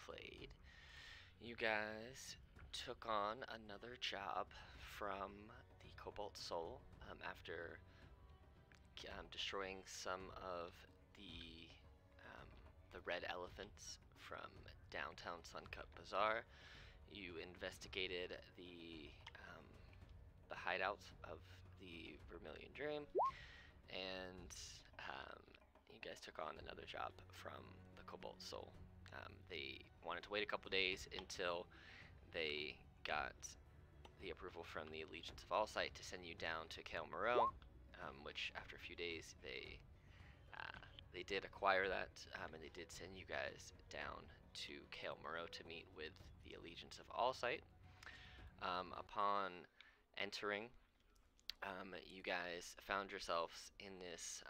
played, you guys took on another job from the Cobalt Soul after destroying some of um, the red elephants from downtown Suncut Bazaar. You investigated the hideout of the Vermilion Dream, and you guys took on another job from the Cobalt Soul. They wanted to wait a couple days until they got the approval from the Allegiance of Allsight to send you down to Kael Moreau, which after a few days they did acquire that, and they did send you guys down to Kael Moreau to meet with the Allegiance of Allsight. Upon entering, you guys found yourselves in this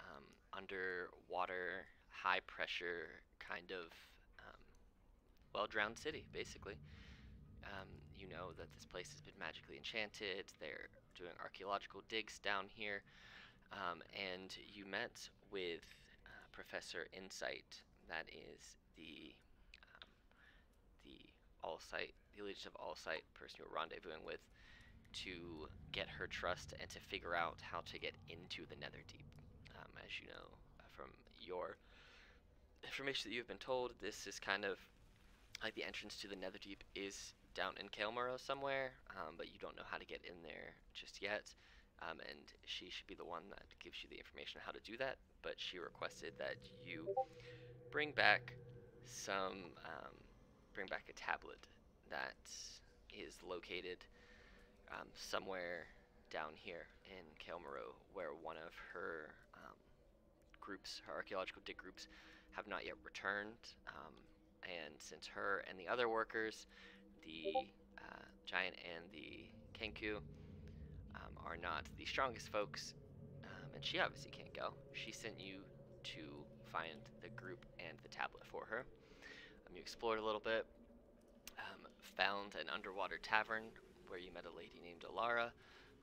underwater, high pressure kind of well-drowned city, basically. You know that this place has been magically enchanted. They're doing archaeological digs down here, and you met with Professor Insight. That is the Allsight, the Allegiance of Allsight person you were rendezvousing with, to get her trust and to figure out how to get into the Netherdeep. As you know from your information that you've been told, this is kind of like the entrance to the Netherdeep is down in Kael Moreau somewhere, but you don't know how to get in there just yet. And she should be the one that gives you the information on how to do that. But she requested that you bring back bring back a tablet that is located somewhere down here in Kael Moreau, where one of her groups, her archaeological dig groups, have not yet returned. And since her and the other workers, the Giant and the Kenku, are not the strongest folks, and she obviously can't go, she sent you to find the group and the tablet for her. You explored a little bit, found an underwater tavern where you met a lady named Alara,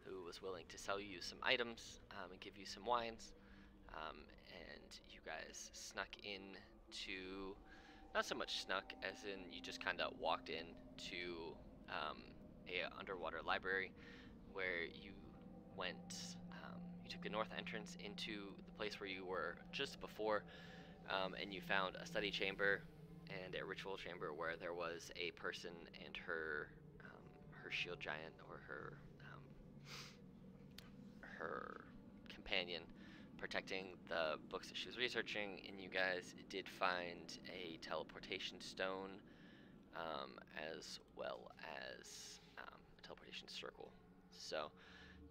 who was willing to sell you some items and give you some wines. And you guys snuck in to, not so much snuck as in you just kind of walked in to a underwater library where you went, you took the north entrance into the place where you were just before, and you found a study chamber and a ritual chamber where there was a person and her shield giant, or her companion, protecting the books that she was researching. And you guys did find a teleportation stone, as well as a teleportation circle. So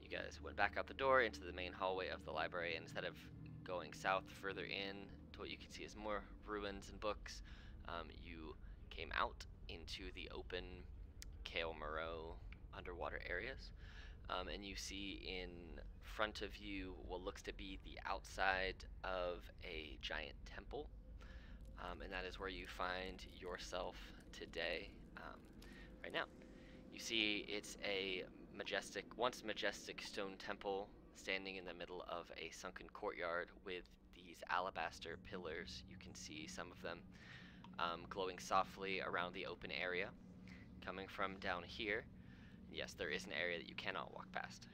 you guys went back out the door into the main hallway of the library, and instead of going south further in to what you can see as more ruins and books, you came out into the open Kael Moreau underwater areas, and you see in front of you what looks to be the outside of a giant temple, and that is where you find yourself today, right now. You see it's a majestic, once majestic stone temple standing in the middle of a sunken courtyard with these alabaster pillars. You can see some of them glowing softly around the open area. Coming from down here, yes, there is an area that you cannot walk past.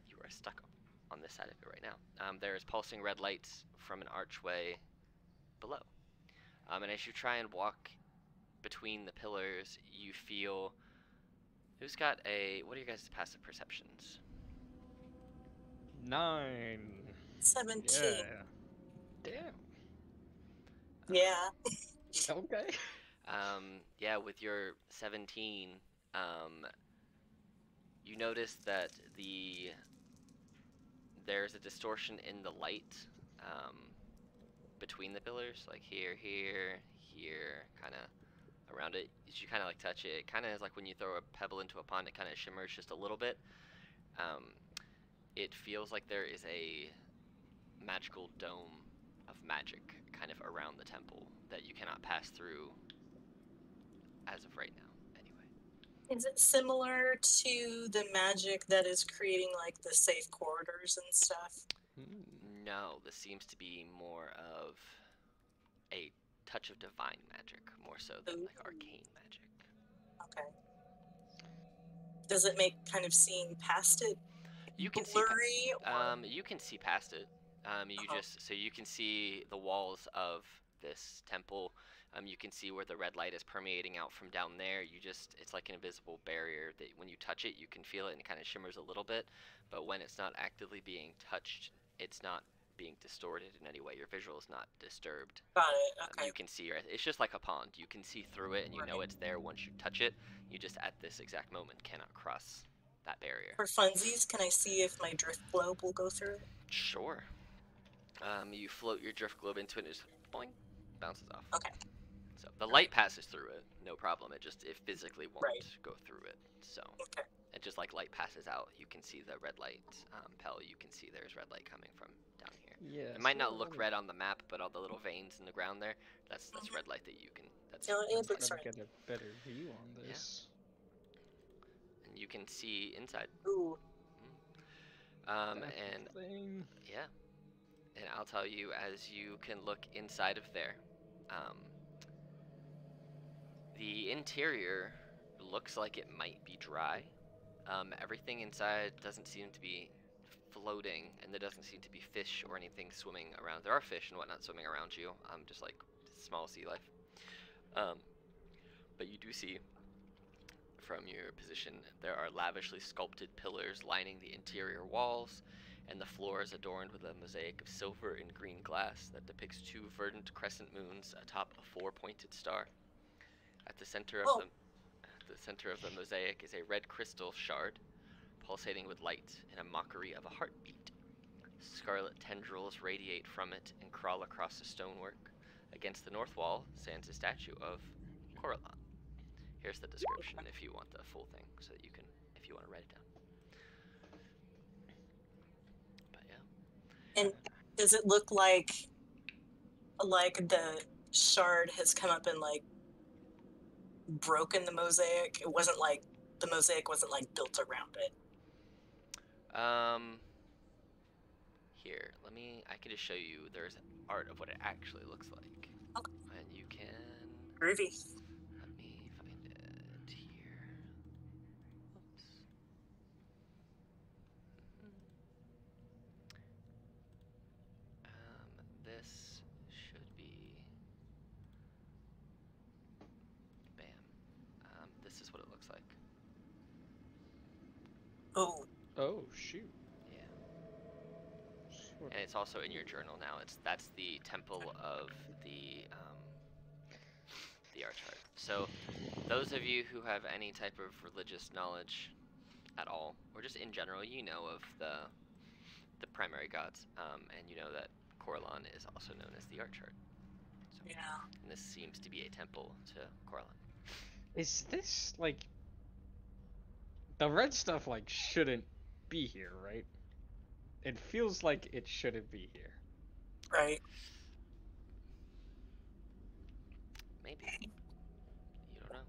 You are stuck on this side of it right now. There is pulsing red lights from an archway below. And as you try and walk between the pillars, you feel... Who's got a... What are your guys' passive perceptions? 9. 17. Yeah. Damn. Yeah. Okay. Yeah, with your 17, you notice that there's a distortion in the light between the pillars, like here, kind of around it. As you kind of like touch it, it kind of is like when you throw a pebble into a pond, it kind of shimmers just a little bit. It feels like there is a magical dome of magic kind of around the temple that you cannot pass through as of right now, anyway. Is it similar to the magic that is creating like the safe corridors and stuff? No, this seems to be more of a touch of divine magic, more so than like arcane magic. Okay. Does it make kind of seeing past it You can blurry? you can see past it. You can see the walls of this temple. You can see where the red light is permeating out from down there. It's like an invisible barrier that when you touch it, you can feel it and it kind of shimmers a little bit. But when it's not actively being touched, it's not being distorted in any way. Your visual is not disturbed. Got it. Okay. You can see, it's just like a pond. You can see through it and you know it's there once you touch it. You just at this exact moment cannot cross that barrier. For funsies, can I see if my drift globe will go through it? Sure. You float your drift globe into it and it just boing, bounces off. Okay. So the light passes through it, no problem. It physically won't go through it. So it just like light passes out. You can see the red light. Pell, you can see there's red light coming from down here. Yeah. It might not look red on the map, but all the little veins in the ground there, that's red light that you can. It looks right. Get a better view on this. Yeah. And you can see inside. Ooh. And I'll tell you, as you can look inside of there, the interior looks like it might be dry. Everything inside doesn't seem to be floating, and there doesn't seem to be fish or anything swimming around. There are fish and whatnot swimming around you, just like small sea life. But you do see, from your position, there are lavishly sculpted pillars lining the interior walls, and the floor is adorned with a mosaic of silver and green glass that depicts two verdant crescent moons atop a four-pointed star. At the center of the mosaic is a red crystal shard, pulsating with light in a mockery of a heartbeat. Scarlet tendrils radiate from it and crawl across the stonework. Against the north wall stands a statue of Coraline. Here's the description if you want the full thing, so that you can, if you want to write it down. But yeah. And does it look like the shard has come up and like broken the mosaic? It wasn't like the mosaic wasn't like built around it. Here, I can just show you. There's art of what it actually looks like. Okay. And you can. Groovy. Let me find it here. Oops. This should be. Bam. This is what it looks like. Oh. Oh shoot. Yeah. And it's also in your journal now. That's the temple of the Archart. So, those of you who have any type of religious knowledge at all, or just in general, you know of the primary gods, and you know that Coraline is also known as the Archart. So, Yeah. And this seems to be a temple to Coraline. Is this like the red stuff? Like shouldn't be here, right? It feels like it shouldn't be here. Right. Maybe. You don't know.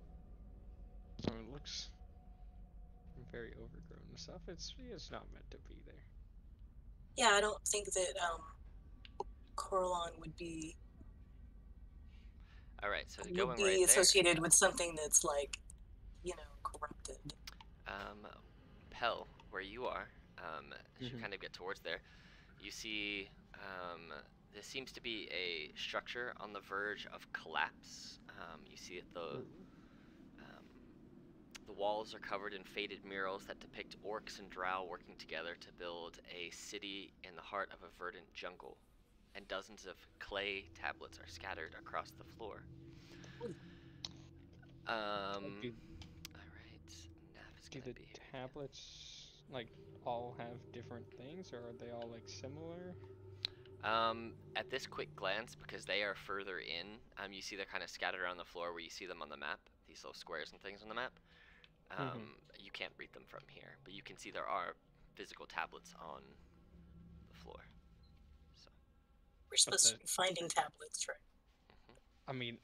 So it looks very overgrown and stuff. It's not meant to be there. Yeah, I don't think that Coraline would be Alright, so would going be right associated with something that's like, corrupted. Pell, where you are, as you kind of get towards there, you see there seems to be a structure on the verge of collapse. You see that the walls are covered in faded murals that depict orcs and drow working together to build a city in the heart of a verdant jungle, and dozens of clay tablets are scattered across the floor. Alright, Nav is Do gonna the be here. tablets like all have different things, or are they all like similar? At this quick glance, because they are further in, you see they're kind of scattered around the floor where you see them on the map, these little squares and things on the map. You can't read them from here, but you can see there are physical tablets on the floor. So. We're supposed to be finding tablets, right? I mean,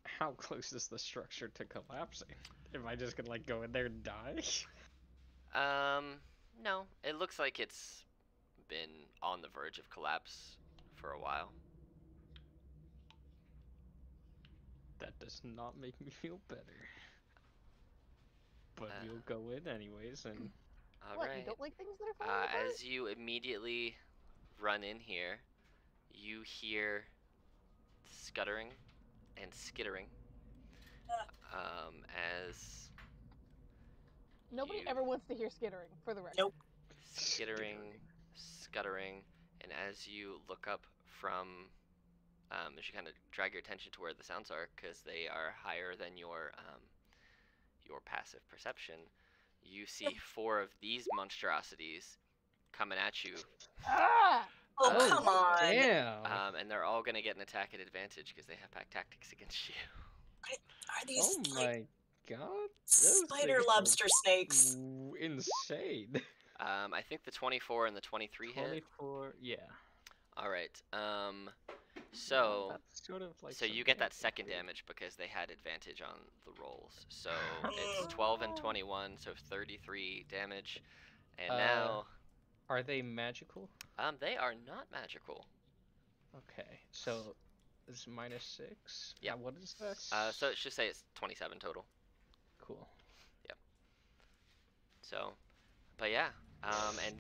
how close is the structure to collapsing? Am I just gonna like go in there and die? No. It looks like it's been on the verge of collapse for a while. That does not make me feel better. But Uh, we'll go in anyways, and All What, you right. don't like things that are falling apart? As you immediately run in here, you hear scuttering and skittering. As Nobody you ever wants to hear skittering, for the record. Nope. skittering, scuttering, and as you look up from, as you kind of drag your attention to where the sounds are, because they are higher than your passive perception, you see 4 of these monstrosities coming at you, Ah! Oh, Oh, come on. damn. and they're all gonna get an attack at advantage because they have pack tactics against you. Are these Oh like my god. spider things are lobster snakes? Insane. I think the 24 and the 23 hit. 24, yeah. All right. So That's sort of like so you something get I that second could do. damage because they had advantage on the rolls. So it's 12 and 21, so 33 damage. And now Are they magical? they are not magical. Okay, so it's -6. Yeah. What is this? So it should say it's 27 total. Cool. So, but yeah, and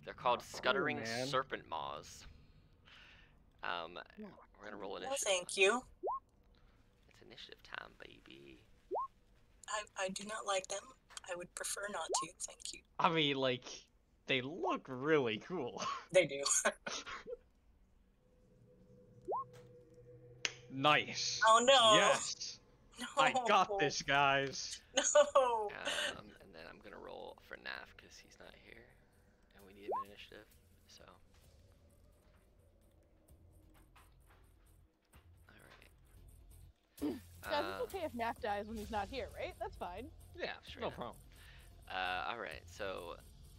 they're called scuttering man. serpent maws. We're gonna roll No, initiative. thank you. It's initiative time, baby. I do not like them. I would prefer not to. Thank you. I mean, like, they look really cool. They do. Nice. Oh no. Yes. No. I got this, guys. No. And then I'm gonna roll for Naf because he's not here, and we need him in initiative. So, all right. Guys, it's okay if Naf dies when he's not here, right? That's fine. Yeah, Sure no enough. problem. All right. So,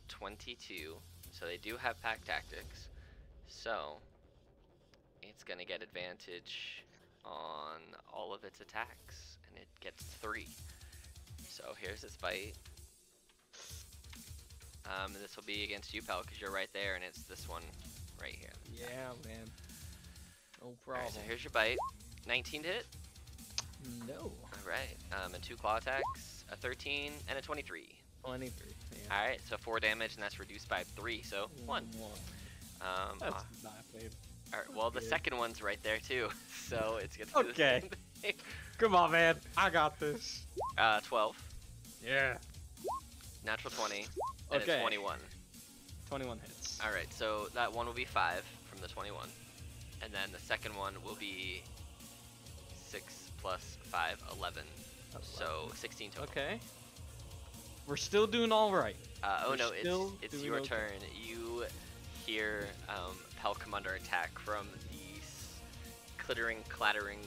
22. So they do have pack tactics. So it's gonna get advantage on all of its attacks, and it gets 3. So here's its bite. And this will be against you, pal, because you're right there, and it's this one right here. Yeah, man. No All problem. right, so here's your bite. 19 to hit. No. All right. And 2 claw attacks, a 13 and a 23. 23. Yeah. All right, so 4 damage, and that's reduced by 3, so 1. That's not bad. All right, well, the good. second one's right there too, so it's gonna do the Okay. same thing. Come on, man. I got this. 12, Yeah. natural 20, and Okay. it's 21. 21 hits. All right, so that one will be 5 from the 21, and then the second one will be 6 plus 5, 11. So 16 total. Okay. We're still doing all right. Oh We're no, still it's doing your okay. turn. You hear Pel come under attack from these clattering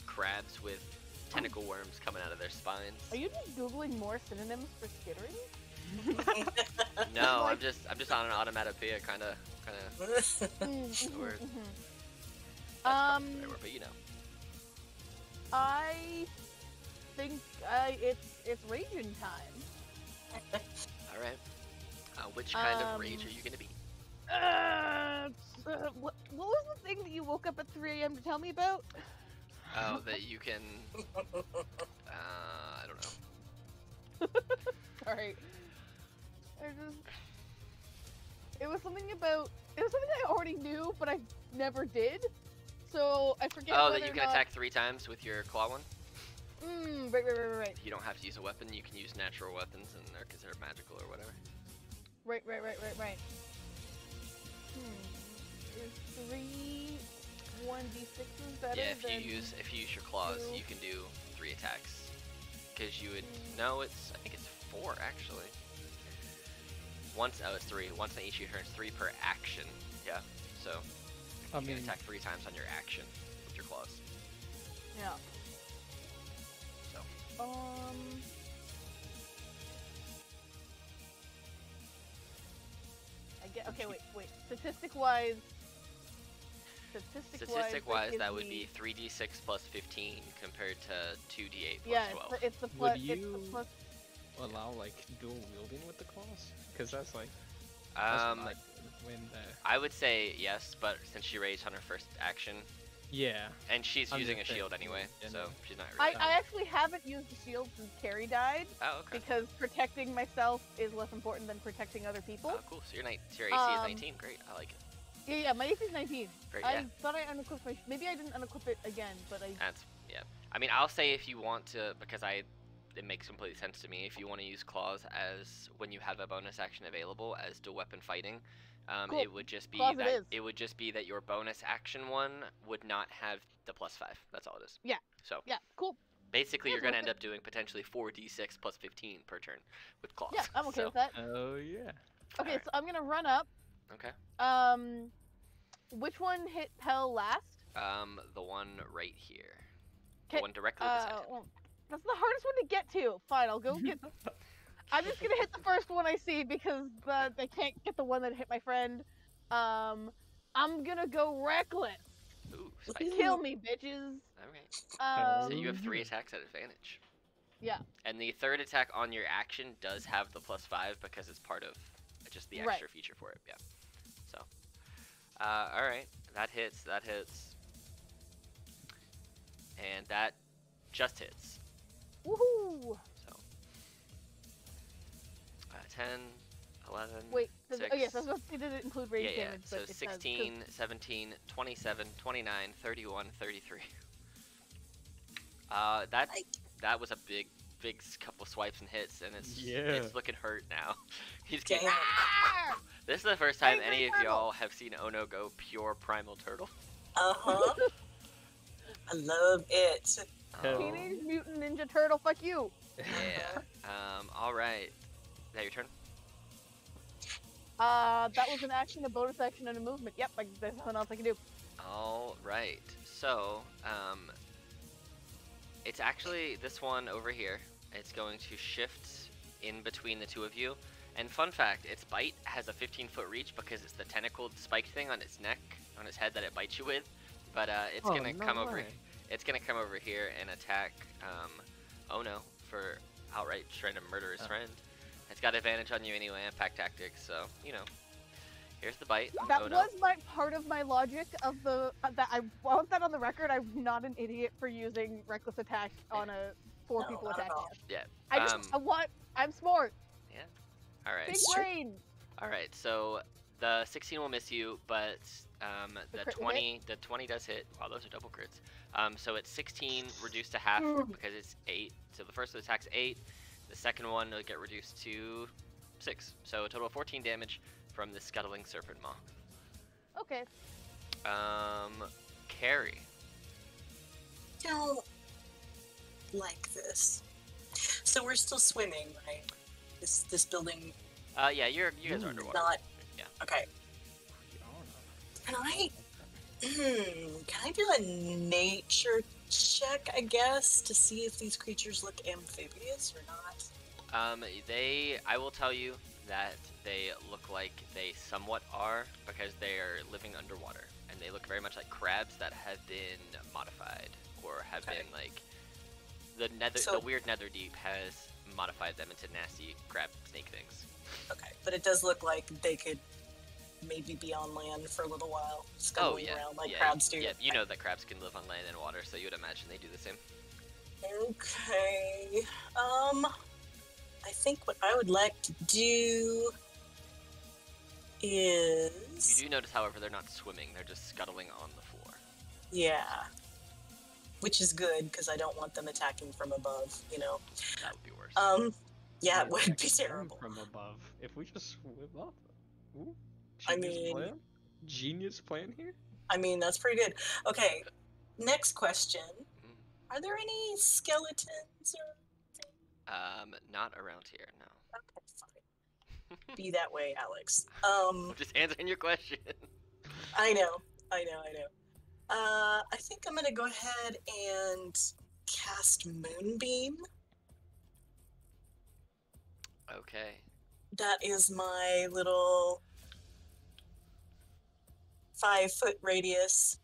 crabs with tentacle worms coming out of their spines. Are you just googling more synonyms for skittering? No, I'm just on an automatopoeia kind of Mm, word. mhm. That's probably the right word, but you know. I think it's raging time. All right. Which kind of rage are you gonna be? What was the thing that you woke up at 3 a.m. to tell me about? Oh, that you can. I don't know. Sorry. It was something about. It was something I already knew, but I never did. So I forget. Oh, whether that you or can not... attack 3 times with your claw one. Right. You don't have to use a weapon. You can use natural weapons, and they're considered magical or whatever. Right. Is 3 1d6s better Yeah, if than... you use your claws, two? you can do 3 attacks. Because you would no, I think it's 4 actually. It's 3. Once on each of your turns, 3 per action. Yeah. So I you mean, can attack 3 times on your action with your claws. Yeah. So I get. Okay, wait. Statistic-wise, that would be 3d6 plus 15 compared to 2d8 plus yeah, 12. it's the plus. Would It's the you plus. allow like dual wielding with the claws? Because that's like that's not good when I would say yes, but since she raged on her first action, Yeah. And she's I'm using a just saying, shield anyway, yeah, so no. she's not I really. actually haven't used the shield since Carrie died Oh, okay. because protecting myself is less important than protecting other people. Oh, cool. So your AC is 19. Great. I like it. Yeah, my AC is 19. Great. I Yeah. thought I unequipped my. Maybe I didn't unequip it again, but I. That's yeah. I mean, I'll say if you want to, because it makes complete sense to me. If you want to use claws as when you have a bonus action available as dual weapon fighting, Cool. it would just be Claws that it is. would just be that your bonus action one would not have the +5. That's all it is. Yeah. So Yeah, cool. basically, Yeah, you're gonna worth end it. up doing potentially 4d6 plus 15 per turn with claws. Yeah, I'm okay So, with that. Oh yeah. Okay, alright. so I'm gonna run up. Okay. Which one hit Pell last? The one right here. The 'Kay, one directly beside him. well, that's the hardest one to get to. Fine, I'll go get. I'm just gonna hit the first one I see because I can't get the one that hit my friend. I'm gonna go reckless. Ooh, spicy. Kill me, bitches. Alright. So you have 3 attacks at advantage. Yeah. And the third attack on your action does have the +5 because it's part of just the extra Right. feature for it. Yeah. So, alright. That hits. And that just hits. Woohoo! So, 10, 11. Wait. Oh yes, 6. I was about to say, did it include range Yeah. damage? So But it does, 16, 17, 27, 29, 31, 33. That was a big couple swipes and hits, and it's looking hurt now. He's getting. Ah! This is the first time Angry any of turtle. y'all have seen Ono go pure primal turtle. Uh-huh. I love it. Teenage Mutant Ninja Turtle, fuck you! Yeah. All right. Is that your turn? That was an action, a bonus action, and a movement. Yep, there's nothing else I can do. All right. So, it's actually this one over here. It's going to shift in between the two of you. And fun fact, its bite has a 15-foot reach because it's the tentacled spike thing on its neck, on its head that it bites you with. But it's gonna come over. It's gonna come over here and attack Ono for outright trying to murder his friend. It's got advantage on you anyway on pack tactics, so here's the bite. On That Ono. was part of my logic of the that I want that on the record. I'm not an idiot for using reckless attack on a 4 No, people not at attacking all. us. Yeah. I'm smart. All right. Big It's true. brain. All right. So the 16 will miss you, but the crit will 20 does hit. Wow, those are double crits. So it's 16 reduced to half because it's 8. So the first attack's 8. The second one will get reduced to 6. So a total of 14 damage from the scuttling serpent maw. Okay. Carrie. Don't like this. So we're still swimming, right? This building Yeah, you guys are underwater. not. Yeah. Okay. Can I do a nature check, I guess, to see if these creatures look amphibious or not? I will tell you that they look like they somewhat are because they are living underwater, and they look very much like crabs that have been modified or have been like the weird Netherdeep has modified them into nasty crab snake things. Okay, but it does look like they could maybe be on land for a little while, scuttling around like crabs do. Yeah, you know that crabs can live on land and water, so you would imagine they do the same. Okay. I think what I would like to do is... You do notice, however, they're not swimming; they're just scuttling on the floor. Yeah. Which is good, because I don't want them attacking from above, you know? That would be worse. Yeah, it would be terrible. From above. If we just swim up. Ooh, I genius mean- plan? Genius plan here? I mean, that's pretty good. Okay, next question. Are there any skeletons or... Not around here, no. Okay, fine. Be that way, Alex. I'm just answering your question. I know. I think I'm gonna go ahead and cast Moonbeam. Okay. That is my little 5-foot radius.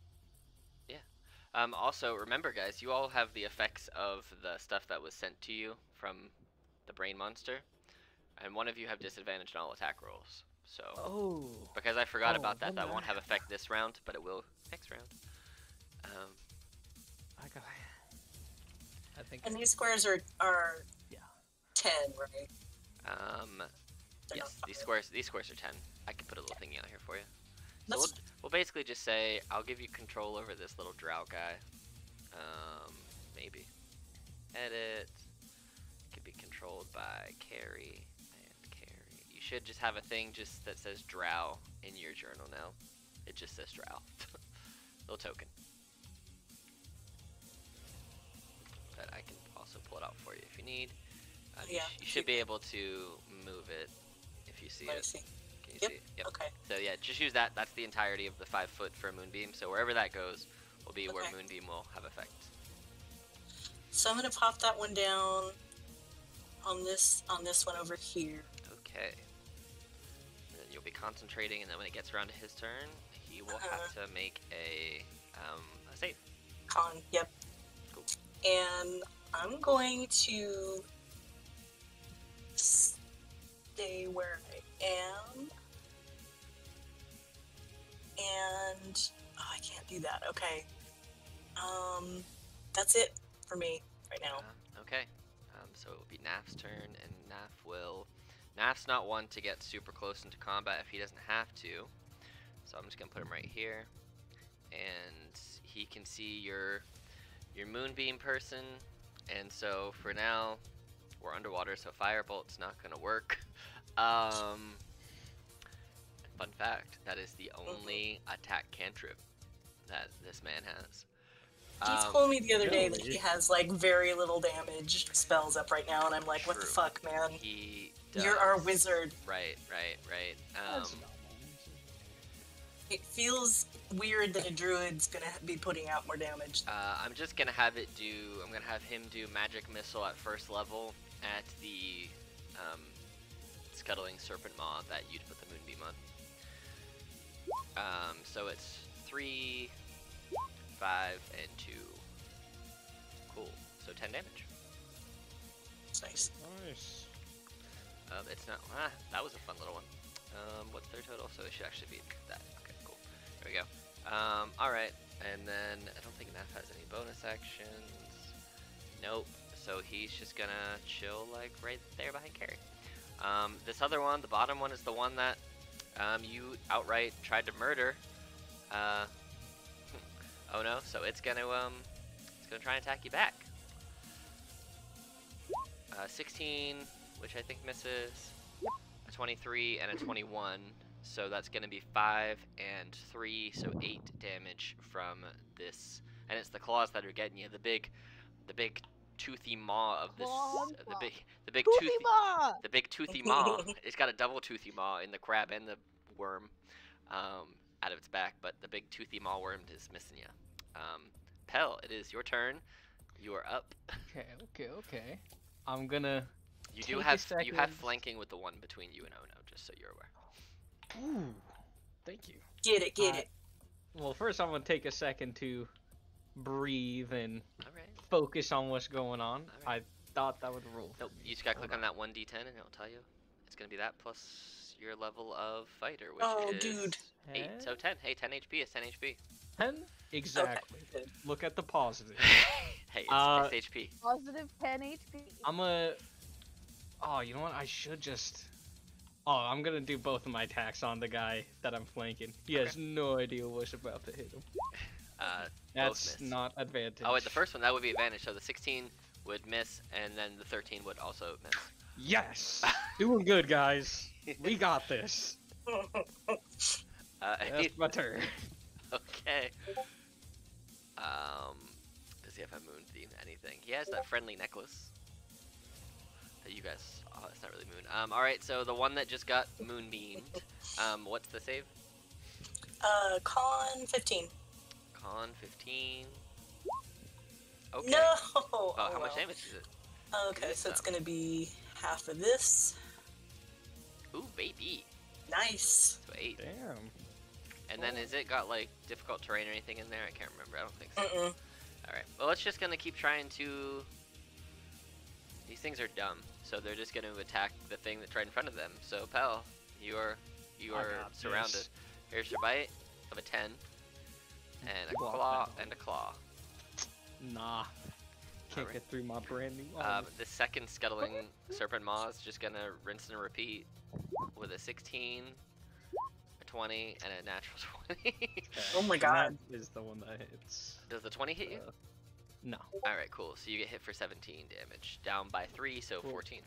Also, remember, guys, you all have the effects of the stuff that was sent to you from the brain monster, and one of you have disadvantage on all attack rolls. So, because I forgot about that, that won't have effect this round, but it will next round. I got. I think. And these squares are Yeah. 10, right? They're Yes, not these five. squares are 10. I can put a little thingy out here for you. So That's we'll basically just say I'll give you control over this little drow guy. Maybe. Edit. Could be controlled by carry and carry. You should just have a thing just that says drow in your journal now. It just says drow. Little token. But I can also pull it out for you if you need. Yeah, You should be able to move it if you see Let me it. see. Can you Yep. see it? Yep. Okay. So yeah, just use that. That's the entirety of the 5 foot for a moonbeam. So wherever that goes will be where Okay. moonbeam will have effect. So I'm gonna pop that one down on this one over here. Okay. And then you'll be concentrating, and then when it gets around to his turn, he will have to make a save. Con. Yep. Cool. And I'm going to stay where I am. And I can't do that. Okay. That's it for me right now. Okay. So it will be Naf's turn, and Naf's not one to get super close into combat if he doesn't have to. So I'm just gonna put him right here, and he can see your moonbeam person. And so for now, we're underwater, so firebolt's not gonna work. Fun fact: that is the only attack cantrip that this man has. He told me the other day that really? he has like very little damage spells up right now, and I'm like, what the True. fuck, man? He does. You're our wizard. Right. That's normal. It feels weird that a druid's gonna be putting out more damage. I'm just gonna have it do. I'm gonna have him do magic missile at first level at the scuttling serpent maw that you'd put the moonbeam on. So it's 3, 5, and 2. Cool. So 10 damage. It's nice. Nice. It's not. That was a fun little one. What's their total? So it should actually be that. Okay, cool. There we go. All right. And then I don't think Naf has any bonus actions. Nope. So he's just gonna chill like right there behind Carrie. This other one, the bottom one, is the one that you outright tried to murder. Oh no! So it's gonna try and attack you back. 16, which I think misses. A 23 and a 21. So that's gonna be 5 and 3, so 8 damage from this. And it's the claws that are getting you. The big toothy maw of this. The big Toothy toothy. Maw! The big toothy maw. It's got a double toothy maw in the crab and the worm out of its back, but the big toothy maw worm is missing you. Pell, it is your turn. You are up. Okay. I'm gonna. You Take do a have second. flanking with the one between you and Ono, just so you're aware. Ooh. Thank you. Get it. Well, first I'm gonna take a second to breathe and All right. focus on what's going on. Alright. I thought that would rule. Nope. You just gotta click on that 1d10 and it'll tell you. It's gonna be that plus your level of fighter, which Oh, is dude. 8. So 10. Hey, 10 HP is 10 HP. 10? Exactly. Okay. Look at the positive. Hey, it's HP. Positive 10 HP. I'm a. Oh, you know what? I should just. Oh, I'm gonna do both of my attacks on the guy that I'm flanking. He has no idea what's about to hit him. That's Both miss. not advantage. Oh wait, the first one that would be advantage. So the 16 would miss, and then the 13 would also miss. Yes! Doing good, guys. We got this. That's my turn. Okay. Does he have a moon theme? Anything? He has that friendly necklace that you guys. Oh, it's not really moon. All right. So the one that just got moonbeamed. What's the save? Con 15. Con 15. Okay. No! Oh, how well. much damage is it? Okay, so it's gonna be half of this. Ooh, baby. Nice. So 8. Damn. And then is it got like difficult terrain or anything in there? I can't remember. I don't think so. Mm-mm. Alright, well, it's just gonna keep trying to. These things are dumb, so they're just gonna attack the thing that's right in front of them. So, Pal, you are got surrounded. this. Here's your bite of a 10. And a Block claw, that. and a claw. Nah. Can't Alright. get through my brand new armor. The second scuttling serpent maw is just gonna rinse and repeat with a 16, a 20, and a natural 20. Oh my And god. That is the one that hits. Does the 20 hit you? No. Alright, cool. So you get hit for 17 damage. Down by 3, so 14.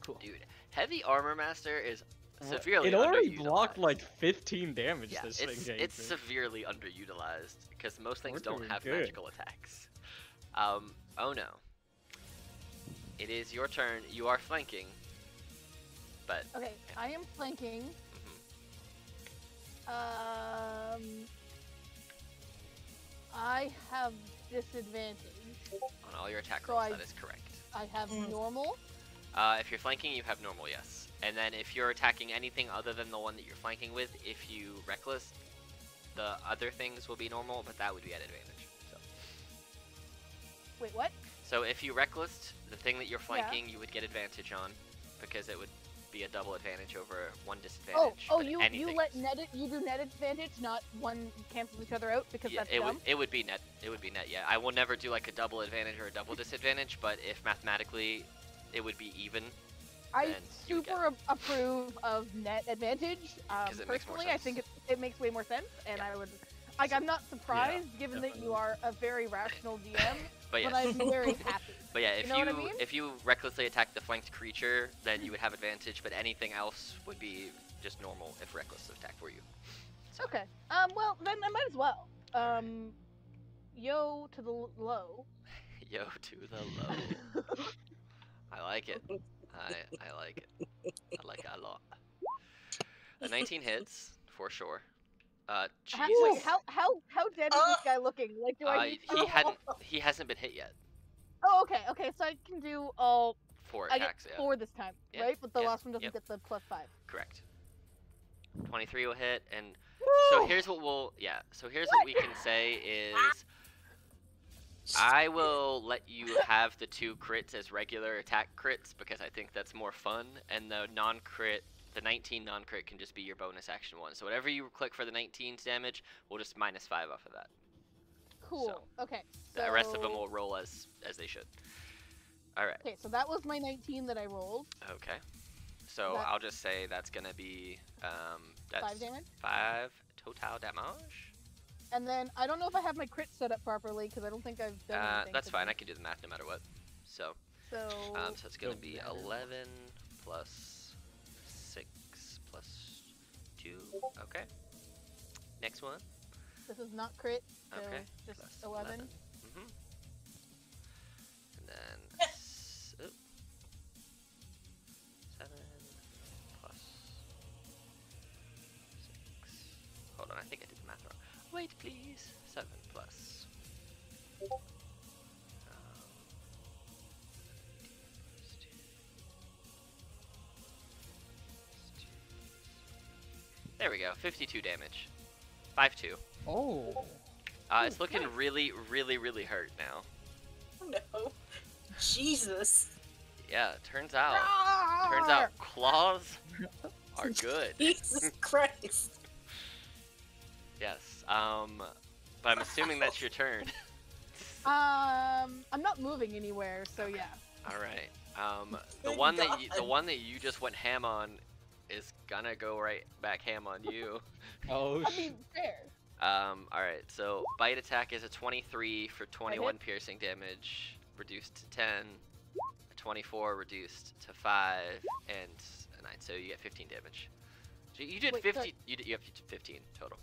Cool. Dude, Heavy Armor Master is severely It already underutilized. blocked like 15 damage Yeah, this it's, thing. it's severely underutilized because most things We're don't doing have good. magical attacks. Oh no. It is your turn. You are flanking. But Okay, I am flanking. I have disadvantage. on all your attack So rolls, I- that is correct. I have Mm. normal. If you're flanking, you have normal, yes. And then if you're attacking anything other than the one that you're flanking with, if you reckless, the other things will be normal, but that would be at advantage. Wait, what? So if you reckless the thing that you're flanking, you would get advantage on, because it would be a double advantage over one disadvantage. Oh, but you anything let else- net you do net advantage, not one cancels each other out because Yeah, that's it dumb. would be net. It would be net. Yeah, I will never do like a double advantage or a double disadvantage, but if mathematically it would be even. I then you would get super approve of net advantage. 'Cause it makes more Personally, I think sense. it makes way more sense, and Yeah. I would. Like, I'm not surprised, given that you are a very rational DM, But yes. but I'm very happy. But yeah, if know what I mean? if you recklessly attack the flanked creature, then you would have advantage, but anything else would be just normal if reckless attack for you. Okay. Well, then I might as well. Yo to the low. Yo to the low. I like it. I like it. I like it a lot. A 19 hits for sure. Jesus. Wait, how dead is this guy looking? Like, do I need to He hasn't been hit yet. Oh, okay, so I can do all. 4 I get attacks, yeah. 4 this time, Yeah, right? But the yeah, last one doesn't yep. get the +5. Correct. 23 will hit, and so here's what we can say is I will let you have the 2 crits as regular attack crits because I think that's more fun, and the non-crit, the 19 non-crit can just be your bonus action one. So whatever you click for the 19's damage, we'll just -5 off of that. Cool. Okay. The rest of them so- will roll as they should. All right. Okay, so that was my 19 that I rolled. Okay. So That- I'll just say that's gonna be that's 5 damage. 5 total damage. And then I don't know if I have my crit set up properly because I don't think I've done anything. That's fine. today. I can do the math no matter what. So So so it's gonna Don't be matter. 11 plus 6 plus 2. Okay. Next one. this is not crit. So Okay. just Plus 11. Mhm. And then 7 plus 6. Hold on, I think I did the math wrong. Wait, please. 7 plus. There we go. 52 damage. 5-2. Oh. It's looking really, really, really hurt now. Oh no. Jesus. Yeah, turns out claws are good. Jesus Christ. Yes. But I'm assuming that's your turn. I'm not moving anywhere, so yeah. All right. The Good one God. the one that you just went ham on is gonna go right back ham on you. Oh, I mean, fair. All right. So bite attack is a 23 for 21 piercing damage, reduced to 10. A 24 reduced to 5, and a 9. So you get 15 damage. So you did Wait, 50. sorry. You have 15 total.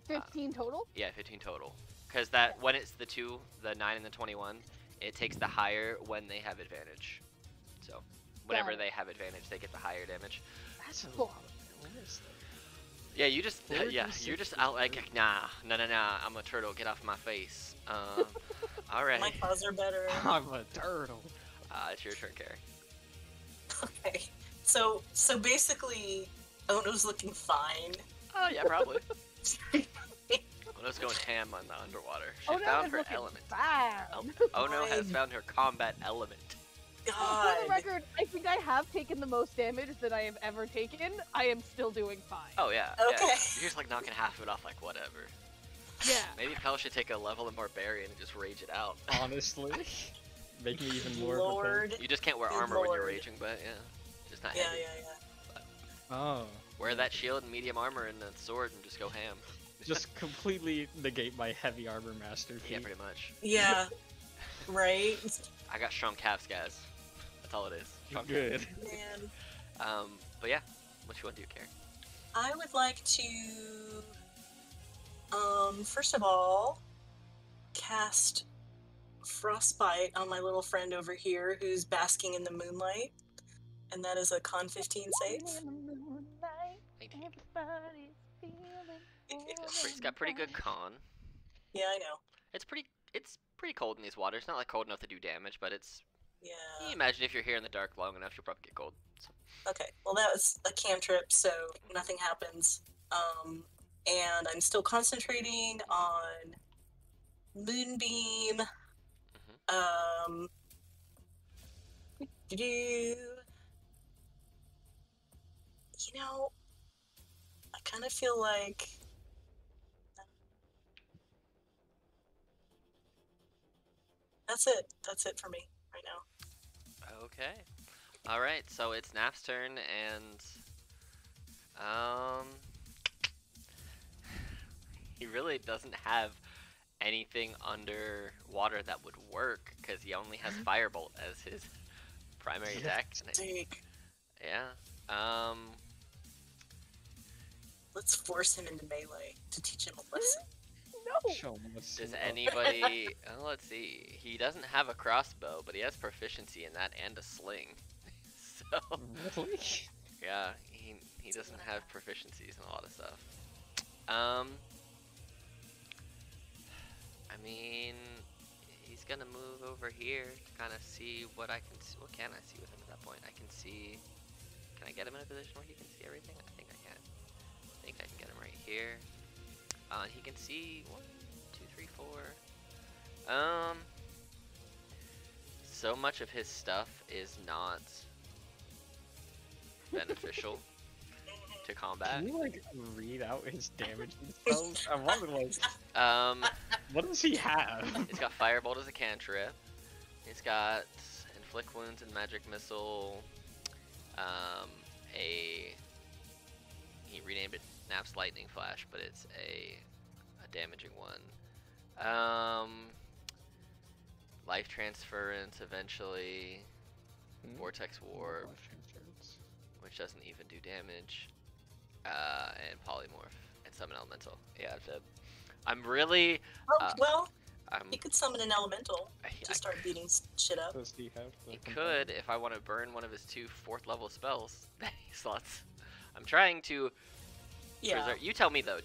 15 total? Yeah, 15 total. Because that when it's the 2, the 9 and the 21, it takes the higher when they have advantage. So whenever it. they have advantage, they get the higher damage. that's a Cool. lot of damage. Yeah, you just you're 46 just out like nah. I'm a turtle. Get off my face. All right. My claws are better. I'm a turtle. It's your turn, Carrie. Okay. So basically, Ono's looking fine. Oh yeah, probably. Ono's going ham on the underwater. She Oh no, found it's her looking element. bad. Ono has Fine. found her combat element. For God. the record, I think I have taken the most damage that I have ever taken. I am still doing fine. Oh yeah. Okay. Yeah. You're just like knocking half of it off, like whatever. Yeah. Maybe Pell should take a level in Barbarian and just rage it out. Honestly, make me even more. Lord. You just can't wear Good armor when you're lord. raging, but yeah, just not Yeah, heavy. yeah, yeah. Oh. Wear that shield and medium armor and a sword and just go ham. Just completely negate my heavy armor master feat. Yeah, pretty much. Yeah. Right? I got strong calves, guys. That's all it is. Strong Good. Man. calves. But yeah, what you want to do, Carrie? I would like to, first of all, cast Frostbite on my little friend over here who's basking in the moonlight. And that is a con 15 save. It's got pretty good con. Yeah, I know. It's pretty cold in these waters. Not like cold enough to do damage, but it's. You Yeah. imagine if you're here in the dark long enough, you'll probably get cold. So. Okay, well that was a cantrip, so nothing happens. And I'm still concentrating on Moonbeam. You know, I kind of feel like that's it. That's it for me right now. Okay. All right. So it's Nap's turn, and he really doesn't have anything underwater that would work because he only has Firebolt as his primary attack. Take. Yeah. Let's force him into melee to teach him a lesson. No. Show him what's Does up. anybody? Let's see. He doesn't have a crossbow, but he has proficiency in that and a sling. So Really? yeah, he doesn't have proficiencies in a lot of stuff. I mean, he's gonna move over here to kind of see what I can see. What can I see with him at that point? I can see. Can I get him in a position where he can see everything? I think I can. I think I can get him right here. He can see 1, 2, 3, 4. So much of his stuff is not beneficial to combat. Can you like read out his damage and spells? I wonder like what does he have? He's got Firebolt as a cantrip. He's got Inflict Wounds and Magic Missile. He renamed it Nap's Lightning Flash, but it's a damaging one. Life Transference eventually. Vortex Warp, which doesn't even do damage. And Polymorph and Summon Elemental. Yeah, I'm really. Oh, well, I'm. he could summon an elemental I to start beating shit up. Does he have the He component? could if I want to burn one of his 2 4th level spells slots. I'm trying to Yeah. preserve. You tell me though.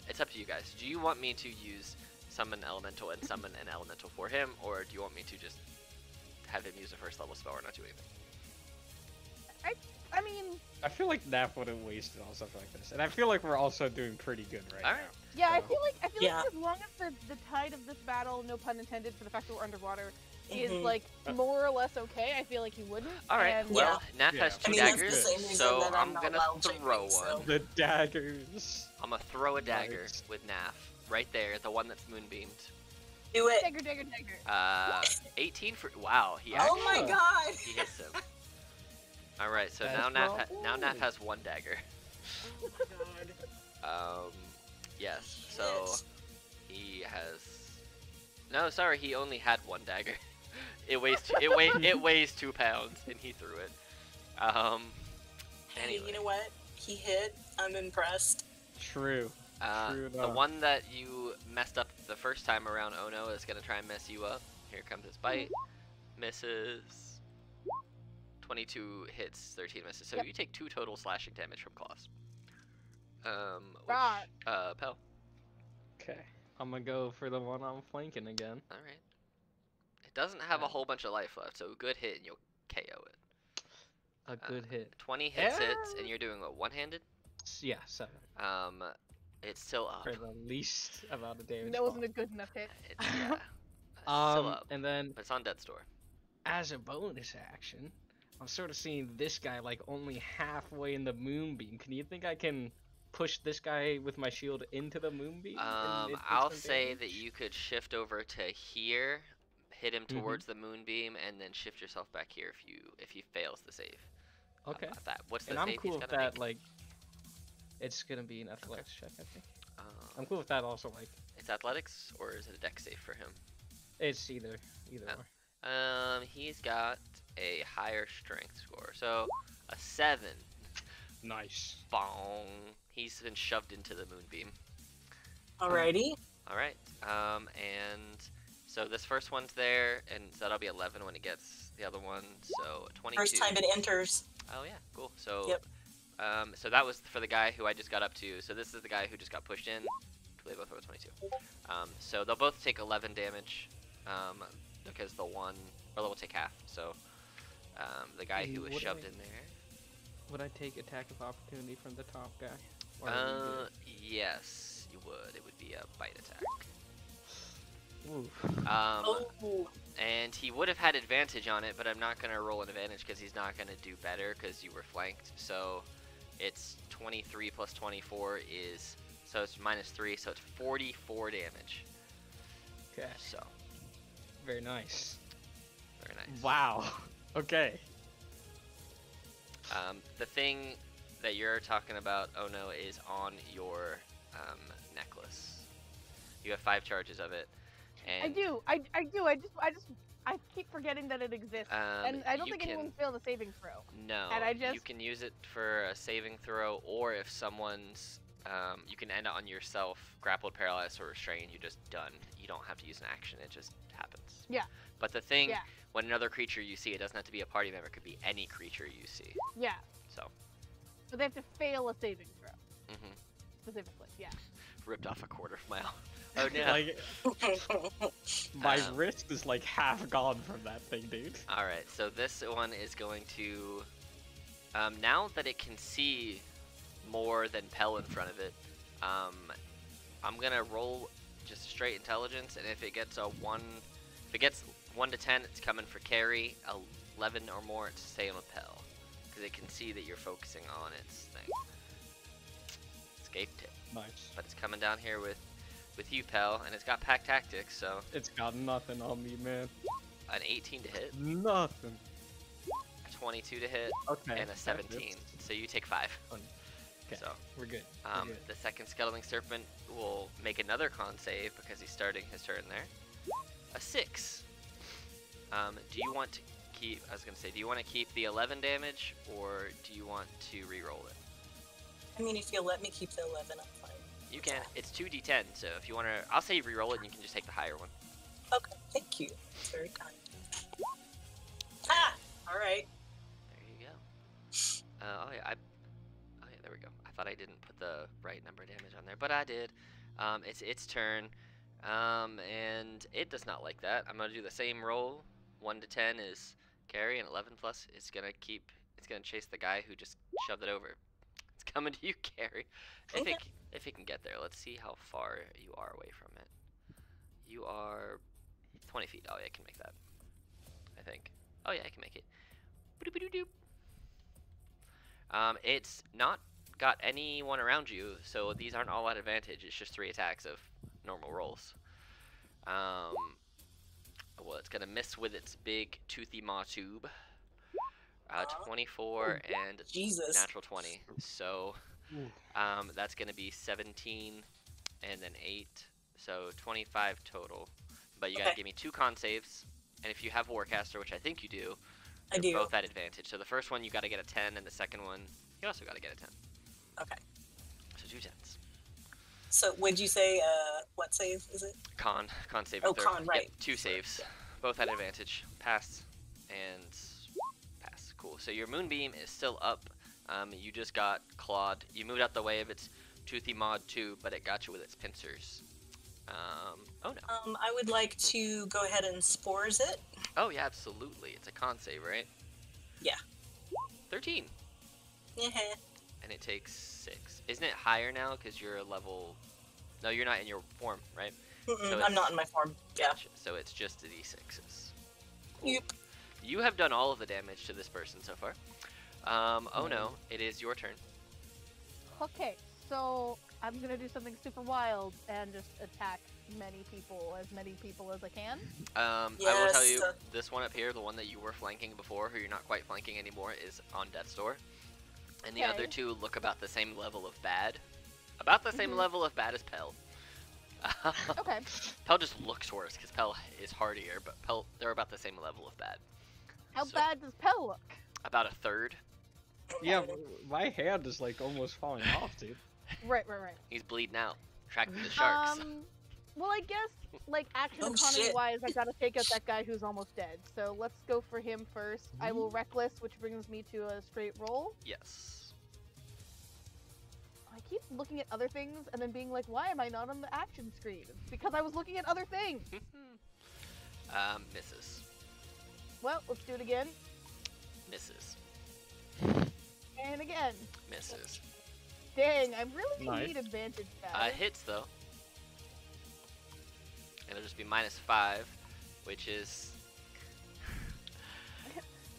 It's up to you guys. Do you want me to use summon elemental and summon an elemental for him, or do you want me to just have him use a 1st level spell or not do anything? I mean, I feel like Nap wouldn't waste it on stuff like this, and I feel like we're also doing pretty good right Alright. now. yeah, I So- feel like Yeah. as long as the tide of this battle, no pun intended, for the fact that we're underwater, is Mhm. like more or less okay, I feel like he wouldn't. All right. And, Well, Nap Yeah. has I 2 mean, that's the daggers, same reason so that I'm I'm not gonna wild throw shaping, one. so- The daggers. I'm gonna throw a dagger Nice. with Naf right there, the one that's moonbeamed. Do it. dagger, dagger, dagger. 18 for wow. He Oh actually my god. he hits him. All right. So That's now not Naf good. has 1 dagger. Oh my god. Yes. So Shit. he has. No, sorry. He only had 1 dagger. It weighs 2 pounds, and he threw it. Hey, Anyway. you know what? He hit. I'm impressed. True. True The enough. one that you messed up the first time around, Ono, is gonna try and mess you up. Here comes his bite. Misses. 22 hits, 13 misses. So Yep. you take 2 total slashing damage from claws. Right. Pel. Okay. I'm gonna go for the one I'm flanking again. All right. It doesn't have a Yeah. whole bunch of life left, so good hit and you'll KO it. A good hit. 20 hits it, Yeah. and you're doing a one-handed. Yeah, 7. It's still up. For the least amount of damage. That wasn't a good enough hit. It's, yeah. It's still up, And then but it's on death's door. as a bonus action, I'm sort of seeing this guy like only halfway in the moonbeam. Can you think I can push this guy with my shield into the moonbeam? and it takes I'll some say that damage? you could shift over to here, hit him Mhm. towards the moonbeam, and then shift yourself back here if he fails the save. How Okay. about that? What's the And I'm save cool he's with gotta that. make? Like, it's gonna be an athletics check, I think. I'm Um, cool with that. Also, like, it's athletics or is it a dex save for him? it's either Oh. or. He's got a higher strength score, so a 7. Nice. Bong. He's been shoved into the moonbeam. Alrighty. All right. And so this first one's there, and so that'll be 11 when it gets the other one. So 22. First time it enters. Oh yeah, cool. So Yep. So that was for the guy who I just got up to. So this is the guy who just got pushed in. They both have a 22. So they'll both take 11 damage. Because the one, or they'll take half. So the guy who was What shoved I- in there. Would I take attack of opportunity from the top guy? Or would you Yes, you would. It would be a bite attack. do it? Oh. And he would have had advantage on it, but I'm not going to roll an advantage because he's not going to do better because you were flanked. So it's 23 plus 24 is, so it's -3, so it's 44 damage. Okay. So, Very nice. very nice. Wow. Okay. The thing that you're talking about, oh no, is on your necklace. You have 5 charges of it. And, I do. I keep forgetting that it exists, and I don't you think can- anyone failed a saving throw. No, And I you just- can use it for a saving throw, or if someone's, you can end it on yourself, grappled, paralyzed, or restrained. You're just done. You don't have to use an action. It just happens. Yeah. But the thing, Yeah. when another creature you see, it doesn't have to be a party member. It could be any creature you see. Yeah. So, But they have to fail a saving throw hmm specifically. Yeah. ripped off a quarter of my. Oh no. Like, my Um, wrist is like half gone from that thing, dude. All right. So this one is going to. Now that it can see more than Pell in front of it, I'm gonna roll just straight intelligence, and if it gets a 1, if it gets 1 to 10, it's coming for carry. 11 or more, it's staying with Pell, because it can see that you're focusing on its thing. Escaped it, Nice. but it's coming down here with you, Pell, and it's got pack tactics, so It's got nothing on me, man. an 18 to hit, Nothing. a 22 to hit, Okay. and a that 17. fits. So you take 5. Okay. So. We're good. We're good. The second Skettling Serpent will make another con save because he's starting his turn there. A 6. Do you want to keep? I was gonna say, do you want to keep the 11 damage or do you want to re-roll it? I mean, if you'll let me keep the 11, I'm fine. You can. It's 2d10, so if you want to, I'll say re-roll it and you can just take the higher one. Okay, thank you. It's very kind. Ah! Alright. There you go. Oh yeah, there we go. I thought I didn't put the right number of damage on there, but I did. It's its turn, and it does not like that. I'm gonna do the same roll. 1 to 10 is carry, and 11 plus is gonna keep. It's gonna chase the guy who just shoved it over. It's coming to you, Carrie. Okay. If it can get there, let's see how far you are away from it. You are 20 feet. Oh yeah, I can make that. I think. Oh yeah, I can make it. Boop-a-doop-doop. It's not got anyone around you, so these aren't all at advantage. It's just 3 attacks of normal rolls. Well, it's gonna miss with its big toothy maw tube. 24 and Jesus. natural 20. So Ooh. that's gonna be 17 and then 8, so 25 total. But you gotta Okay. give me 2 con saves, and if you have Warcaster, which I think you do, I they're do. both at advantage. So the first one you gotta get a 10, and the second one you also gotta get a 10. Okay. So 2 10s. So, would you say, what save is it? Con save. Oh, if they're- con, right. Yep, 2 saves, both at advantage. Pass and pass. Cool. So your moonbeam is still up. You just got clawed. You moved out the way of its toothy maw tube, but it got you with its pincers. Oh no. I would like to go ahead and spores it. Oh yeah, absolutely. It's a con save, right? Yeah. 13, Yeah. and it takes 6. Isn't it higher now because you're a level? No, you're not in your form, right? So I'm not in my form. Yeah. Gotcha. So it's just the d6s. Cool. Yep. You have done all of the damage to this person so far. Oh no, it is your turn. Okay, So I'm gonna do something super wild and just attack as many people as I can. I will tell you, Yes. this one up here, the one that you were flanking before, who you're not quite flanking anymore, is on death's door. And the other Okay. two look about the same level of bad. About the same level of bad as Pell. Okay. Pell just looks worse, because Pell is hardier, but Pell, they're about the same level of bad. How So, bad does Pell look? About a third. Yeah, my hand is like almost falling off, dude. Right. He's bleeding out. Tracking the sharks. Well, I guess, like, action Oh, economy shit. wise, I gotta take out that guy who's almost dead. So let's go for him first. I will reckless, which brings me to a straight roll. Yes. I keep looking at other things and then being like, why am I not on the action screen? It's because I was looking at other things. Misses. Well, let's do it again. Misses. And again. Misses. Dang, I really Nice. need advantage guys. Hits, though. It'll just be -5, which is...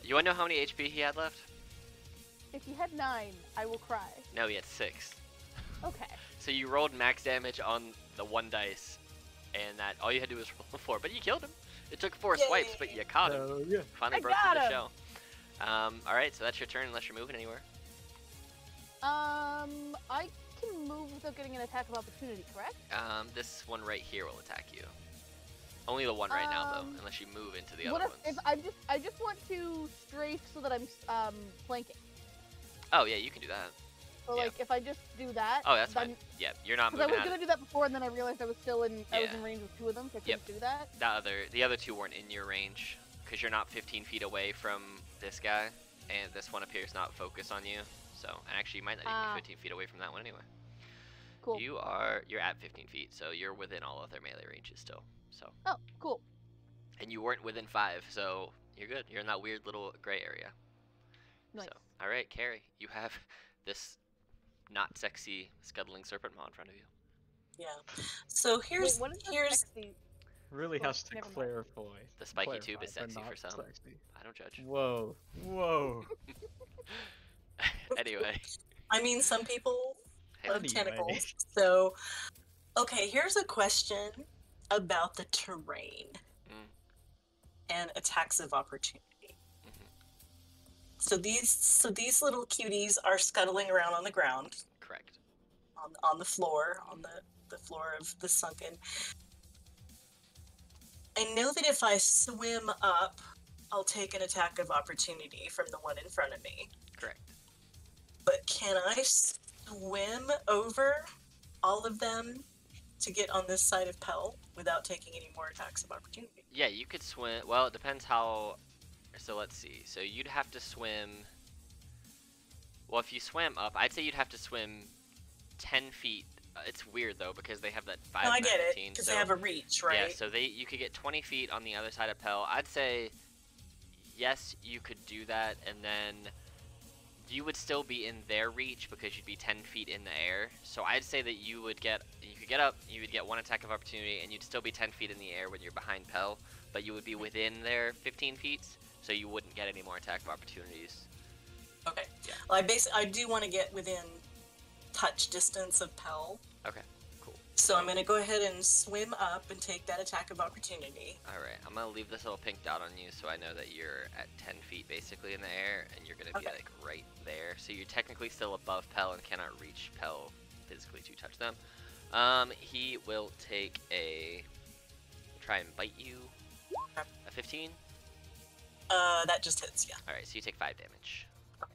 You wanna know how many HP he had left? If you had 9, I will cry. No, he had 6. Okay. So you rolled max damage on the 1 dice, and that all you had to do was roll a 4, but you killed him. It took 4 swipes, but you caught him. Oh, yeah. Finally I broke got through the him. shell. Alright, so that's your turn unless you're moving anywhere. I can move without getting an attack of opportunity, correct? This one right here will attack you. Only the one right now, though, Um, unless you move into the What other if ones. I just want to strafe so that I'm flanking. Oh, yeah, you can do that. So Yeah. like if I just do that. Oh, that's then, fine. Yeah, you're not Because I moving was out. gonna do that before, and then I realized I was still in. I was Yeah. in range with 2 of them, so I Yep. couldn't do that. The other two weren't in your range, because you're not 15 feet away from this guy, and this one appears not focused on you. So, and actually, you might not even Ah. be 15 feet away from that one anyway. Cool. You're at 15 feet, so you're within all of their melee ranges still. So, Oh, cool. and you weren't within 5, so you're good. You're in that weird little gray area. Nice. So, all right, Carrie, you have this not sexy scuttling serpent maw in front of you. Yeah. So here's Wait, what is the here's sexy? Really Oh, has to never mind. clarify. The spiky tube is Clarify, sexy but for not some. sexy. I don't judge. Whoa. Whoa. Anyway, I mean some people love Anyway. tentacles. So okay, here's a question about the terrain Mm. and attacks of opportunity. Mhm. So these little cuties are scuttling around on the ground, correct. on the floor, on the floor of the sunken. I know that if I swim up, I'll take an attack of opportunity from the one in front of me. Correct. But can I swim over all of them to get on this side of Pell without taking any more attacks of opportunity? Yeah, you could swim. Well, it depends how. So let's see. So you'd have to swim. Well, if you swam up, I'd say you'd have to swim 10 feet. It's weird though because they have that 5. No, I get it, 19, because so, they have a reach, right? Yeah, so you could get 20 feet on the other side of Pell. I'd say yes, you could do that, and then you would still be in their reach because you'd be 10 feet in the air. So I'd say that you could get up, you would get 1 attack of opportunity, and you'd still be 10 feet in the air when you're behind Pell, but you would be within their 15 feet, so you wouldn't get any more attack of opportunities. Okay. Yeah. Well, I do want to get within touch distance of Pell. Okay, cool. So I'm going to go ahead and swim up and take that attack of opportunity. Alright, I'm gonna leave this little pink dot on you so I know that you're at 10 feet basically in the air, and you're gonna be Okay. like right there. So you're technically still above Pell and cannot reach Pell physically to touch them. He will take try and bite you. Okay. A 15? That just hits, yeah. Alright, so you take 5 damage. Okay.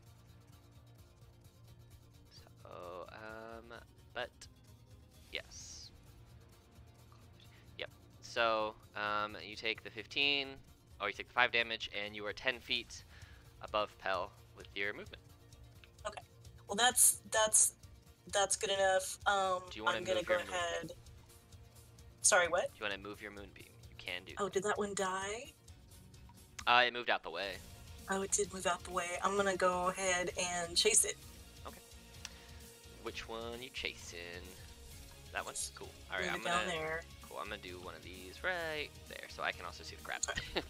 So, but, yes. Yep. So, you take the 15, or you take the 5 damage, and you are 10 feet above Pell with your movement. Well, that's good enough. Do you wanna I'm going to move go your movement? ahead. Sorry, what? If you want to move your moonbeam, you can do. Oh, did that one die? It moved out the way. Oh, it did move out the way. I'm going to go ahead and chase it. Which one you chasing? That one? Cool. Alright, Move I'm it down gonna there. cool. I'm gonna do one of these right there, so I can also see the crap.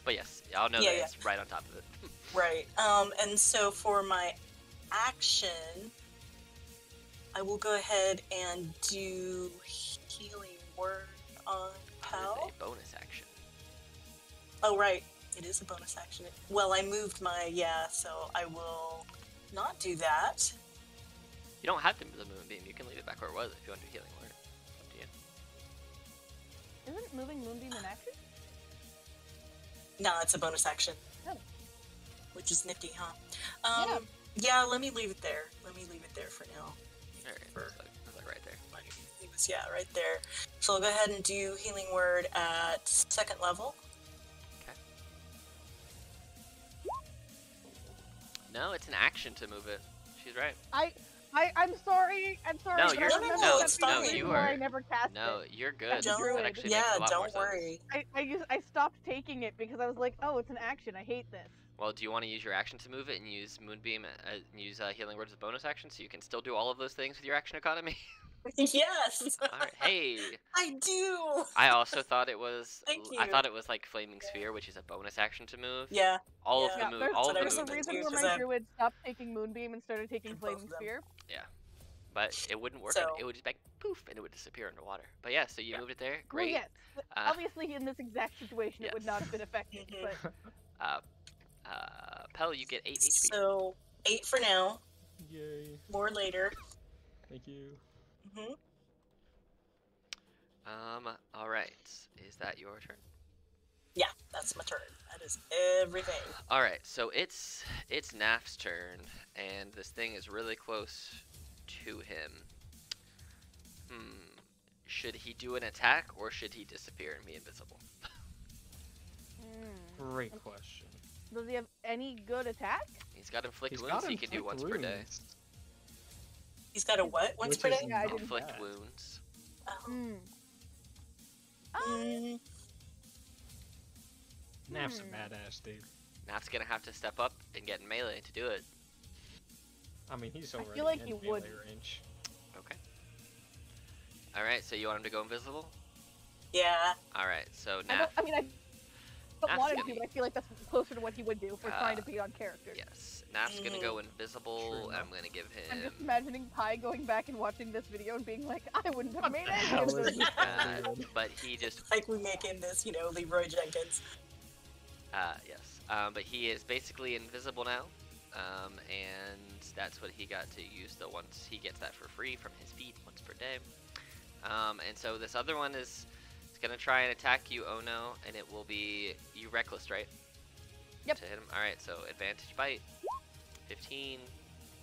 But yes, I'll know Yeah, that yeah. it's right on top of it. Right. And so for my action, I will go ahead and do healing word on That Pal. is a bonus action. Oh, right. It is a bonus action. Well, I moved my, so I will not do that. You don't have to move the moonbeam. You can leave it back where it was if you want to do healing word. Up to you. Isn't moving Moonbeam an action? No, it's a bonus action. Oh. Which is nifty, huh? Yeah, let me leave it there. Let me leave it there for now. Alright, that's like right there. It was, right there. So I'll go ahead and do healing word at 2nd level. Okay. No, it's an action to move it. She's right. I'm sorry. I'm sorry. No, but you're I remember no, that it's being fine. the reason You why are- I never cast No, it. you're good. Don't, That actually makes a lot more don't sense. worry. I stopped taking it because I was like, oh, it's an action. I hate this. Well, do you want to use your action to move it and use Moonbeam, use Healing Word as a bonus action so you can still do all of those things with your action economy? Yes! Alright, hey! I do! I also thought it was. Thank I you. thought it was like Flaming Sphere, which is a bonus action to move. Yeah. All yeah. of Yeah, the there's, all of the there's there's a movements. reason movement where too, my 'cause druid stopped taking Moonbeam and started taking And both Flaming of them. Sphere. But it wouldn't work. So- It would just be like poof, and it would disappear underwater. But yeah, so you Yeah. moved it there. Well, Great. yes. Uh, Obviously, in this exact situation, it would yes. not have been effective. Mhm. But Pel, you get 8 HP. So, 8 for now. Yay. More later. Thank you. hmm All right. Is that your turn? Yeah, that's my turn. That is everything. All right. So it's Naf's turn, and this thing is really close to him. Should he do an attack, or should he disappear and be invisible? Great question. does he have any good attack? He's got inflict He's wounds. got He can do inflict once per day. wounds. He's got a what? Once Which per is day? Yeah, I not didn't- Inflict bad. wounds. Oh. Hmm. Mm, Naf's a Hmm. badass dude. Naf's gonna have to step up and get in melee to do it. I mean, he's I already feel like in he melee would. range. Okay. All right. So you want him to go invisible? yeah. All right. So I Naf. don't, I mean, I don't Naf's want him gonna- to, but I feel like that's closer to what he would do if we're trying to be on character. Yes. Naf's gonna go invisible. True And I'm enough. gonna give I'm him. just imagining Pi going back and watching this video and being like, I wouldn't have made the any hell of is this. this? But he just. Like we make in this, Leroy Jenkins. Yes. But he is basically invisible now. And that's what he got to use. So once he gets that for free from his feet once per day. And so this other one is gonna try and attack you, oh no, and it will be you reckless, right? Yep. To hit him. All right. So advantage bite, 15.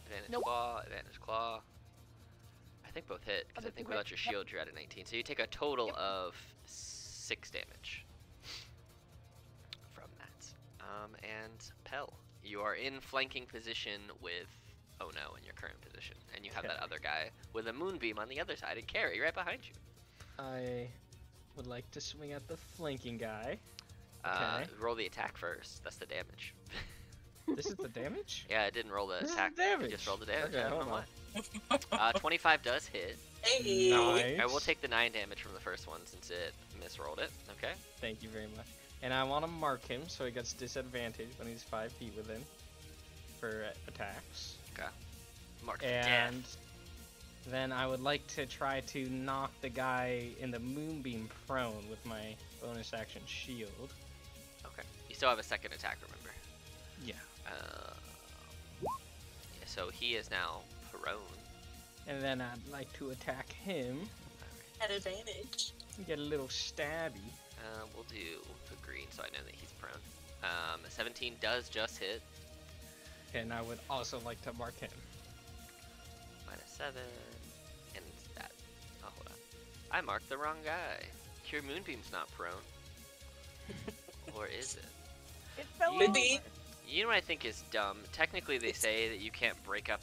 Advantage Nope. claw. Advantage claw. I think both hit because I Other think two without hit. your Yep. shield you're at a 19. So you take a total Yep. of 6 damage from that. And Pel, you are in flanking position with oh no in your current position, and you have that Okay. other guy with a moonbeam on the other side and Carrie right behind you. I would like to swing at the flanking guy. Roll the attack first. That's the damage. This is the damage? Yeah, it didn't roll the This is attack. damage. It just rolled the damage. Okay, I don't know hold why. 25 does hit. Hey! Nice. I will take the 9 damage from the first one since it misrolled it. Okay. Thank you very much. And I want to mark him so he gets disadvantage when he's 5 feet within for attacks. Mark for death. And then I would like to try to knock the guy in the moonbeam prone with my bonus action shield. Okay. You still have a second attack, remember? Yeah. Yeah, so he is now prone. And then I'd like to attack him At advantage. and get a little stabby. We'll do the green so I know that he's prone. 17 does just hit. And I would also like to mark him. -7. And that. Oh, hold on. I marked the wrong guy. Cure Moonbeam's not prone. Or is it? It fell Could over. be. You know what I think is dumb? Technically, they say that you can't break up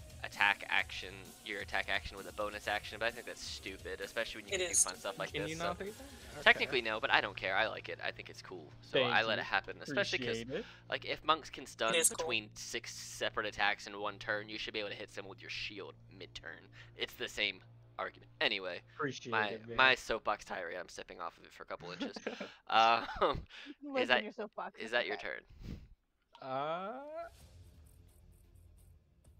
your attack action with a bonus action, but I think that's stupid, especially when you It can do is fun stuff like Can this. you so- not do that? Okay. Technically, no, but I don't care. I like it. I think it's cool. So Thank I let you. it happen, especially because, Appreciate it. like, if monks can stun It is cool. between 6 separate attacks in one turn, you should be able to hit someone with your shield mid-turn. It's the same argument. Anyway, Appreciate my it, man. my soapbox tirade. I'm stepping off of it for a couple inches. Um, You can live that- in your soapbox, is it's that your okay. turn?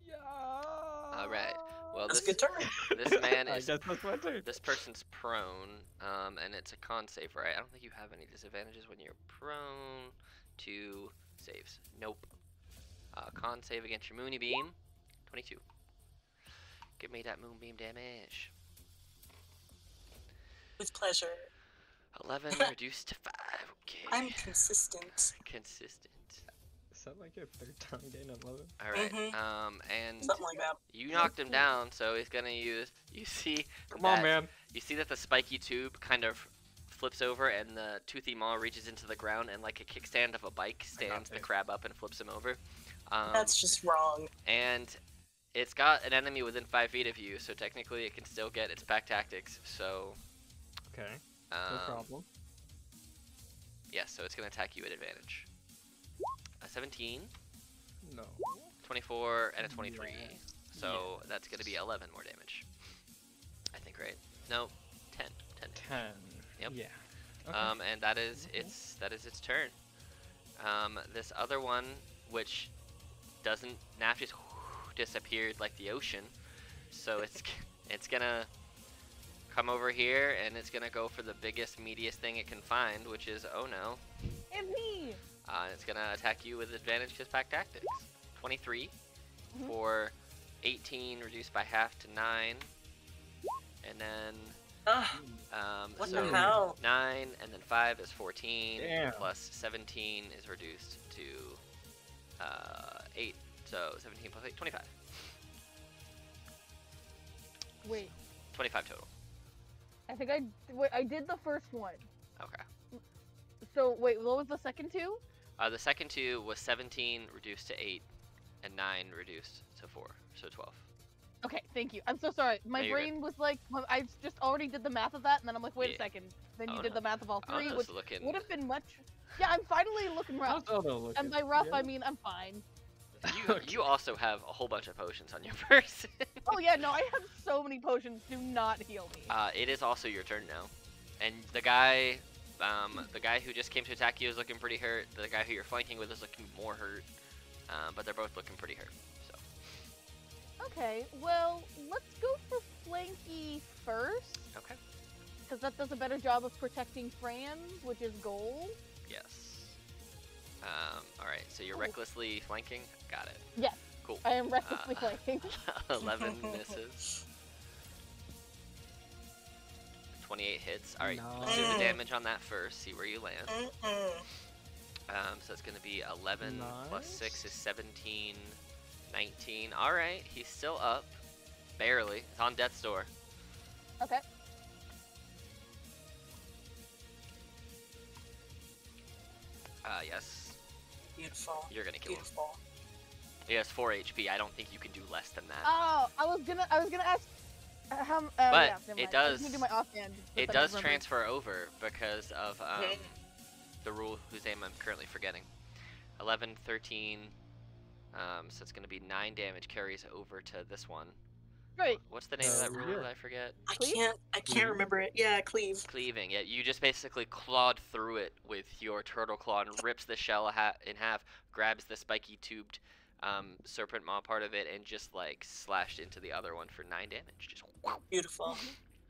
Yeah. All right. Well, That's a this good turn. this man I is guess that's my turn. this person's prone, and it's a con save, right? I don't think you have any disadvantages when you're prone to saves. Nope. Con save against your Moony Beam, 22. Give me that Moonbeam damage. With pleasure. 11 reduced to 5. Okay. I'm consistent. Consistent. Is that like your third time getting 11? All right. Mhm. And Something like that. you knocked him down, so he's gonna use. You see. Come on, that- man. You see that the spiky tube kind of flips over, and the toothy maw reaches into the ground, and like a kickstand of a bike stands the it. crab up and flips him over. That's just wrong. And it's got an enemy within 5 feet of you, so technically it can still get its pack tactics. So. Okay. No problem. Yeah, so it's gonna attack you at advantage. A 17, No. 24, and a 23. Yeah. So that's gonna be 11 more damage. I think, right? No, 10. 10 damage. 10. Yep. Yeah. Okay. And that is its turn. This other one, which doesn't Naf just disappeared like the ocean, so it's gonna come over here and it's gonna go for the biggest, meatiest thing it can find, which is oh no. And me. It's gonna attack you with advantage because pack tactics. 23 Mhm. for 18 reduced by half to 9, and then What so the hell? 9 and then 5 is 14 Damn. plus 17 is reduced to 8, so 17 plus 8, 25. Wait, 25 total. I think I did the first one. Okay. So wait, what was the second two? The second two was 17 reduced to 8 and 9 reduced to 4, so 12. Okay, thank you. I'm so sorry. My No, you're brain was like, I just already did the math of that, and then I'm like, wait Yeah. a second. Then Oh, you did no. the math of all three, Ono's which looking. would have been much. Yeah, I'm finally looking rough. How's Odo looking? And by rough, Yeah. I mean I'm fine. You also have a whole bunch of potions on your person. Oh yeah, no, I have so many potions. Do not heal me. It is also your turn now, and the guy who just came to attack you is looking pretty hurt. The guy who you're flanking with is looking more hurt, but they're both looking pretty hurt. So Okay, well, let's go for Flanky first, okay, because that does a better job of protecting Fran, which is gold. yes. All right, so you're Oh. recklessly flanking. Got it. Yes, Cool. I am recklessly flanking. 11 misses. 28 hits. All right, let's do the Nice. damage on that first. See where you land. Mm-mm. So it's gonna be 11 plus 6 is Nice. 17, 19. All right, he's still up, barely. It's on death's door. Okay. Yes, Beautiful. you're gonna kill him. Beautiful. He has 4 HP. I don't think you can do less than that. Oh, I was gonna ask. How? But yeah, never it mind. I was does- gonna do my offhand. but It then I does remembered. transfer over because of Mhm. the rule whose name I'm currently forgetting. 11, 13. So it's gonna be 9 damage carries over to this one. Great. What's the name of that rule yeah. that I forget? I Cleave? can't Cleave? remember it. Yeah, cleave. Cleaving. Yeah, you just basically clawed through it with your turtle claw and rips the shell in half, grabs the spiky tubed serpent maw part of it, and just like slashed into the other one for 9 damage. Just Beautiful.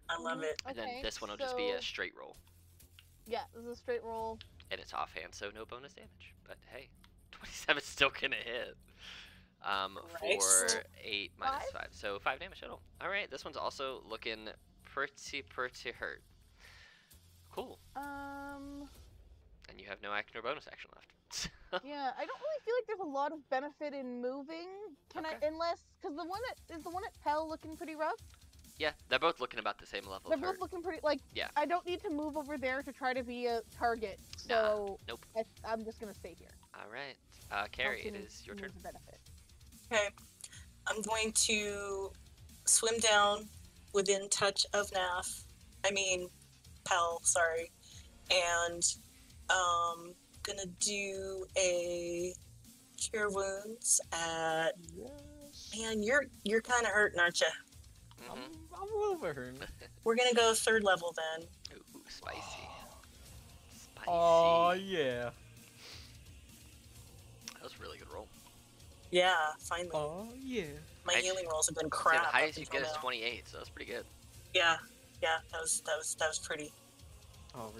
I love it. and Okay, then this one will just be a so- straight roll, Yeah, this is a straight roll. and it's offhand, so no bonus damage. But hey, 27 is still gonna hit. Right. For 8 minus 5? 5, so 5 damage total. All right, this one's also looking pretty hurt. Cool, and you have no action or bonus action left. Yeah, I don't really feel like there's a lot of benefit in moving. Can Okay. I? Unless, because the one at Pell looking pretty rough. Yeah, they're both looking about the same level They're of both hurt. looking pretty. Like, Yeah. I don't need to move over there to try to be a target. Nah, So nope. I'm just gonna stay here. All right, Carrie, it Helping is your turn. move the benefit. Okay. I'm going to swim down within touch of Naf. I mean, Pell, sorry. And gonna do a cure wounds at. Yes. Man, you're kind of hurting, aren't you? Mm-hmm. I'm a little bit hurt. We're gonna go 3rd level then. Ooh, spicy. Spicy. Oh yeah. That was a really good roll. Yeah, finally. Oh yeah. My Actually, healing rolls have been The crap. up highest you until get is now. 28, so that's pretty good. Yeah, that was pretty. Oh, we're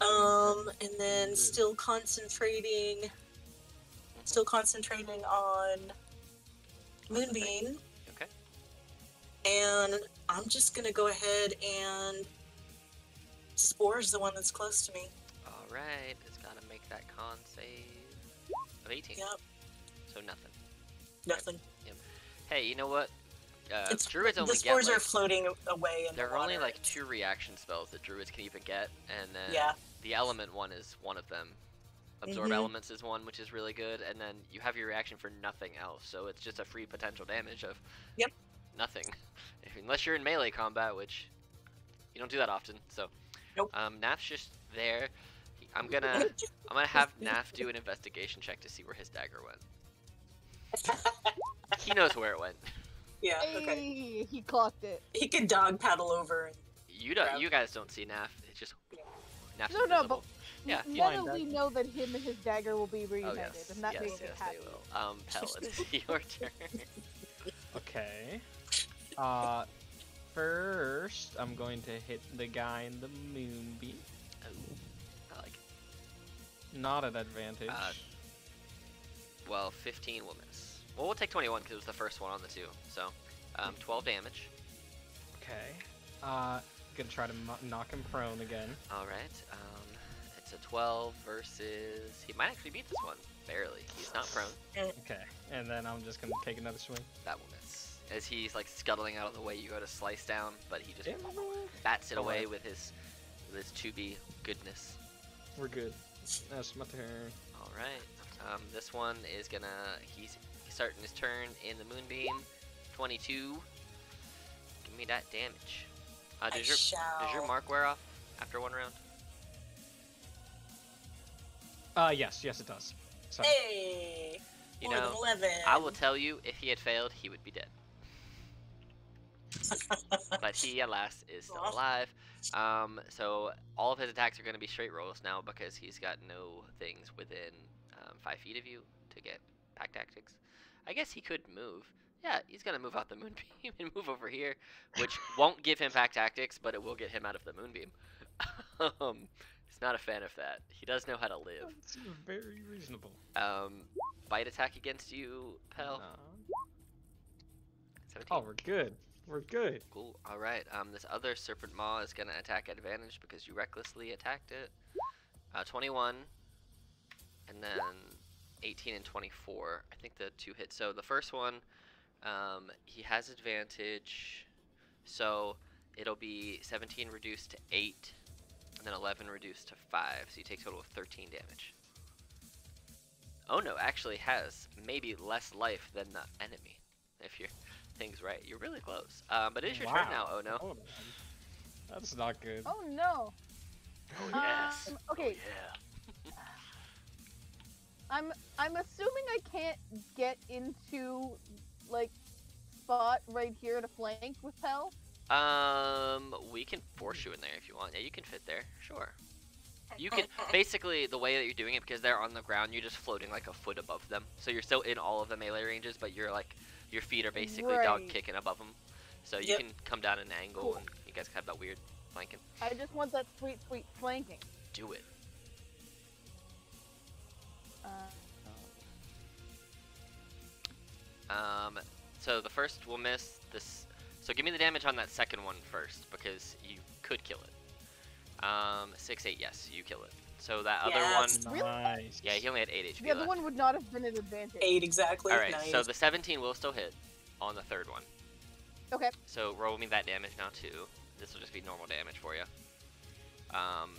doing And then good. still concentrating on Moonbeam, Okay. and I'm just gonna go ahead and Spore's the one that's close to me. All right, it's gotta make that con save of 18. Yep, So nothing. nothing. Hey, you know what? It's Druids the only spores get are like floating away in the there are only water. like 2 reaction spells that druids can even get, and then Yeah. the element one is one of them. Absorb Mhm. elements is one, which is really good, and then you have your reaction for nothing else, so it's just a free potential damage of Yep. nothing, unless you're in melee combat, which you don't do that often. So, Nope. Naf's just there. I'm gonna have Naf do an investigation check to see where his dagger went. He knows where it went. Yeah. Okay. Hey, he clocked it. He can dog paddle over. And You guys don't see Naf. It's just Naf's No, invisible. Yeah. None of we know that him and his dagger will be Oh reunited, yes, and that yes, makes me yes, happy. they will. Pell, it's your turn. Okay. First, I'm going to hit the guy in the moonbeam. Oh, I like it. Not at advantage. Well, 15 will miss. Well, we'll take 21 because it was the first one on the 2. So, 12 damage. Okay. Gonna try to knock him prone again. All right. It's a 12 versus. He might actually beat this one. Barely. He's not prone. Okay. And then I'm just gonna take another swing. That will miss. As he's like scuttling out of the way, you go to slice down, but he just bats it away with his 2B goodness. We're good. That's my turn. All right. This one is gonna. He's starting his turn in the moonbeam. 22. Give me that damage. Does your mark wear off after 1 round? Yes, it does. So, Hey. You More know, than 11. I will tell you, if he had failed, he would be dead. But he, alas, is still Aw. alive. So all of his attacks are going to be straight rolls now because he's got no things within 5 feet of you to get pack tactics. I guess he could move. Yeah, he's going to move out the moonbeam and move over here, which won't give him pack tactics, but it will get him out of the moonbeam. He's not a fan of that. He does know how to live. That's very reasonable. Bite attack against you, Pell. 17. Oh, we're good. We're good. Cool. All right. This other serpent maw is gonna attack at advantage because you recklessly attacked it. 21, and then 18 and 24. I think the 2 hits. So the first one, he has advantage. So it'll be 17 reduced to 8, and then 11 reduced to 5. So you take a total of 13 damage. Oh no, actually has maybe less life than the enemy. If your thing's right, you're really close. But it is your turn now. Oh no. Hold on. That's not good. Oh no. Oh yes. Okay. Oh, yeah. I'm assuming I can't get into like spot right here to flank with Pell. We can force you in there if you want. Yeah, you can fit there. Sure. You can basically the way that you're doing it because they're on the ground, you're just floating like a foot above them. So you're still in all of the melee ranges, but you're like your feet are basically dog Right. kicking above them. So you Yep. can come down an angle, Cool. and you guys have that weird flanking. I just want that sweet flanking. Do it. So the first will miss this. So give me the damage on that second one first because you could kill it. 6, 8, yes, you kill it. So that other Yes. one, Really? Nice. yeah, he only had 8 HP The other left. one would not have been an advantage. 8 exactly. All right, Nice. so the 17 will still hit on the third one. Okay. So roll me that damage now too. This will just be normal damage for you.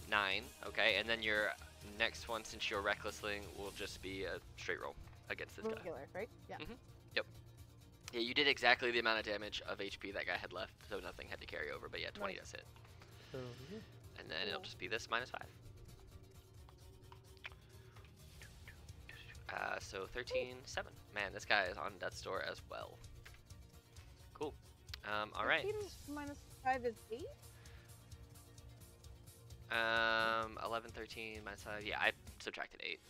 9, okay, and then your next one, since you're recklessly, will just be a straight roll against this guy. Regular, right? Yeah. Yeah, you did exactly the amount of damage of HP that guy had left, so nothing had to carry over. But yeah, 20 Nice. does hit, So, yeah. and then it'll Cool. just be this -5. So 13, 7. Man, this guy is on death's door as well. Cool. All right. 13 -5 is 8? 11, 13, -5. Yeah, I subtracted 8.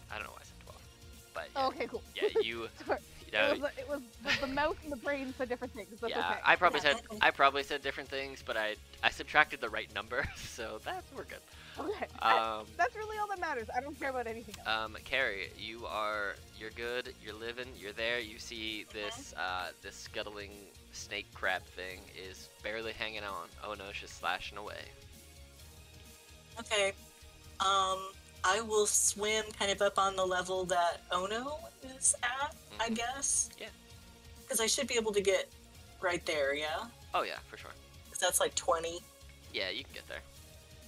I don't know why I said 12. But yeah, Oh, okay, cool. yeah, you Sorry. It was the mouth and the brain said different things. That's Yeah, okay. I probably said different things, but I subtracted the right number, so we're good. Okay. That's really all that matters. I don't care about anything else. Carrie, you're good. You're living. You're there. You see this this scuttling snake crab thing is barely hanging on. Oh no, it's just slashing away. Okay. I will swim kind of up on the level that Ono is at, I guess. Yeah. Because I should be able to get right there, yeah? Oh yeah, for sure. Because that's like 20. Yeah, you can get there.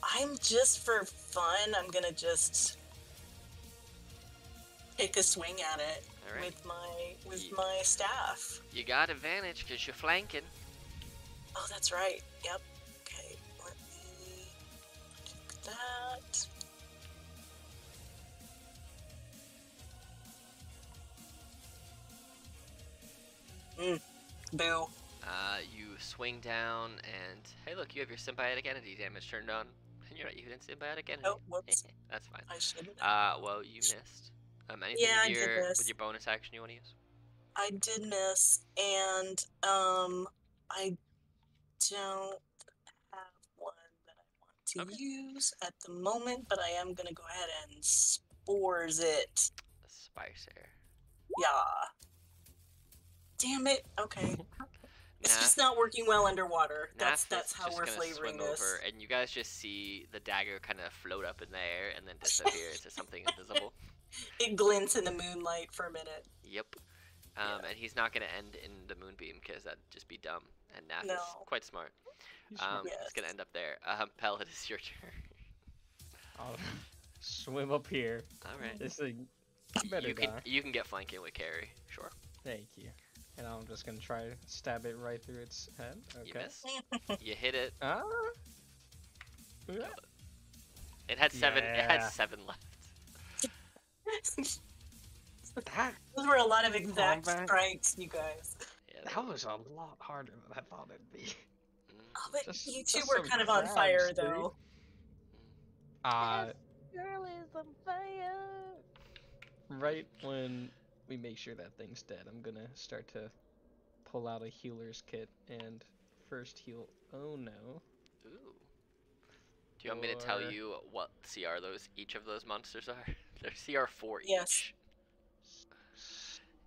I'm just for fun, I'm gonna just take a swing at it All right. with my staff. You got advantage because you're flanking. Oh, that's right. Yep. Okay, let me do that. Boo. You swing down, and hey, look, you have your symbiotic entity damage turned on. And you're right, you didn't symbiotic entity. Oh, whoops. That's fine. I shouldn't. Well, you missed. Anything Yeah, I with did miss. with your bonus action you want to use? I did miss, and I don't have one that I want to use at the moment, but I am gonna go ahead and spores it. Spicer. Yeah. Damn it. Okay. It's Nah. just not working well underwater. That's Nath is how just we're gonna flavoring swim this. over, and you guys just see the dagger kind of float up in the air and then disappear into something invisible. It glints in the moonlight for a minute. Yep. And he's not gonna end in the moonbeam because that'd just be dumb. And Nath is No. quite smart. He's It's gonna end up there. Pell, it is your turn. I'll swim up here. All right. This thing better die. You can get flanking with Carrie. Sure. Thank you. And I'm just gonna try to stab it right through its head. You Okay. miss. You hit it. Ah. Killed it. It had seven. It had Yeah. 7 left. That Those were a lot of exact Combat. strikes, you guys. Yeah. that was a lot harder than I thought it'd be. Oh, but Just- you two just were some kind of on crabs, fire, dude. though. Uh, Girl is on fire. right when we make sure that thing's dead, I'm gonna start to pull out a healer's kit and first heal. Oh no. Ooh. Do you want me to tell Or- you what CR each of those monsters are? They're CR 4 Yes. each.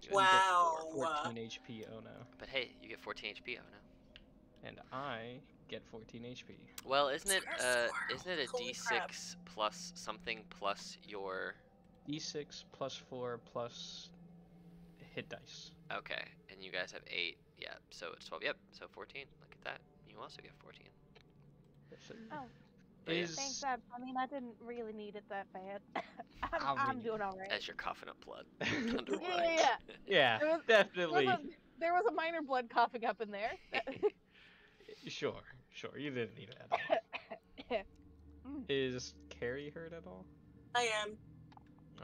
You get Wow. 14 HP. Oh no. But hey, you get 14 HP. Oh no. And I get 14 HP. Well, isn't it CR4. isn't it a Holy D6 crap. plus something plus your? D6 plus 4 plus hit dice. Okay, and you guys have 8. Yeah, so it's 12. Yep, so 14. Look at that. You also get 14. Yes, sir. Oh, But yeah, Is thanks. I mean, I didn't really need it that bad. I I'm mean, doing all right. as you're coughing up blood underwater. Yeah. yeah, There was- definitely. There was a minor blood coughing up in there. Sure, you didn't need it at all. Is Carrie hurt at all? I am.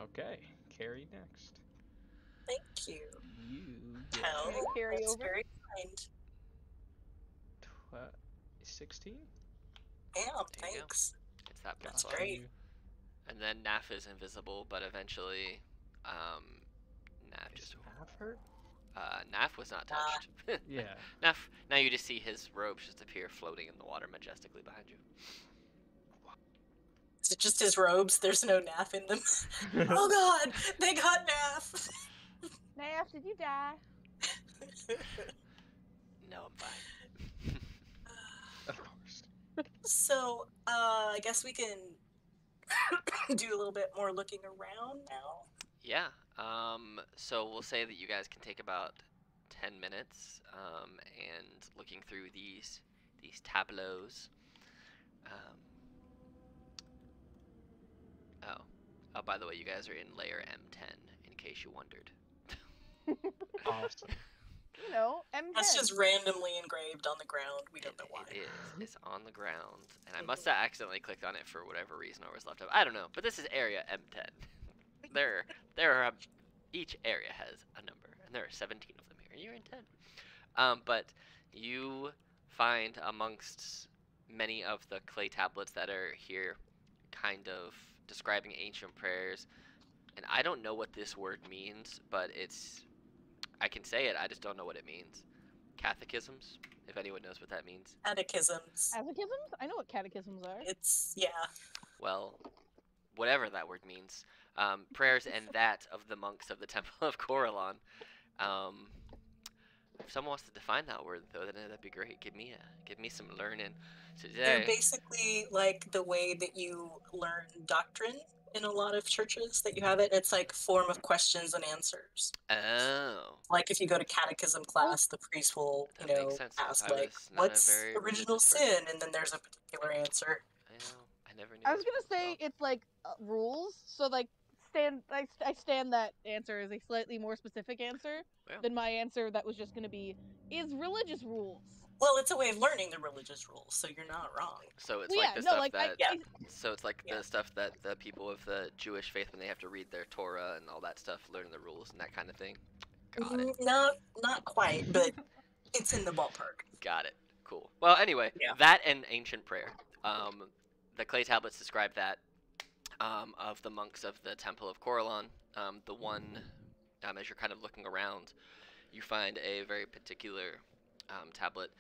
Okay, Carrie next. Thank you. You Hell, Gonna carry that's over? very kind. get 16. Damn, There you go. thanks. It's that That's plus one. great. You- And then Naf is invisible, but eventually, Naf Is just half hurt? Naf was not touched. Yeah. Naf, now you just see his robes just appear floating in the water majestically behind you. Is it just his robes? There's no naff in them. Oh god, they got naff. Naff, did you die? No, I'm fine. Of course. So, I guess we can do a little bit more looking around now. Yeah. So we'll say that you guys can take about 10 minutes, and looking through these tableaus. Oh, by the way, you guys are in layer M10, in case you wondered. Awesome. You know, M10. That's just randomly engraved on the ground. We don't know why. It is. It's on the ground, and I must have accidentally clicked on it for whatever reason, or was left up. I don't know, but this is area M10. there are each area has a number, and there are 17 of them here, and you're in 10. But you find amongst many of the clay tablets that are here, kind of describing ancient prayers, and I don't know what this word means, but it's I can say it, I just don't know what it means. Catechisms, if anyone knows what that means. Catechisms. Catechisms? I know what catechisms are. It's, yeah. Well, whatever that word means. Prayers and that of the monks of the Temple of Corellon. If someone wants to define that word, though, then that'd be great. Give me some learning They're today. basically like the way that you learn doctrine in a lot of churches that you have it. It's like form of questions and answers. Oh, Like if you go to catechism class, the priest will, that makes sense. ask I like, was not a what's very original religious person. sin? And then there's a particular answer. I know. I never knew. I was this gonna was say it's like rules. So like I stand that answer as a slightly more specific answer Yeah. than my answer that was just gonna be is religious rules. Well, it's a way of learning the religious rules, so you're not wrong. So it's Well, like yeah, the no, stuff like that. Yeah. So it's like Yeah. the stuff that the people of the Jewish faith, when they have to read their Torah and all that stuff, learn the rules and that kind of thing. Got it. Not quite, but it's in the ballpark. Got it. Cool. Well, anyway, Yeah. that and ancient prayer. The clay tablets describe that of the monks of the Temple of Corellon. The one, as you're kind of looking around, you find a very particular tablet.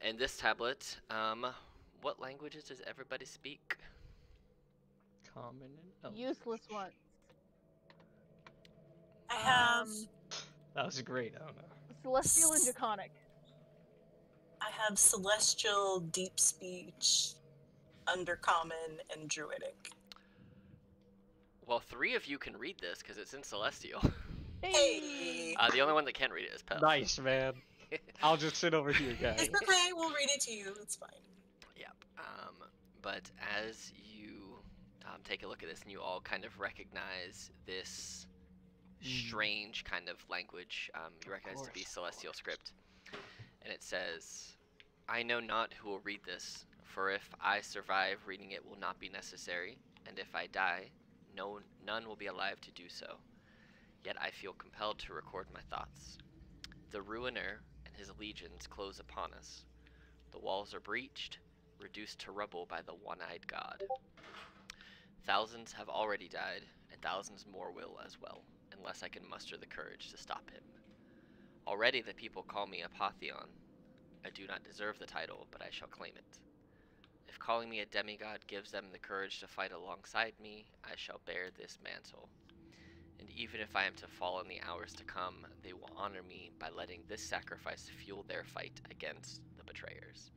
And this tablet, what languages does everybody speak? Common and Useless ones. I have That was great. I don't know. Celestial and Draconic. I have celestial, deep speech, undercommon, and druidic. Well, 3 of you can read this because it's in Celestial. Hey! The only one that can read it is Pep. Nice, man. I'll just sit over here, guys. It's okay, we'll read it to you, it's fine. Yep. But as you take a look at this and you all kind of recognize this strange kind of language, you recognize it to be Celestial script. And it says, I know not who will read this, for if I survive, reading it will not be necessary, and if I die, none will be alive to do so. Yet I feel compelled to record my thoughts. The ruiner and his legions close upon us. The walls are breached, reduced to rubble by the one-eyed god. Thousands have already died, and thousands more will as well, unless I can muster the courage to stop him. Already the people call me Apotheon. I do not deserve the title, but I shall claim it. If calling me a demigod gives them the courage to fight alongside me, I shall bear this mantle. And even if I am to fall in the hours to come, they will honor me by letting this sacrifice fuel their fight against the betrayers.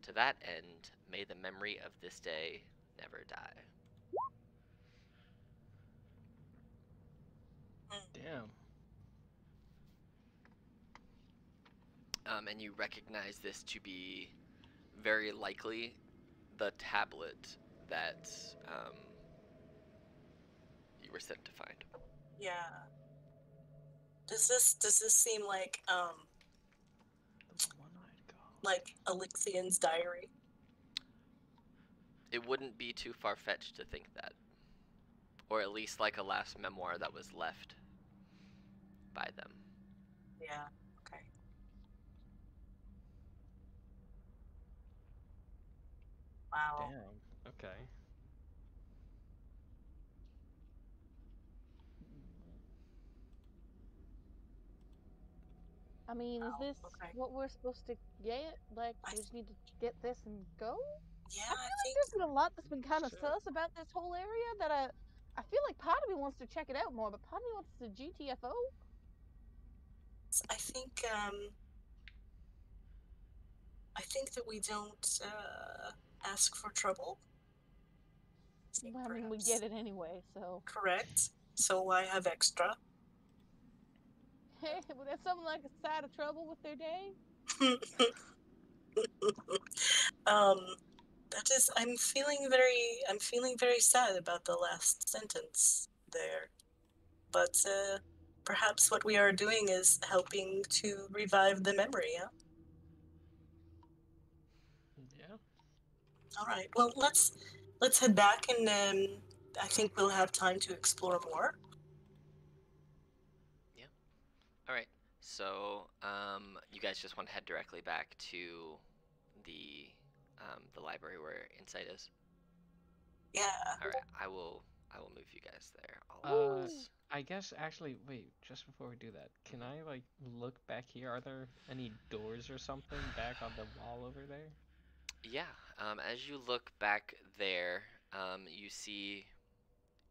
To that end, may the memory of this day never die. Damn. And you recognize this to be very likely the tablet that you were sent to find. Yeah. Does this seem like The one-eyed god. like Alexian's diary? It wouldn't be too far-fetched to think that. Or at least like a last memoir that was left by them. Yeah. Okay. Wow. Damn. Okay. I mean, is this okay. what we're supposed to get? Like, I we just need to get this and go? Yeah, I feel like there's been a lot that's been kind of sus about this whole area that I feel like part of me wants to check it out more, but part of me wants to GTFO. I think that we don't ask for trouble. Well, I mean, we Perhaps. get it anyway, so. Correct. So I have extra. Hey, would that someone like a side of trouble with their day? That is, I'm feeling very sad about the last sentence there. But perhaps what we are doing is helping to revive the memory, yeah? Yeah. All right. Well, let's head back, and I think we'll have time to explore more. Alright, so you guys just want to head directly back to the library where Insight is? Yeah. Alright, I will I will move you guys there. All at once. I guess actually, wait, just before we do that, can I like look back here? Are there any doors or something back on the wall over there? Yeah. As you look back there, you see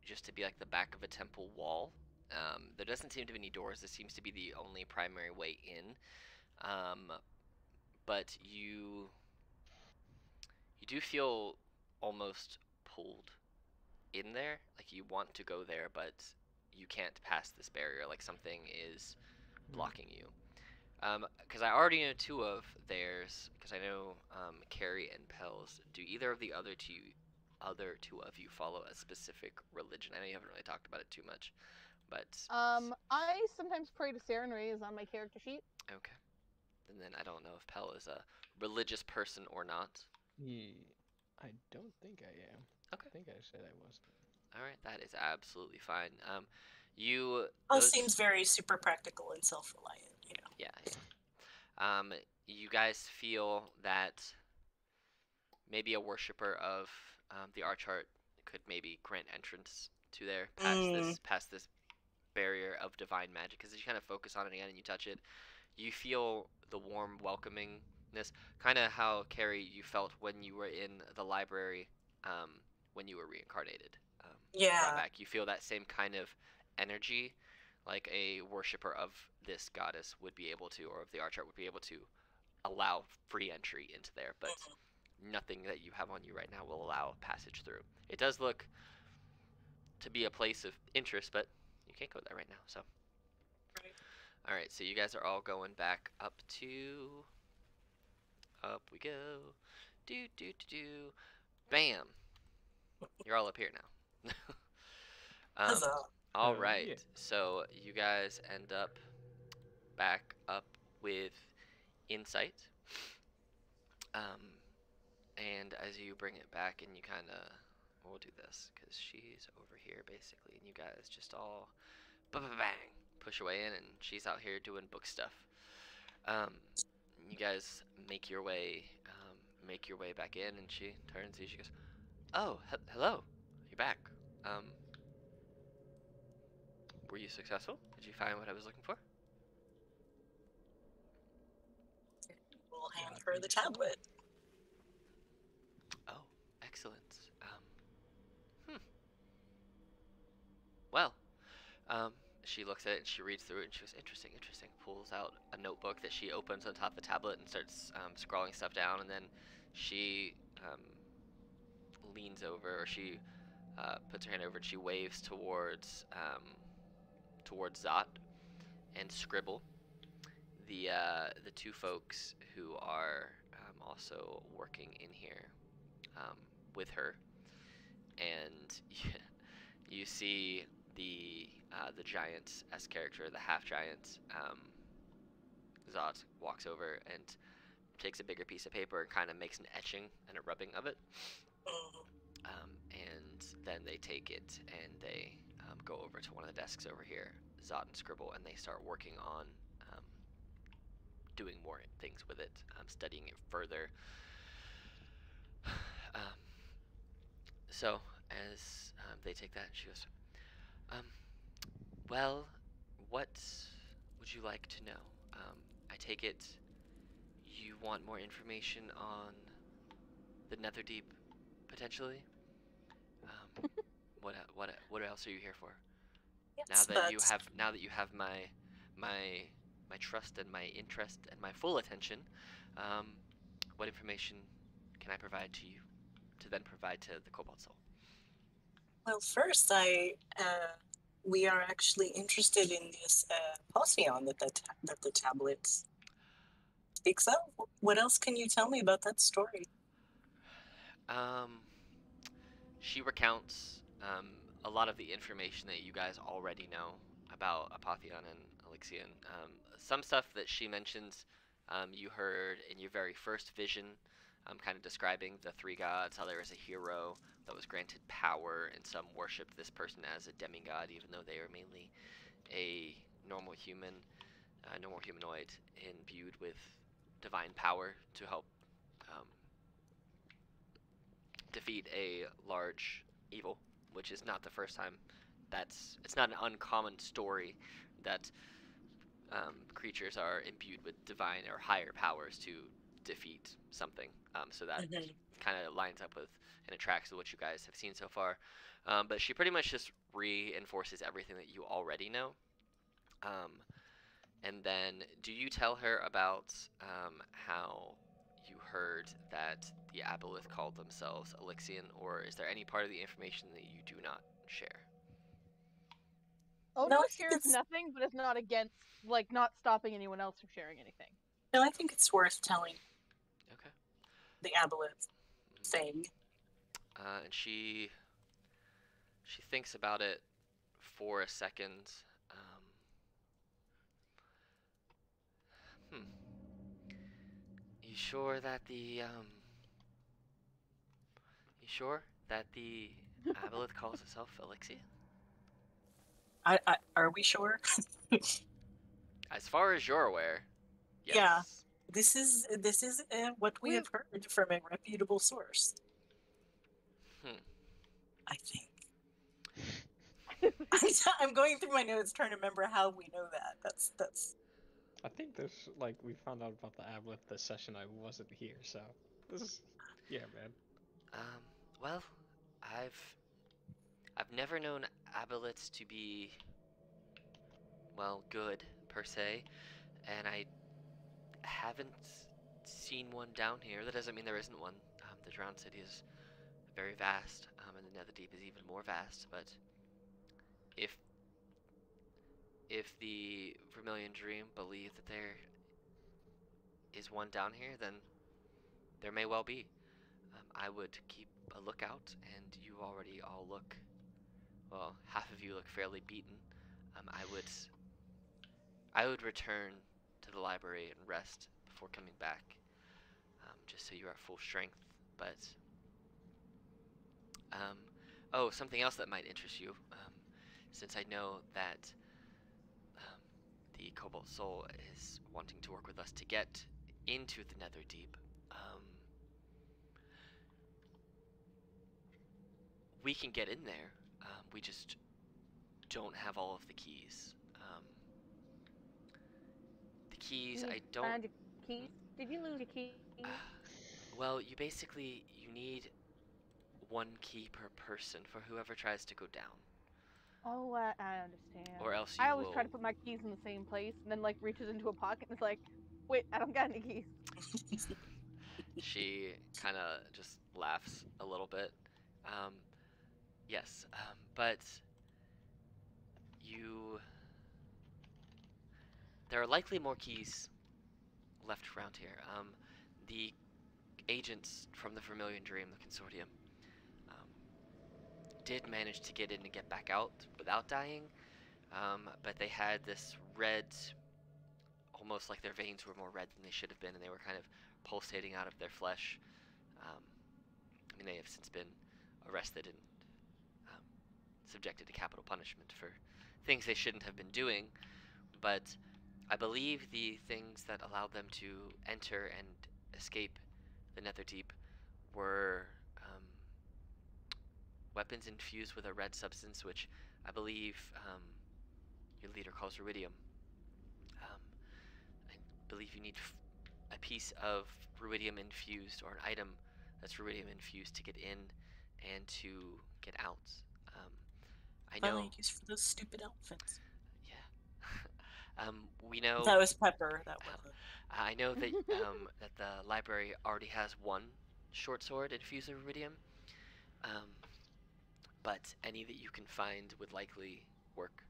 just to be like the back of a temple wall. There doesn't seem to be any doors. This seems to be the only primary way in. But you do feel almost pulled in there. Like you want to go there, but you can't pass this barrier. Like something is blocking you. Because I already know two of theirs. Because I know Carrie and Pels. Do either of the other two of you follow a specific religion? I know you haven't really talked about it too much, but I sometimes pray to Serenrays on my character sheet. okay. And then I don't know if Pel is a religious person or not. Yeah, I don't think I am. Okay. I think I said I wasn't. All right, that is absolutely fine. You Seems very super practical and self-reliant, you know. Yeah. You guys feel that maybe a worshiper of the Archart could maybe grant entrance to there past this barrier of divine magic. Because as you kind of focus on it again and you touch it, you feel the warm welcomingness, kind of how Carrie you felt when you were in the library when you were reincarnated. Brought back. You feel that same kind of energy, like a worshiper of this goddess would be able to, or of the Archart would be able to allow free entry into there, but nothing that you have on you right now will allow passage through. It does look to be a place of interest, but you can't go there right now, so. Right. Alright, so you guys are all going back up we go. Bam! You're all up here now. Huzzah. Alright, Yeah. so you guys end up back up with insight. And as you bring it back and you kind of, we'll do this because she's over here basically, and you guys just all bang push away in, and she's out here doing book stuff. You guys make your way back in, and she turns and she goes, "Oh, hello, you're back. Were you successful? Did you find what I was looking for?" We'll hand her the tablet. Oh, excellent. Well, she looks at it and she reads through it and she goes, interesting. Pulls out a notebook that she opens on top of the tablet and starts scrawling stuff down, and then she leans over, or she puts her hand over and she waves towards Zot and Scribble, the two folks who are also working in here with her, and you see the giant S character, the half giant. Zot walks over and takes a bigger piece of paper and kind of makes an etching and a rubbing of it. And then they take it and they go over to one of the desks over here, Zot and Scribble, and they start working on doing more things with it, studying it further. So as they take that, she goes, well, what would you like to know? I take it you want more information on the Netherdeep, potentially? What else are you here for? Yes, Now that you have my trust and my interest and my full attention, what information can I provide to you to then provide to the Cobalt Soul? Well, first, we are actually interested in this Halcyon that the tablet speaks of. What else can you tell me about that story? She recounts a lot of the information that you guys already know about Apotheon and Elixion. Some stuff that she mentions you heard in your very first vision, kind of describing the three gods, how there is a hero that was granted power, and some worshipped this person as a demigod, even though they are mainly a normal humanoid imbued with divine power to help defeat a large evil which is not the first time. It's not an uncommon story that creatures are imbued with divine or higher powers to defeat something. So that Mhm. kind of lines up with and attracts with what you guys have seen so far. But she pretty much just reinforces everything that you already know. And then, do you tell her about how you heard that the Aboleth called themselves Elixian, or is there any part of the information that you do not share? No, Odo I think shares it's nothing, but is not against, like, not stopping anyone else from sharing anything. no, I think it's worth telling Okay. the aboleth thing. And she thinks about it for a second. Hmm. You sure that you sure that the Aboleth calls itself Elixir? Are we sure? As far as you're aware, yes. Yeah. This is what we have heard from a reputable source. Hmm. I think. I'm going through my notes trying to remember how we know that. That's. I think this, like, we found out about the Aboleth this session. I wasn't here, so this is, yeah, man. Well, I've never known aboleths to be, well, good per se, and I haven't seen one down here. That doesn't mean there isn't one. The Drowned City is very vast, and the Netherdeep is even more vast. But if the Vermilion Dream believe that there is one down here, then there may well be. I would keep a lookout, and you already all look, well, half of you look fairly beaten. I would return to the library and rest before coming back, just so you are at full strength. But oh, something else that might interest you, since I know that the Cobalt Soul is wanting to work with us to get into the Netherdeep. We can get in there. We just don't have all of the keys. The keys, I don't. Find your keys? Did you lose your keys? Well, you need one key per person for whoever tries to go down. Oh, I understand. Or else I you always will. try to put my keys in the same place, and then like reaches into a pocket and is like, "Wait, I don't got any keys." She kind of just laughs a little bit. Yes, but you. There are likely more keys left around here. The agents from the Vermilion Dream, the Consortium, um, did manage to get in and get back out without dying, but they had this red, almost like their veins were more red than they should have been, and they were kind of pulsating out of their flesh. I mean, they have since been arrested and subjected to capital punishment for things they shouldn't have been doing, but I believe the things that allowed them to enter and escape the Netherdeep were weapons infused with a red substance, which I believe your leader calls ruidium. I believe you need a piece of ruidium infused, or an item that's ruidium infused, to get in and to get out. I know. Finally used for those stupid outfits. Yeah. We know. That was Pepper. That wasn't. I know that that the library already has one short sword infused with ruidium, but any that you can find would likely work.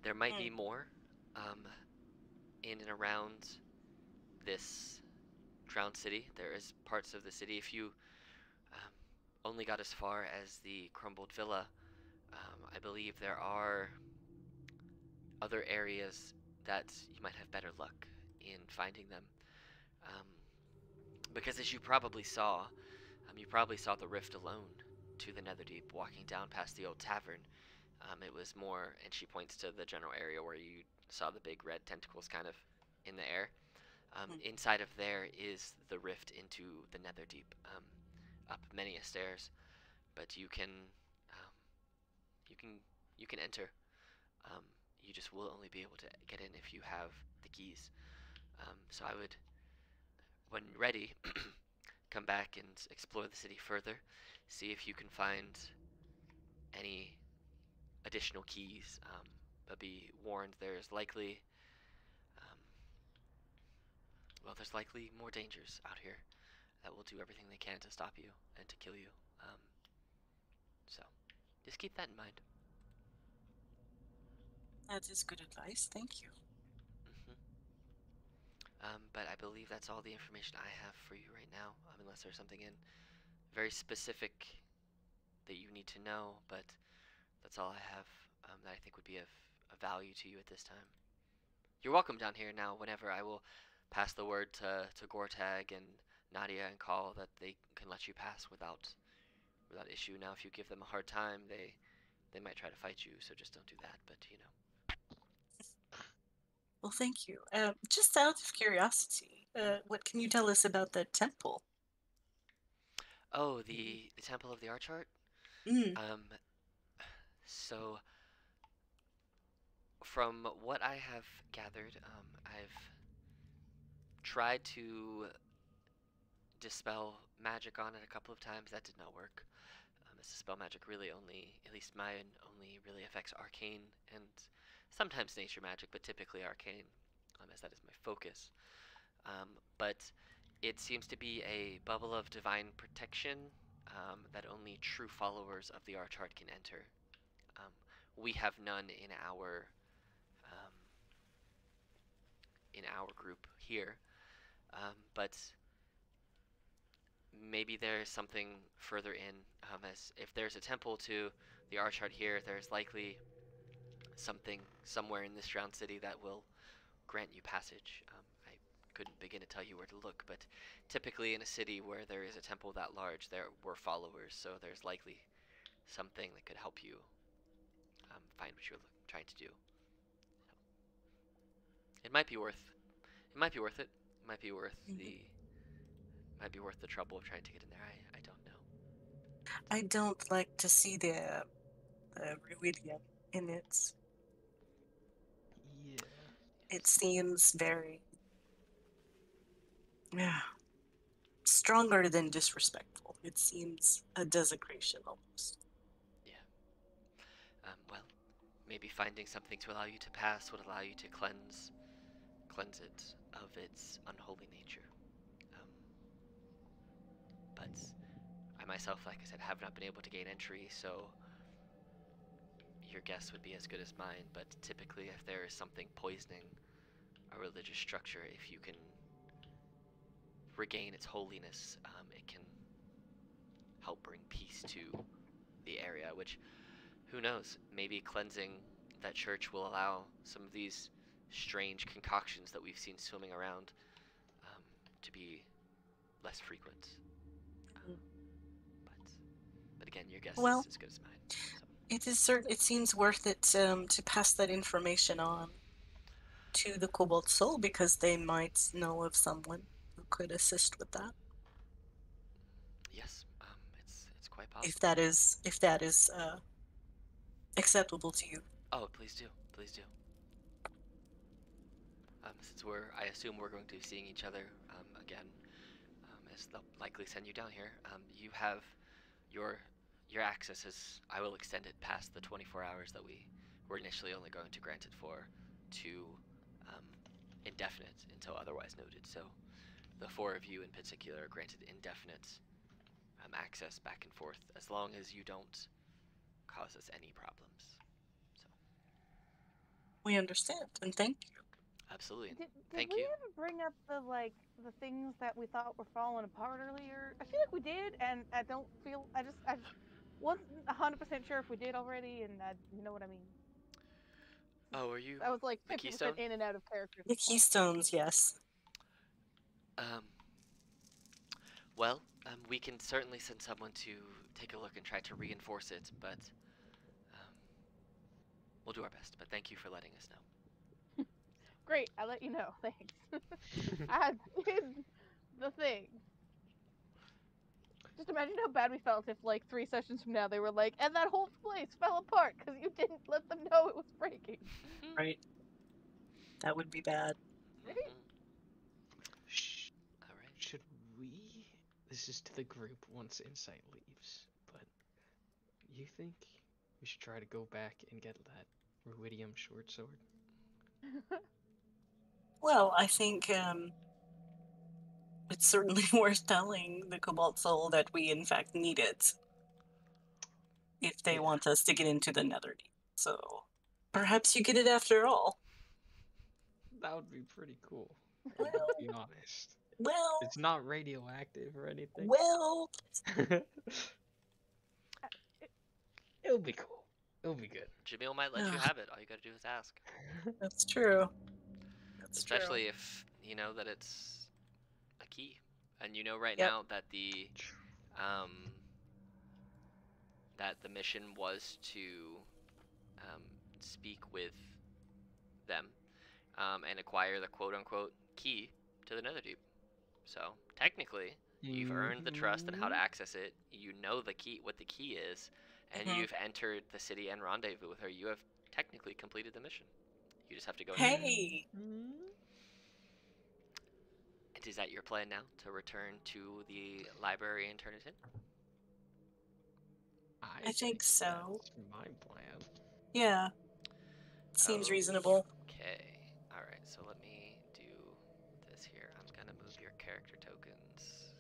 There might be more in and around this drowned city. There is parts of the city. If you only got as far as the crumbled villa, I believe there are other areas that you might have better luck in finding them. Because as you probably saw the rift alone to the Netherdeep walking down past the old tavern. It was more, and she points to the general area where you saw the big red tentacles kind of in the air. Inside of there is the rift into the Netherdeep. up many a stairs, but you can um, you can you can enter. Um, you just will only be able to get in if you have the keys. So I would, when ready, come back and explore the city further, see if you can find any additional keys. But be warned, um, there's likely more dangers out here that will do everything they can to stop you and to kill you. Um, so just keep that in mind. That is good advice. Thank you. hmm but I believe that's all the information I have for you right now, unless there's something in very specific that you need to know, but that's all I have that I think would be of value to you at this time. You're welcome down here now whenever. I will pass the word to Gortag and Nadia and Call that they can let you pass without issue. Now, if you give them a hard time, they might try to fight you, so just don't do that, but you know. Well, thank you. Just out of curiosity, what can you tell us about the temple? Oh, the Temple of the Archart? Mm. Um, so from what I have gathered, I've tried to dispel magic on it a couple of times. That did not work. As dispel magic really only, at least mine, only really affects arcane and sometimes nature magic, but typically arcane, as that is my focus. But it seems to be a bubble of divine protection that only true followers of the Archart can enter. Um, we have none um, in our group here, but maybe there's something further in. As if there's a temple to the Archart here, there's likely something somewhere in this drowned city that will grant you passage. I couldn't begin to tell you where to look, but typically in a city where there is a temple that large, there were followers, so there's likely something that could help you find what you're trying to do. So, it might be worth. It might be worth it. It might be worth Mhm. the. Might be worth the trouble of trying to get in there. I don't know. I don't like to see the Ruidian in it. Yeah. It seems very stronger than disrespectful. It seems a desecration almost. Yeah. Well, maybe finding something to allow you to pass would allow you to cleanse it of its unholy nature. Um, but I myself, like I said, have not been able to gain entry, so your guess would be as good as mine. But typically, if there is something poisoning a religious structure, if you can regain its holiness, it can help bring peace to the area, which, who knows, maybe cleansing that church will allow some of these strange concoctions that we've seen swimming around to be less frequent. Mhm. But again, your guess Well, is as good as mine. So. it is it seems worth it to pass that information on to the Cobalt Soul because they might know of someone who could assist with that. Yes, it's quite possible. If that is acceptable to you. Oh, please do, please do. Since I assume we're going to be seeing each other again, as they'll likely send you down here. You have your access is. I will extend it past the 24 hours that we were initially only going to grant it for, to indefinite until otherwise noted. So the four of you in particular are granted indefinite access back and forth as long as you don't cause us any problems. So We understand, and thank you. absolutely, and Did thank we you. ever bring up the things that we thought were falling apart earlier? I feel like we did, and I just wasn't 100% sure if we did already, and you know what I mean. Oh, are you I was like the 50% Keystone? in and out of character. At The this point. Keystones, yes. Um, well, we can certainly send someone to take a look and try to reinforce it, but we'll do our best. But thank you for letting us know. Great, I'll let you know. Thanks. I did the thing. Just imagine how bad we felt if, like, 3 sessions from now they were like, and that whole place fell apart because you didn't let them know it was breaking. Right. That would be bad. Right? Shh. All right. Should we? This is to the group once Insight leaves, but you think we should try to go back and get that ruidium short sword? Well, I think it's certainly worth telling the Cobalt Soul that we in fact need it if they Yeah. want us to get into the Netherdeep. So perhaps you get it after all. That would be pretty cool. Well, To be honest, well, it's not radioactive or anything. well. It'll be cool. It'll be good. Jamil might let you have it. All you gotta do is ask. That's true. That's Especially if you know that it's a key, and you know right Yep. now that the mission was to speak with them and acquire the quote-unquote key to the Netherdeep. So technically, you've earned the trust and how to access it. You know the key, what the key is, and Mhm. you've entered the city and rendezvous with her. You have technically completed the mission. You just have to go. Hey, And is that your plan now, to return to the library and turn it in? I think so. That's my plan. Yeah. Seems reasonable. Okay. All right. So let me do this here. I'm gonna move your character tokens.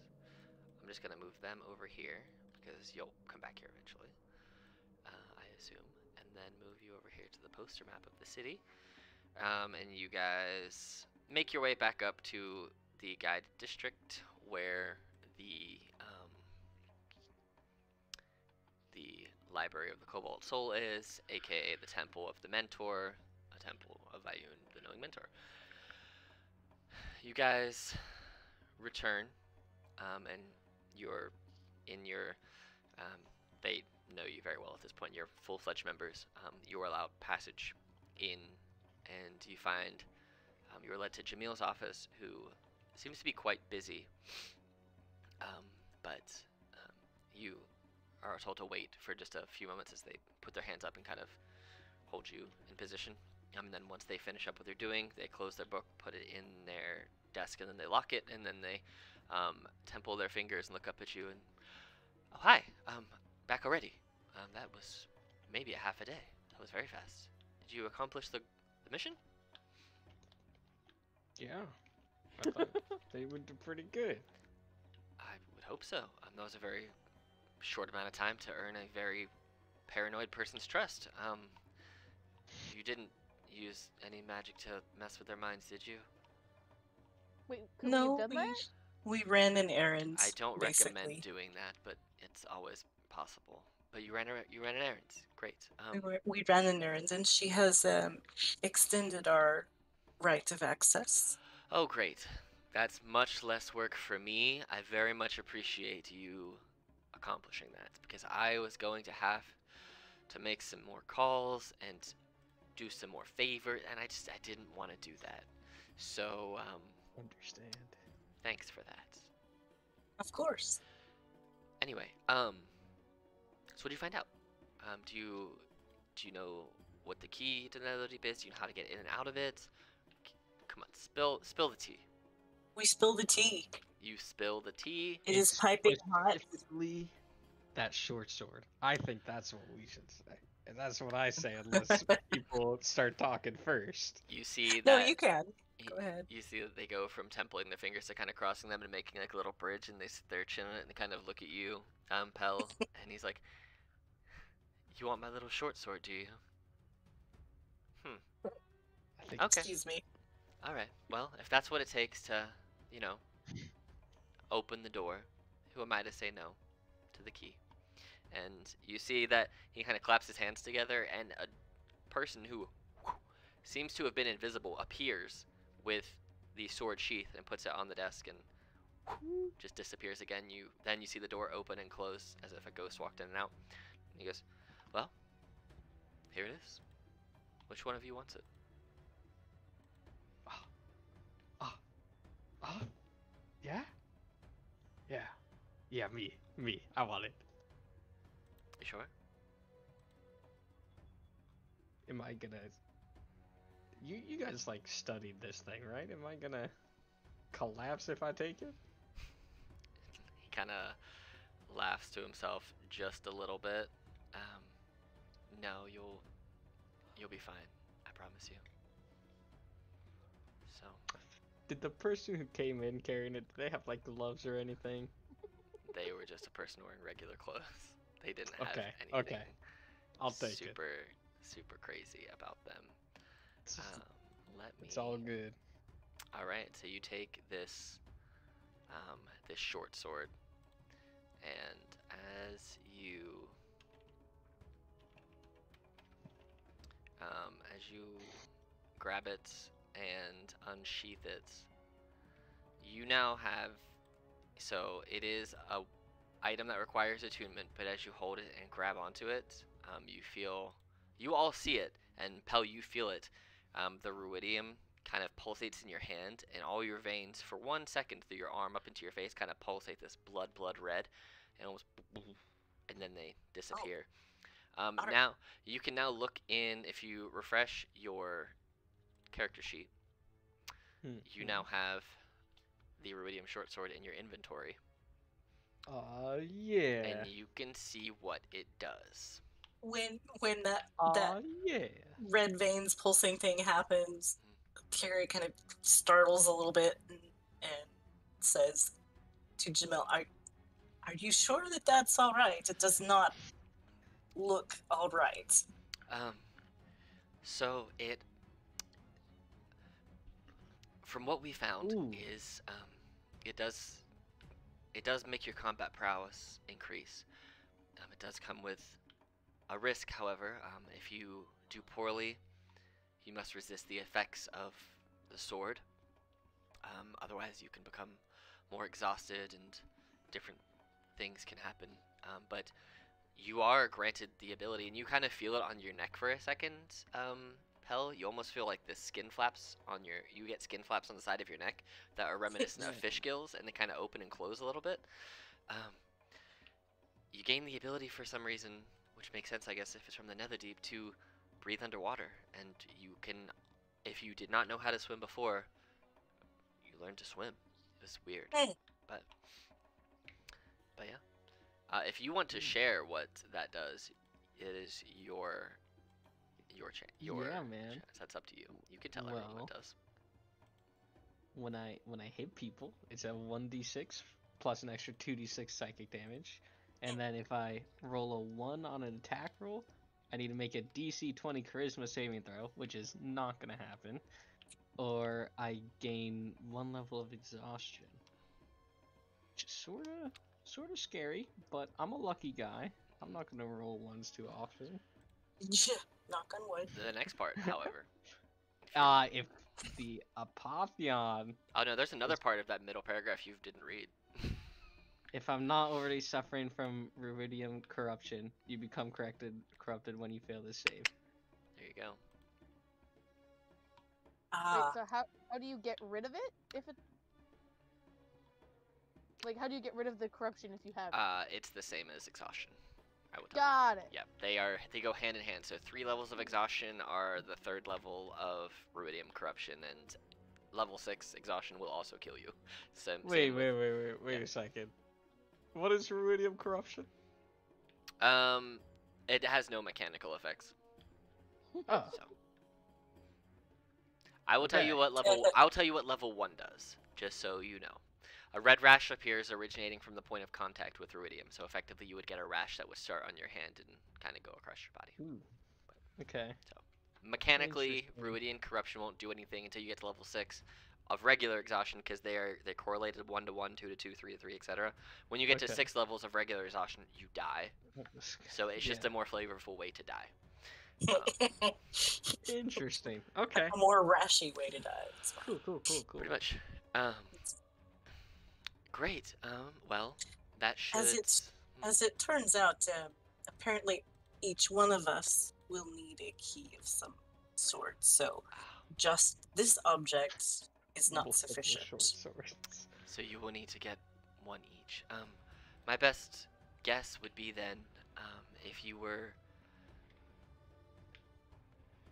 I'm just gonna move them over here because you'll come back here eventually, I assume, and then move you over here to the poster map of the city. And you guys make your way back up to the guide district where the Library of the Cobalt Soul is, aka the Temple of the Mentor, a temple of Ayun, the Knowing Mentor. You guys return, and you're in your, they know you very well at this point, you're full-fledged members. You are allowed passage in, and you find, you are led to Jamil's office, who seems to be quite busy, but you are told to wait for just a few moments as they put their hands up and kind of hold you in position. And then once they finish up what they're doing, they close their book, put it in their desk, and then they lock it, and then they temple their fingers and look up at you and, oh, hi, back already. That was maybe a half a day. That was very fast. Did you accomplish the mission? Yeah. I thought they would do pretty good. I would hope so. That was a very short amount of time to earn a very paranoid person's trust. You didn't use any magic to mess with their minds, did you? Wait, could we No, have done that? we ran an errand. I don't basically. recommend doing that, but it's always possible. But you ran an errand. Great. We ran an errand, and she has extended our right of access. Oh, great. That's much less work for me. I very much appreciate you accomplishing that, because I was going to have to make some more calls and do some more favors, and I didn't want to do that. So, Understand. thanks for that. Of course. Anyway, so what do you find out? Do you know what the key to the Netherdeep is? Do you know how to get in and out of it? Come on, spill the tea. We spilled the tea. You spill the tea. It is piping hot. Specifically, that short sword. I think that's what we should say. And that's what I say unless people start talking first. You see No, that. you can. Go ahead. You see that they go from templing their fingers to kind of crossing them and making like a little bridge, and they sit there chilling it and they kind of look at you, Pell, and he's like, "You want my little short sword, do you?" I think Okay. Excuse me. All right. Well, if that's what it takes to, you know, open the door, who am I to say no to the key? And you see that he kind of claps his hands together, and a person who seems to have been invisible appears with the sword sheath and puts it on the desk and just disappears again. Then you see the door open and close as if a ghost walked in and out. And he goes, "Well, here it is. Which one of you wants it?" Yeah? Yeah. Yeah, me. Me. I want it. You sure? Am I gonna... You guys, like, studied this thing, right? Am I gonna collapse if I take it? He kind of laughs to himself just a little bit. No, you'll be fine. I promise you. So, Did the person who came in carrying it, do they have, like, gloves or anything? they were just a person wearing regular clothes. They didn't have Okay, anything okay. I'll take it. super crazy about them. Let me. It's all good. All right, so you take this this short sword, and as you grab it and unsheath it, you now have. So it is a item that requires attunement, but as you hold it and grab onto it, you all see it, and Pel, you feel it. The ruidium kind of pulsates in your hand, and all your veins, for 1 second through your arm up into your face, kind of pulsate this blood red, and almost, and then they disappear. Now you can now look in. If you refresh your character sheet, you now have the ruidium short sword in your inventory. Yeah. And you can see what it does. When that Yeah. red veins pulsing thing happens, Carrie kind of startles a little bit and says to Jamil, "Are you sure that that's all right? It does not look all right." So from what we found, is it does make your combat prowess increase. It does come with a risk, however. If you do poorly, you must resist the effects of the sword. Otherwise, you can become more exhausted and different things can happen. But you are granted the ability, and you kind of feel it on your neck for a second, Pel. You almost feel like the skin flaps you get skin flaps on the side of your neck that are reminiscent of fish gills, and they kind of open and close a little bit. You gain the ability for some reason, which makes sense, I guess, if it's from the Netherdeep, to breathe underwater, and you can, if you did not know how to swim before, you learn to swim. It was weird, but yeah. If you want to share what that does, it is your yeah, man. chance. That's up to you. You can tell everyone what it does. When I hit people, it's a 1d6 plus an extra 2d6 psychic damage. And then if I roll a 1 on an attack roll, I need to make a DC 20 charisma saving throw, which is not going to happen. Or I gain 1 level of exhaustion. Which is sort of scary, but I'm a lucky guy. I'm not going to roll ones too often. Yeah, knock on wood. The next part, however. If the Apotheon... Oh no, there's another part of that middle paragraph you didn't read. If I'm not already suffering from ruidium corruption, you become corrupted when you fail this save. There you go. Wait, so how do you get rid of it? If it... Like, how do you get rid of the corruption if you have it? It's the same as exhaustion. I will tell Got you. it. Yeah, they go hand in hand. So 3 levels of exhaustion are the 3rd level of ruidium corruption, and level 6 exhaustion will also kill you. So Wait a second. What is ruidium corruption? It has no mechanical effects. Oh. So I will tell you what level 1 does, just so you know. A red rash appears originating from the point of contact with ruidium, so effectively you would get a rash that would start on your hand and kind of go across your body. Ooh. Okay. So mechanically, ruidium corruption won't do anything until you get to level 6 of regular exhaustion, because they're correlated 1 to 1, 2 to 2, 3 to 3, etc. When you get to 6 levels of regular exhaustion, you die. So it's just a more flavorful way to die. Interesting. Okay. A more rashy way to die. Cool. Pretty much. Great. Well, that should. As it turns out, apparently each one of us will need a key of some sort. So, just this object is not sufficient. So you will need to get 1 each. My best guess would be then, if you were...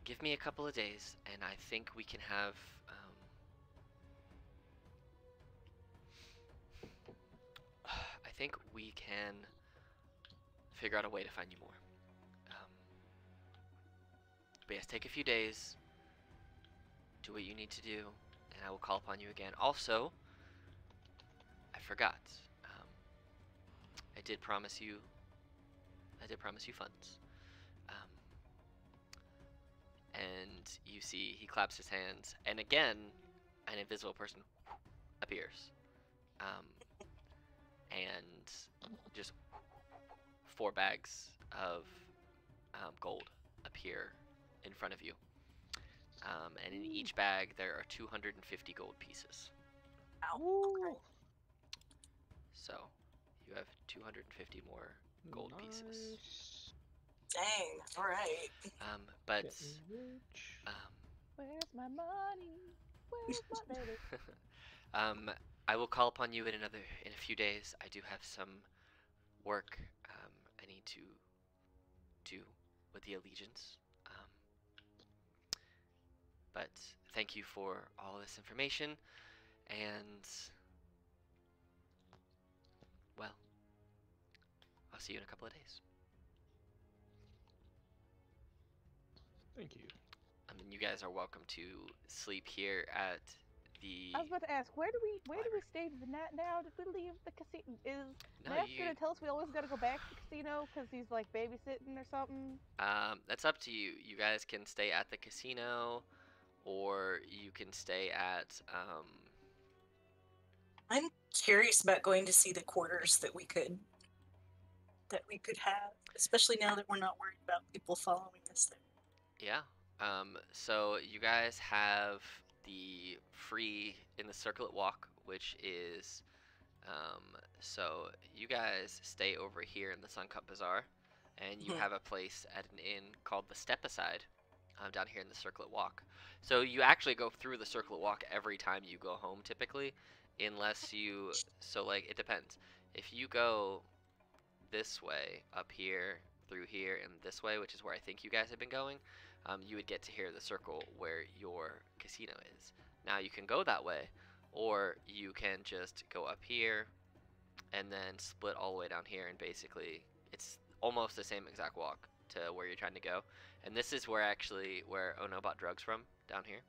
Give me a couple of days, and I think we can have... I think we can figure out a way to find you more. But yes, take a few days, do what you need to do, and I will call upon you again. Also, I forgot. I did promise you funds. And you see, he claps his hands, and again, an invisible person appears. And just 4 bags of gold appear in front of you. And in each bag there are 250 gold pieces. Ow. So you have 250 more gold pieces. Dang, alright. But Where's my money? Where's my baby? I will call upon you in a few days. I do have some work I need to do with the Allegiance. But thank you for all this information, and well, I'll see you in a couple of days. Thank you. You guys are welcome to sleep here at the... I was about to ask, where do we stay the night now? Did we leave the casino? Is Matt gonna tell us we always gotta go back to the casino because he's like babysitting or something? That's up to you. You guys can stay at the casino, or you can stay at I'm curious about going to see the quarters that we could have, especially now that we're not worried about people following us there. Yeah. So you guys have the free in the circlet walk, which is so you guys stay over here in the Suncut Bazaar, and you have a place at an inn called the Step Aside down here in the circlet walk. So you actually go through the circlet walk every time you go home typically, unless you, so like it depends. If you go this way, up here, through here, and this way, which is where I think you guys have been going, you would get to hear the circle where your casino is. Now you can go that way, or you can just go up here and then split all the way down here, and basically it's almost the same exact walk to where you're trying to go. And this is where Ono bought drugs from, down here.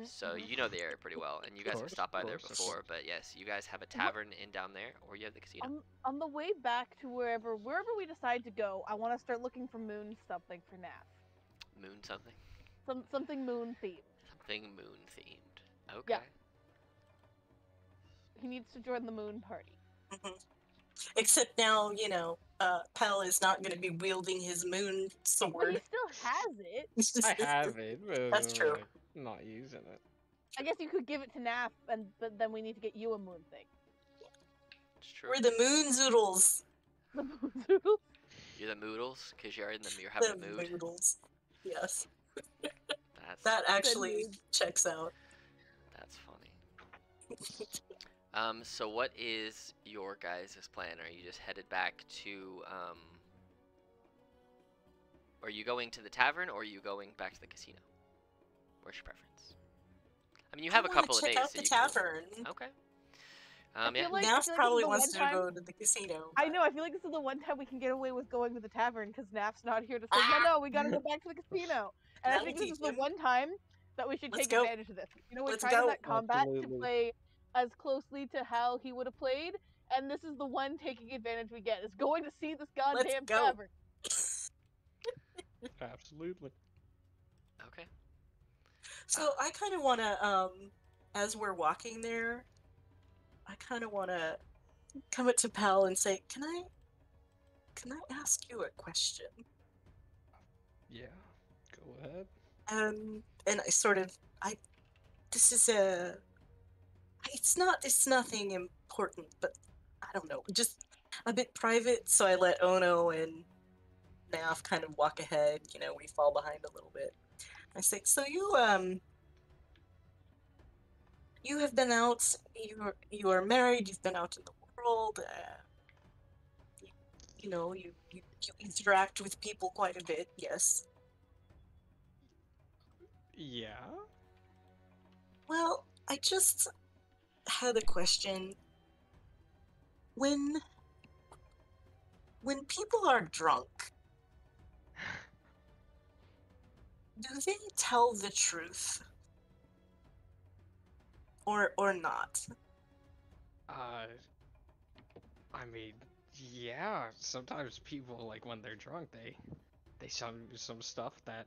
So you know the area pretty well, and you guys have stopped by there before. But yes, you guys have a tavern in down there, or you have the casino. On the way back to wherever we decide to go, I want to start looking for moon something for Naf. Moon something? Something moon themed. Something moon themed. Okay. Yeah. He needs to join the moon party. Except now, Pal is not going to be wielding his moon But sword. he still has it. I have it, but That's true. I'm not using it. I guess you could give it to Naf, but then we need to get you a moon thing. It's true. We're the moon zoodles. The moon zoodle? You're the moodles, because you're having a mood. The moodles. Yes. That's That actually checks out. That's funny. So what is your guys' plan? Are you just headed back to, are you going to the tavern, or are you going back to the casino? Where's your preference? I mean, you have a couple of days. Check out the tavern. Okay. I Yeah. feel like Naf this is probably the wants one to time- go to the casino. I know, I feel like this is the one time we can get away with going to the tavern because Naf's not here to say, no, we gotta go back to the casino. And I That'll think this is teach the him. one time that we should Let's take go. advantage of this. We're Let's trying go. that combat to Absolutely. play as closely to how he would have played, and this is the one taking advantage we get, is going to see this goddamn go. tavern. Absolutely. Okay. So I kind of want to, as we're walking there, I kind of want to come up to Pal and say, can I ask you a question? Yeah. Go ahead. And it's nothing important, but I don't know, just a bit private, so I let Ono and Naf kind of walk ahead, we fall behind a little bit. I say, so you have been out, you are married, you've been out in the world, you know, you interact with people quite a bit, yes. Yeah. Well, I just had a question. When people are drunk, do they tell the truth or not? Uh, I mean, yeah. Sometimes people like when they're drunk, they some stuff that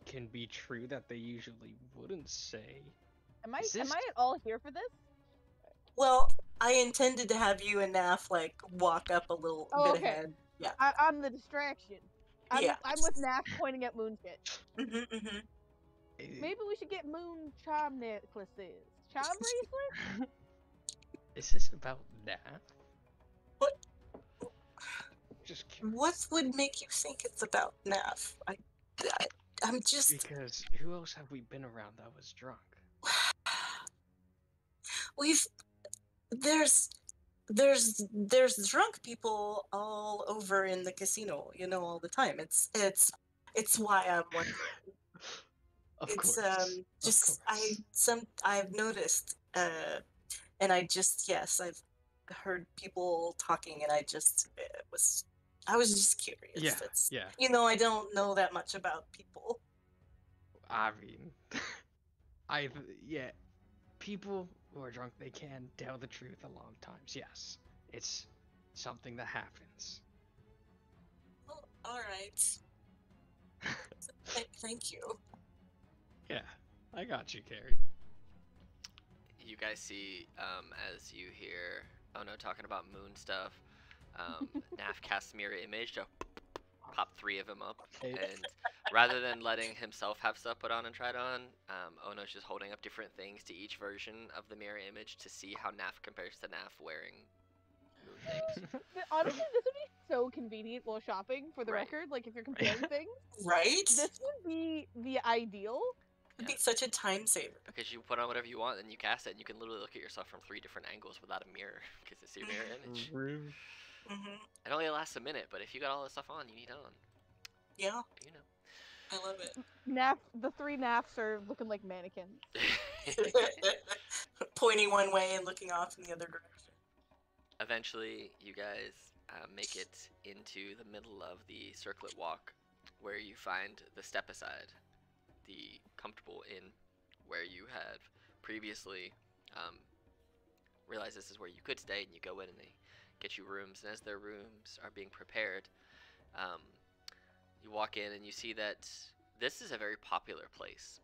can be true that they usually wouldn't say. Am I Is am this? I at all here for this? Well, I intended to have you and Naf like walk up a little Oh, bit okay. ahead. Yeah. I'm the distraction. Yeah. I'm with Naf pointing at moon shit. Mm-hmm. Maybe we should get moon charm necklaces. Charm bracelet? Is this about that? What Just curious. what would make you think it's about Naf? I'm just Because who else have we been around that was drunk? we've there's drunk people all over in the casino, you know, all the time. It's why I'm wondering. Of It's course. just Of course. I've noticed and yes, I've heard people talking and I was just curious. Yeah, It's yeah. you know, I don't know that much about people. I mean, yeah. People who are drunk, they can tell the truth a lot of times. Yes, it's something that happens. Well, all right. Thank you. Yeah, I got you, Carrie. You guys see, as you hear Ono talking about moon stuff, Naf casts mirror image to pop 3 of them up, Hey. and rather than letting himself have stuff put on and tried on, Ono's just holding up different things to each version of the mirror image to see how Naf compares to Naf wearing moon things. Honestly, this would be so convenient while shopping, for the Right. record. Like, if you're comparing things, Right? this would be the ideal. It'd Yeah. be such a time saver. Because you put on whatever you want, and you cast it, and you can literally look at yourself from 3 different angles without a mirror, because it's your mirror image. Rude. Mm-hmm. It only lasts a minute, but if you got all this stuff on, you need on. Yeah, You know. I love it. The 3 Nafs are looking like mannequins. Pointing one way and looking off in the other direction. Eventually, you guys make it into the middle of the circlet walk, where you find the step aside, the comfortable inn, where you had previously realized this is where you could stay, and you go in and they get you rooms. And as their rooms are being prepared, you walk in and you see that this is a very popular place.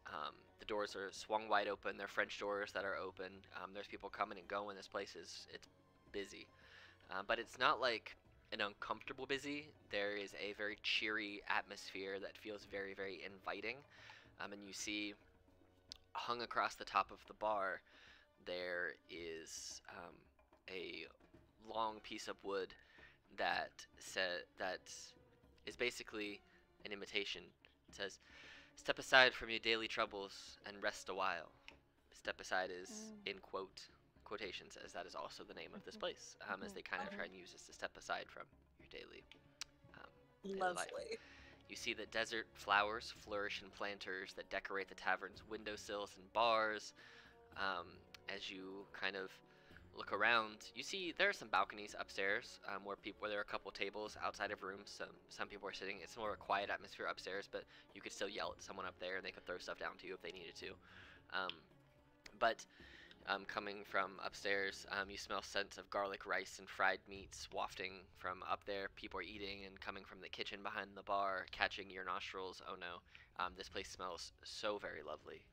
The doors are swung wide open. They're French doors that are open. There's people coming and going. This place it's busy, but it's not like an uncomfortable busy. There is a very cheery atmosphere that feels very, very inviting. And you see, hung across the top of the bar, there is a long piece of wood that is basically an imitation. It says, "Step aside from your daily troubles and rest a while." Step aside is in quotations, as that is also the name of this place, as they kind of try and use this to step aside from your daily life. Lovely. You see that desert flowers flourish in planters that decorate the tavern's windowsills and bars. As you kind of look around, you see there are some balconies upstairs where there are a couple tables outside of rooms. Some people are sitting. It's more a quiet atmosphere upstairs, but you could still yell at someone up there and they could throw stuff down to you if they needed to. But coming from upstairs, you smell scents of garlic rice and fried meats wafting from up there. People are eating and coming from the kitchen behind the bar, catching your nostrils. Oh no, this place smells so very lovely.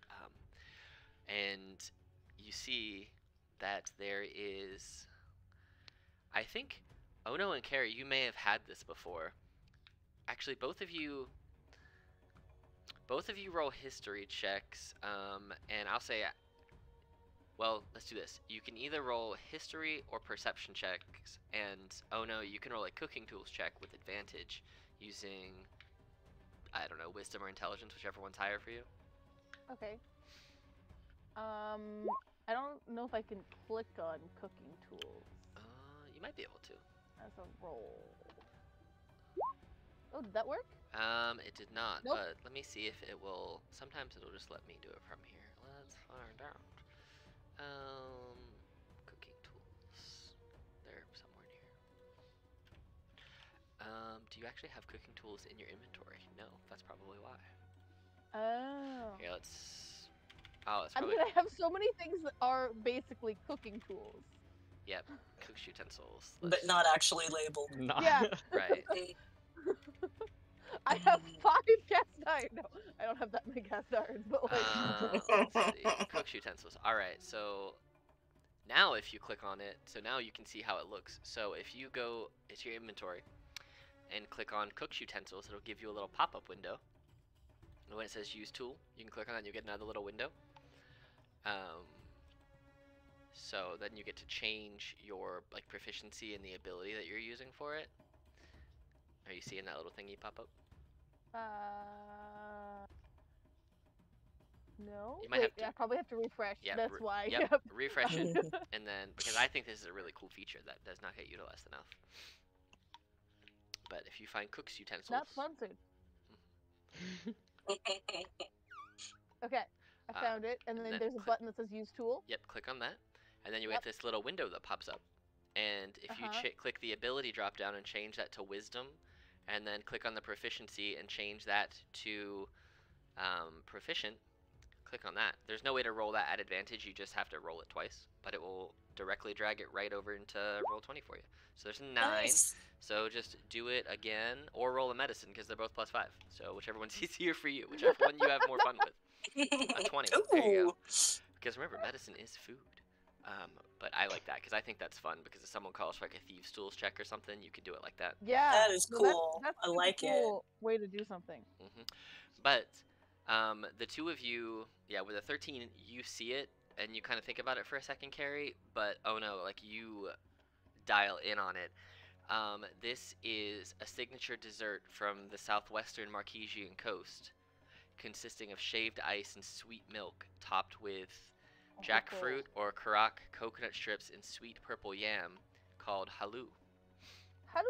And you see that there is, I think, Ono and Carrie, you may have had this before. Actually, both of you roll history checks, and I'll say, well, let's do this. You can either roll history or perception checks, and Ono, you can roll a cooking tools check with advantage using, I don't know, wisdom or intelligence, whichever one's higher for you. Okay. I don't know if I can click on cooking tools You might be able to. as a roll. Oh, did that work? It did not, Nope. but let me see if it will. Sometimes it'll just let me do it from here. Let's find out. Cooking tools. They're somewhere near. Do you actually have cooking tools in your inventory? No, that's probably why. Oh. Here, let's. Oh, it's I probably. mean, I have so many things that are basically cooking tools. Yep, cook's utensils. But Let's- not actually labeled. No. Yeah. Right. I have 5 cast iron. No, I don't have that many cast irons, but like. Let's see. Cook's utensils. Alright, so now if you click on it, so now you can see how it looks. So if you go into your inventory and click on Cook's utensils, it'll give you a little pop-up window. And when it says use tool, you can click on that and you get another little window. So then you get to change your like proficiency and the ability that you're using for it. Are you seeing that little thingy pop up? No. You might Wait, have to- I probably have to refresh. Yeah, That's why. Yep, refresh it, and then because I think this is a really cool feature that does not get utilized enough. But if you find Cook's utensils, Not sponsored. Okay, I found it, and then then there's a click- button that says use tool. yep, click on that, and then you Yep. get this little window that pops up. And if you click the ability drop down and change that to wisdom, and then click on the proficiency and change that to proficient, click on that. There's no way to roll that at advantage, you just have to roll it twice, but it will directly drag it right over into roll 20 for you. So there's a 9, Nice. so just do it again, or roll a medicine, because they're both +5. So whichever one's easier for you, whichever one you have more fun with. A 20, there you go. Ooh. Because remember, medicine is food. But I like that, because I think that's fun, because if someone calls for like a thieves tools check or something, you could do it like that. Yeah. That is no, cool. That's I a like it. cool way to do something. But the two of you, yeah, with a 13, you see it, and you kind of think about it for a second, Carrie, but oh no, like you dial in on it. This is a signature dessert from the southwestern Marquesian coast, consisting of shaved ice and sweet milk, topped with jackfruit or karak coconut strips and sweet purple yam, called halu. Hello.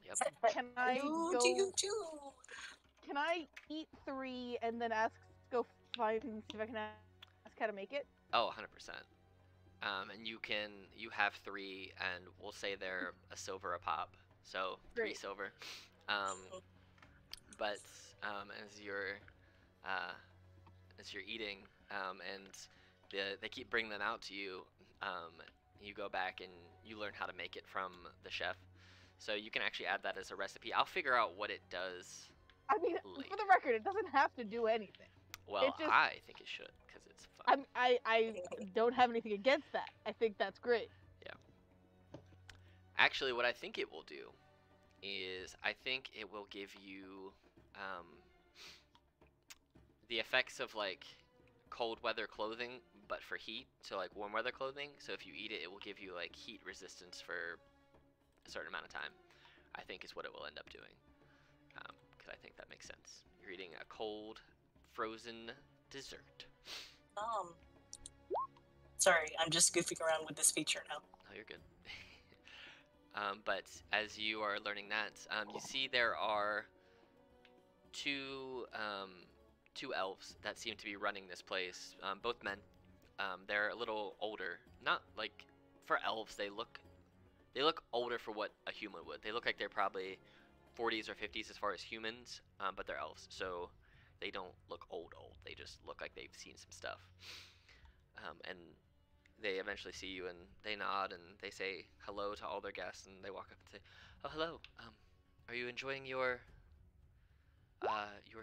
Yep. Can I Ooh, go? do you do? Can I eat 3 and then go find see if I can ask how to make it? Oh, 100%. And you have 3, and we'll say they're a silver a pop, so 3 Great. silver. But as you're eating, and they keep bringing them out to you, you go back and you learn how to make it from the chef. So you can actually add that as a recipe. I'll figure out what it does. I mean, Later. for the record, it doesn't have to do anything. Well, just- I think it should, because it's fun. I don't have anything against that. I think that's great. Actually, what I think it will do is I think it will give you the effects of like cold weather clothing, but for heat, so like warm weather clothing. So if you eat it, it will give you like heat resistance for a certain amount of time, I think is what it will end up doing. Because I think that makes sense. You're eating a cold, frozen dessert. Sorry, I'm just goofing around with this feature now. Oh, you're good. But as you are learning that, you see there are two elves that seem to be running this place. Both men. They're a little older. Not like for elves, they look older for what a human would. They look like they're probably 40s or 50s as far as humans, but they're elves, so they don't look old. They just look like they've seen some stuff. And they eventually see you, and they nod, and they say hello to all their guests, and they walk up and say, "Oh, hello. Are you enjoying your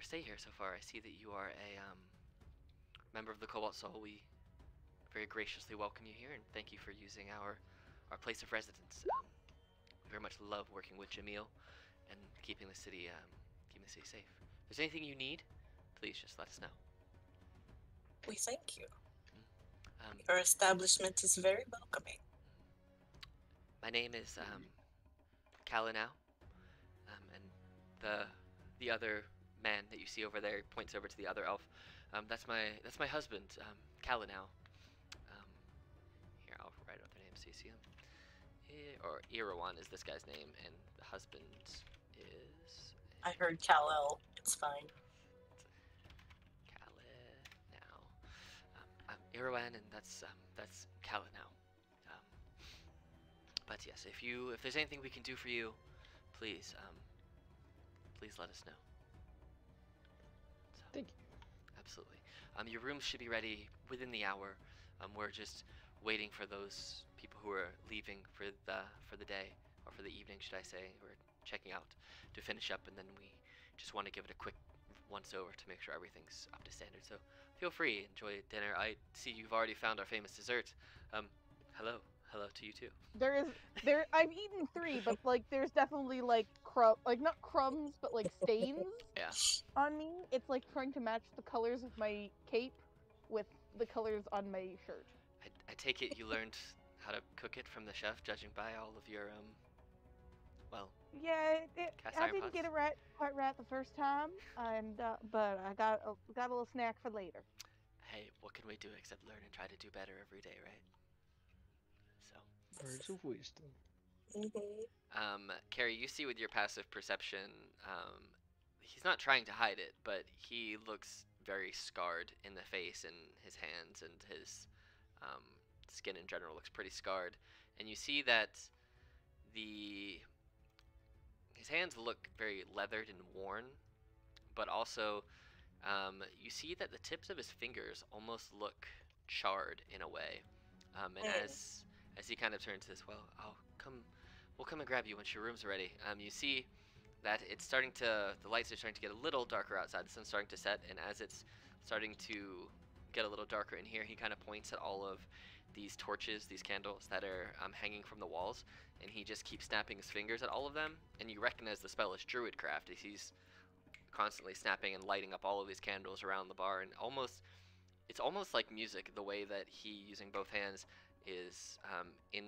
stay here so far? I see that you are a member of the Cobalt Soul. We very graciously welcome you here, and thank you for using our place of residence. We very much love working with Jamil and keeping the city safe. If there's anything you need, please just let us know." We thank you. Um, Your establishment is very welcoming. My name is Kalinau, and the other man that you see over there points over to the other elf. That's my husband, Kalinau. Here, I'll write out their names so you see them. Or Irawan is this guy's name, and the husband is I heard Kal-El. It's fine. Kala now. I'm Irwan, and that's Kala now. Um, but yes, if there's anything we can do for you, please please let us know. So, Thank you. absolutely. Your rooms should be ready within the hour. We're just waiting for those people who are leaving for the day, or for the evening, should I say, or checking out, to finish up, and then we just want to give it a quick once over to make sure everything's up to standard. So feel free, enjoy dinner. I see you've already found our famous dessert. Hello to you too. I've eaten 3, but like there's definitely like not crumbs, but like stains Yeah. on me. It's like trying to match the colors of my cape with the colors on my shirt. I take it you learned how to cook it from the chef, judging by all of your well, Yeah, cast I iron didn't pots. get it quite right the first time, and but I got a little snack for later. Hey, what can we do except learn and try to do better every day, right? So, Words of wisdom. Carrie, you see with your passive perception, he's not trying to hide it, but he looks very scarred in the face, and his hands and his um, skin in general looks pretty scarred. And you see that his hands look very leathered and worn, but also you see that the tips of his fingers almost look charred in a way. And as he kind of turns to this, well, we'll come and grab you once your room's ready. You see that the lights are starting to get a little darker outside. The sun's starting to set, and as it's starting to get a little darker in here, he kind of points at all of these torches, these candles that are hanging from the walls, and he just keeps snapping his fingers at all of them, and you recognize the spell as Druidcraft, as he's constantly snapping and lighting up all of these candles around the bar, and it's almost like music, the way that he, using both hands, is in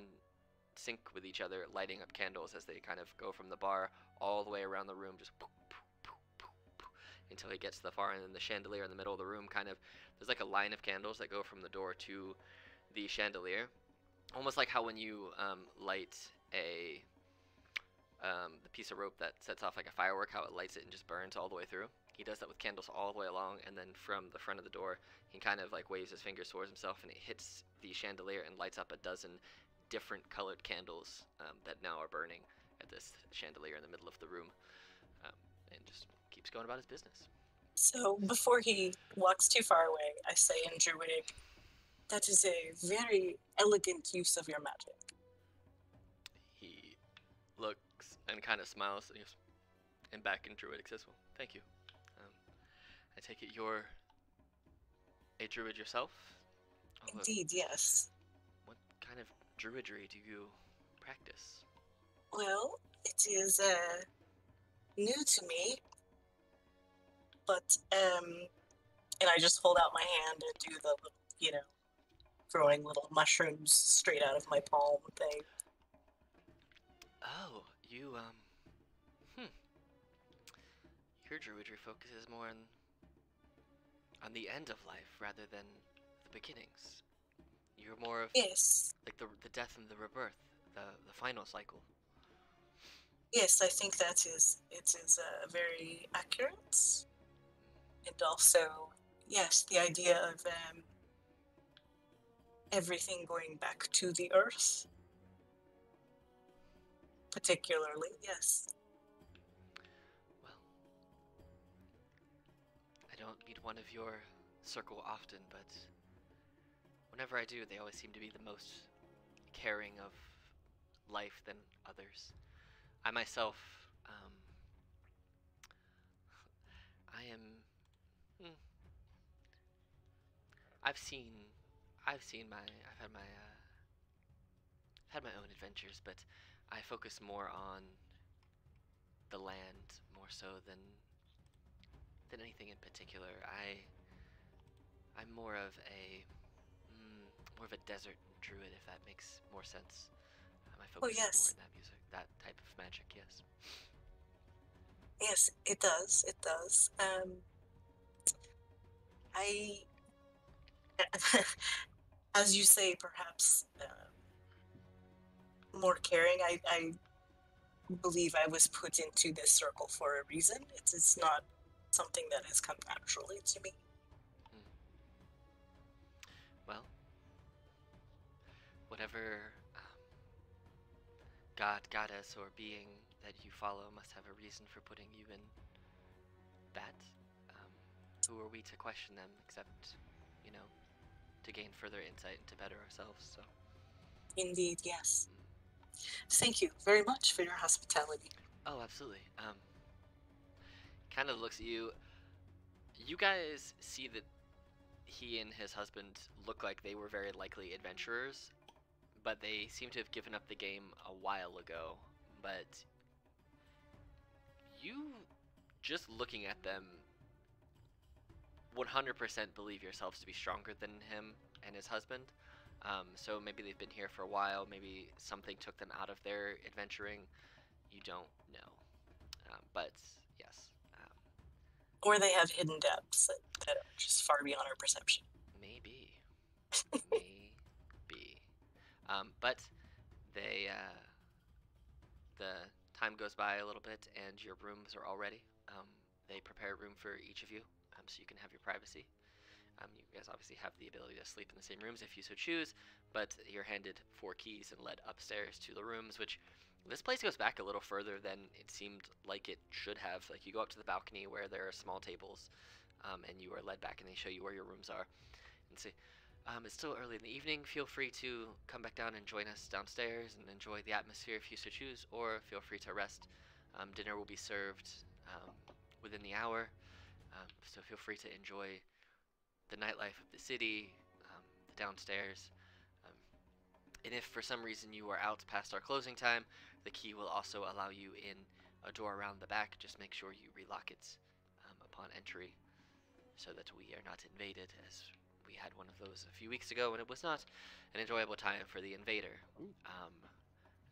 sync with each other, lighting up candles as they kind of go from the bar all the way around the room, just poof, poof, poof, poof, poof, until he gets to the far end, and the chandelier in the middle of the room kind of, there's like a line of candles that go from the door to the chandelier, almost like how when you light the piece of rope that sets off like a firework, how it lights it and just burns all the way through. He does that with candles all the way along, and then from the front of the door, he kind of like waves his fingers towards himself, and it hits the chandelier and lights up a dozen different colored candles that now are burning at this chandelier in the middle of the room, and just keeps going about his business. So before he walks too far away, I say in Druidic, that is a very elegant use of your magic. He looks and kind of smiles, and, and back in Druidic says, well, thank you. I take it you're a druid yourself? Indeed, yes. What kind of druidry do you practice? Well, it is new to me, but and I just hold out my hand and do the throwing little mushrooms straight out of my palm thing. Oh, you your druidry focuses more on the end of life rather than the beginnings. You're more of like the death and the rebirth, the final cycle. Yes, I think it is very accurate, and also yes, the idea of everything going back to the earth, particularly, yes. Well, I don't meet one of your circle often, but whenever I do, they always seem to be the most caring of life than others. I myself, I am. I've had my own adventures, but I focus more on the land more so than anything in particular. I'm more of a desert druid, if that makes more sense. My focus is more in that music, that type of magic. Yes. Yes, it does. It does. As you say, perhaps more caring. I believe I was put into this circle for a reason. It's not something that has come naturally to me. Well, whatever god, goddess, or being that you follow must have a reason for putting you in that. Who are we to question them except, to gain further insight and to better ourselves, so. Indeed, yes. Thank you very much for your hospitality. Oh, absolutely. Kind of looks at you. You guys see that he and his husband look like they were very likely adventurers, but they seem to have given up the game a while ago. But you, just looking at them, 100% believe yourselves to be stronger than him and his husband. So maybe they've been here for a while, maybe something took them out of their adventuring. You don't know. But yes. Or they have hidden depths that are just far beyond our perception. Maybe. Maybe. But they, the time goes by a little bit and your rooms are all ready. They prepare a room for each of you, so you can have your privacy. You guys obviously have the ability to sleep in the same rooms if you so choose, but you're handed 4 keys and led upstairs to the rooms, which this place goes back a little further than it seemed like it should have. Like, you go up to the balcony where there are small tables, and you are led back and they show you where your rooms are and say, it's still early in the evening. Feel free to come back down and join us downstairs and enjoy the atmosphere if you so choose, or feel free to rest. Dinner will be served within the hour, so feel free to enjoy the nightlife of the city, the downstairs. And if for some reason you are out past our closing time, the key will also allow you in a door around the back. Just make sure you relock it upon entry so that we are not invaded, as we had one of those a few weeks ago, and it was not an enjoyable time for the invader.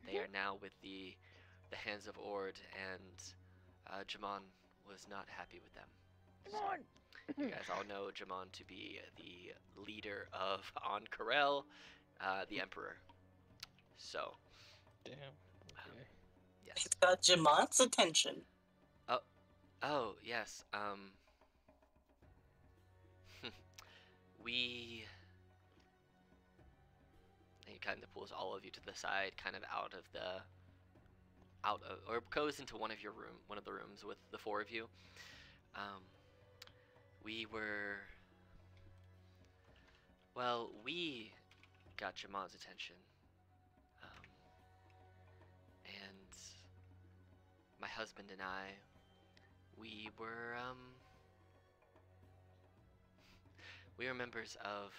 They are now with the hands of Ord, and Jamon was not happy with them. Jamon! You guys all know Jamon to be the leader of Ank'Harel, the Emperor. So. Damn. Okay. Yes. It's got Jamon's attention. Oh, yes. He kind of pulls all of you to the side, kind of or goes into one of the rooms with the 4 of you. We got Jamon's attention, and my husband and I, we were members of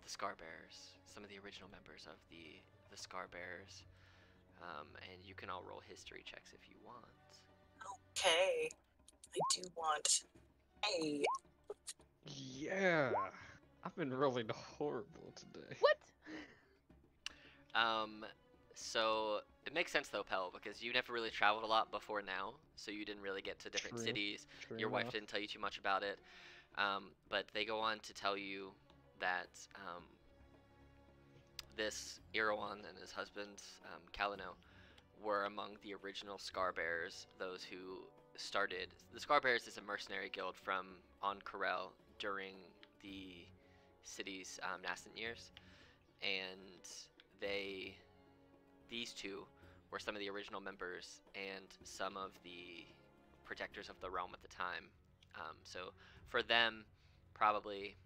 the Scarbearers, some of the original members of the Scarbearers, and you can all roll history checks if you want. Okay. I do want a... Yeah. I've been rolling horrible today. What? So it makes sense though, Pell, because you never really traveled a lot before now, so you didn't really get to different True. cities. True Your wife enough. didn't tell you too much about it. But they go on to tell you that this Erewhon and his husband, Kalino, were among the original Scarbearers, those who started... The Scarbearers is a mercenary guild from Ank'Harel during the city's nascent years, and these 2 were some of the original members and some of the protectors of the realm at the time. So for them, probably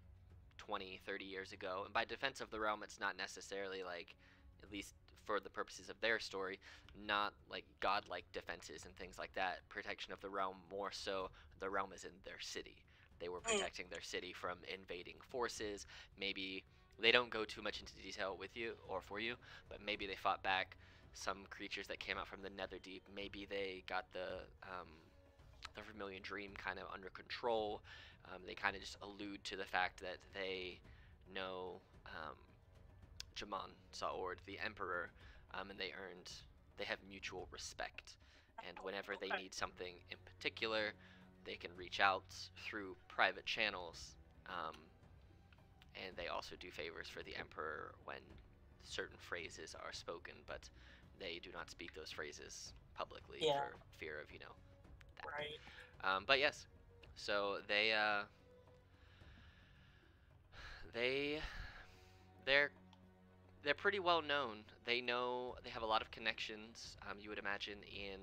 20, 30 years ago, and by defense of the realm, it's not necessarily like, at least for the purposes of their story, not like godlike defenses and things like that. Protection of the realm, more so the realm is in their city. They were protecting their city from invading forces. Maybe they don't go too much into detail with you or for you, but maybe they fought back some creatures that came out from the Netherdeep. Maybe they got the Vermilion Dream kind of under control. They kind of just allude to the fact that they know Jamon Sa'ord, the Emperor, and they have mutual respect. And whenever they need something in particular, they can reach out through private channels. And they also do favors for the Emperor when certain phrases are spoken, but they do not speak those phrases publicly Yeah. for fear of, that. Right. But yes, so they they're pretty well known. They have a lot of connections. You would imagine in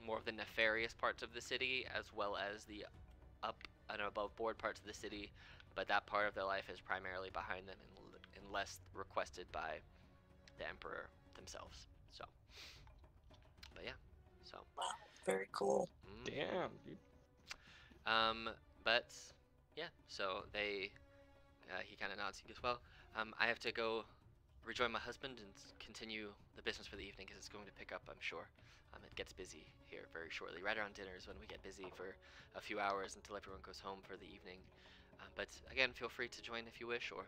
more of the nefarious parts of the city, as well as the up and above board parts of the city, but that part of their life is primarily behind them and less requested by the emperor themselves. So, but yeah, so. Wow. Very cool. Damn, dude. But yeah, so he kind of nods. He goes, well, I have to go rejoin my husband and continue the business for the evening because it's going to pick up, I'm sure. It gets busy here very shortly. Right around dinner is when we get busy for a few hours until everyone goes home for the evening. But again, feel free to join if you wish, or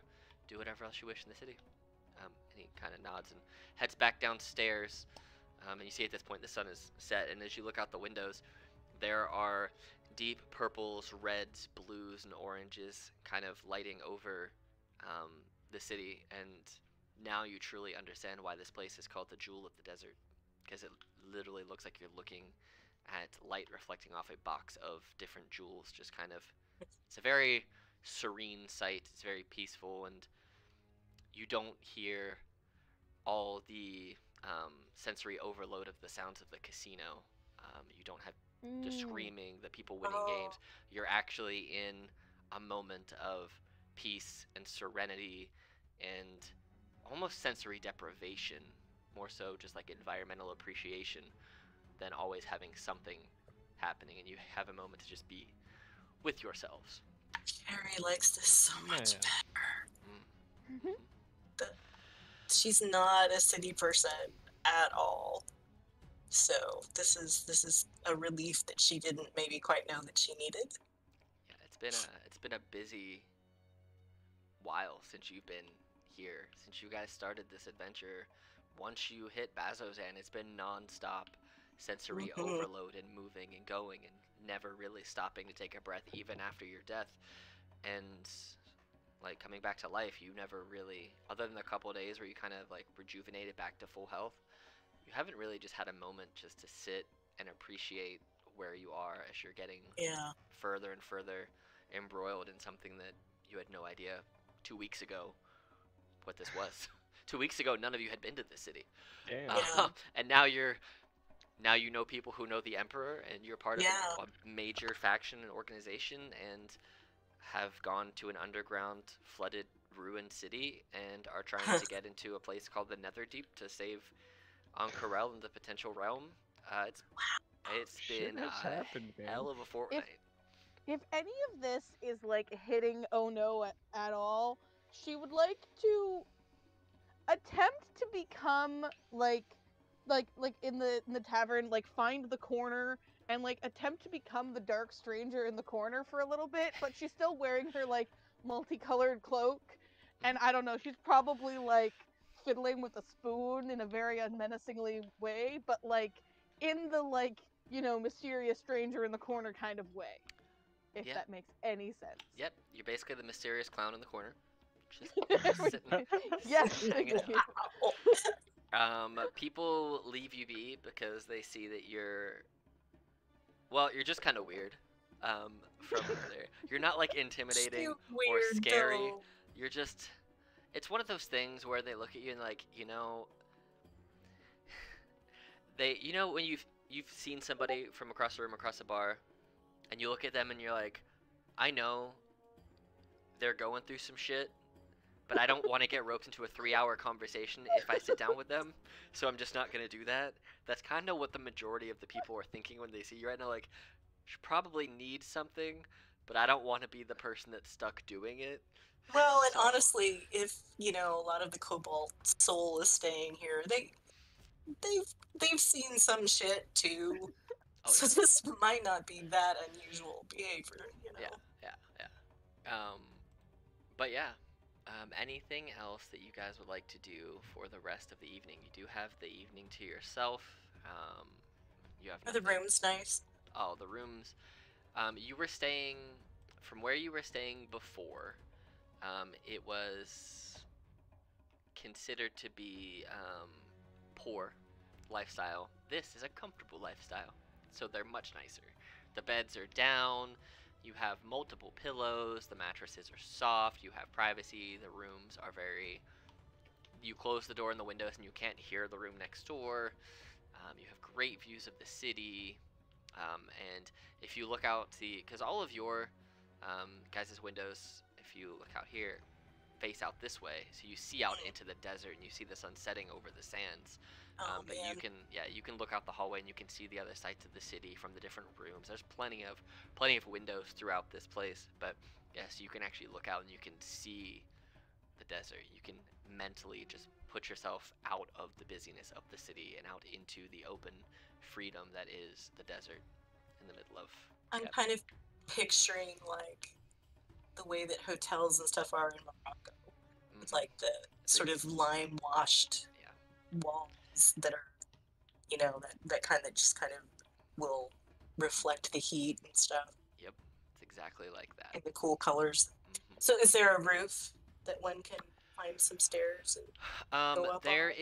do whatever else you wish in the city. And he kind of nods and heads back downstairs. And you see at this point the sun is set, and as you look out the windows, there are deep purples, reds, blues, and oranges kind of lighting over the city. And now you truly understand why this place is called the Jewel of the Desert, because it literally looks like you're looking at light reflecting off a box of different jewels. Just kind of, it's a very serene sight. It's very peaceful, and you don't hear all the sensory overload of the sounds of the casino. You don't have the screaming, the people winning games. You're actually in a moment of peace and serenity and almost sensory deprivation, more so just like environmental appreciation than always having something happening, and you have a moment to just be with yourselves. Carrie likes this so much Yeah. better. She's not a city person at all. So this is a relief that she didn't maybe quite know that she needed. Yeah, it's been a busy while since you've been here, since you guys started this adventure. Once you hit Bazozan, it's been non-stop sensory overload and moving and going and never really stopping to take a breath, even after your death. And like coming back to life, you never really, other than a couple of days where you kind of like rejuvenated back to full health, you haven't really just had a moment just to sit and appreciate where you are as you're getting further and further embroiled in something that you had no idea 2 weeks ago what this was. 2 weeks ago, none of you had been to this city. Damn. And now you know people who know the Emperor, and you're part of a major faction and organization, and have gone to an underground, flooded, ruined city, and are trying to get into a place called the Netherdeep to save Ank'Harel in the potential realm. It's been a hell of a fortnight. If any of this is like hitting oh no at all, she would like to attempt to become like in the tavern, like find the corner and like attempt to become the dark stranger in the corner for a little bit, but she's still wearing her like multicolored cloak, and I don't know, she's probably like fiddling with a spoon in a very unmenacingly way, but like in the like, mysterious stranger in the corner kind of way. If that makes any sense. Yep, you're basically the mysterious clown in the corner. Just sitting, yes, hanging thank you. People leave you be because they see that you're just kind of weird. From there, you're not like intimidating or scary. Though. You're just, it's one of those things where they look at you and like, they, when you've seen somebody from across the room, across the bar, and you look at them and you're like, I know they're going through some shit, but I don't want to get roped into a 3-hour conversation if I sit down with them, so I'm just not going to do that. That's kind of what the majority of the people are thinking when they see you right now, like, she probably needs something, but I don't want to be the person that's stuck doing it. Well, and honestly, if, a lot of the Cobalt soul is staying here, they've seen some shit too. So this might not be that unusual behavior, Yeah. But yeah, anything else that you guys would like to do for the rest of the evening? You do have the evening to yourself. You have Are the rooms nice? Oh, the rooms. You were staying, from where you were staying before, it was considered to be poor lifestyle. this is a comfortable lifestyle. So they're much nicer. The beds are down, you have multiple pillows, the mattresses are soft, you have privacy, the rooms are very... You close the door and the windows and you can't hear the room next door. You have great views of the city. And if you look out because all of your guys' windows, if you look out here, face out this way, so you see out into the desert and you see the sun setting over the sands. But man. you can look out the hallway and you can see the other sides of the city from the different rooms. There's plenty of windows throughout this place, but yes, you can actually look out and you can see the desert. You can mentally just put yourself out of the busyness of the city and out into the open freedom that is the desert in the middle of... I'm kind of picturing like the way that hotels and stuff are in Morocco, with like the sort of lime washed walls that are, you know, that kind of just kind of will reflect the heat and stuff. Yep, it's exactly like that. And the cool colors. So is there a roof that one can climb some stairs and go up there on?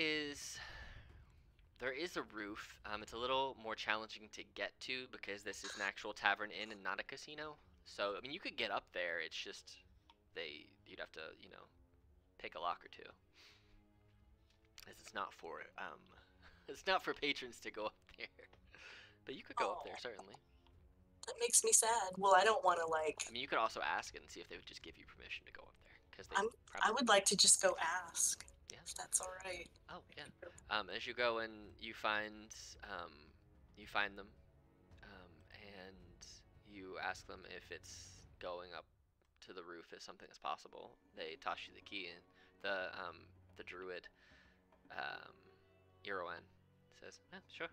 There is a roof. It's a little more challenging to get to because this is an actual tavern inn and not a casino. So I mean, you could get up there. It's just you'd have to, you know, pick a lock or two. As it's not for patrons to go up there. But you could go up there certainly. That makes me sad. Well, I don't want to like. I mean, you could also ask and see if they would just give you permission to go up there because I would like to just go ask. Yeah. If that's all right. Oh yeah. As you go and you find them, and you ask them if it's going up to the roof, if something is possible. They toss you the key, and the druid, Iroan, says, "Sure."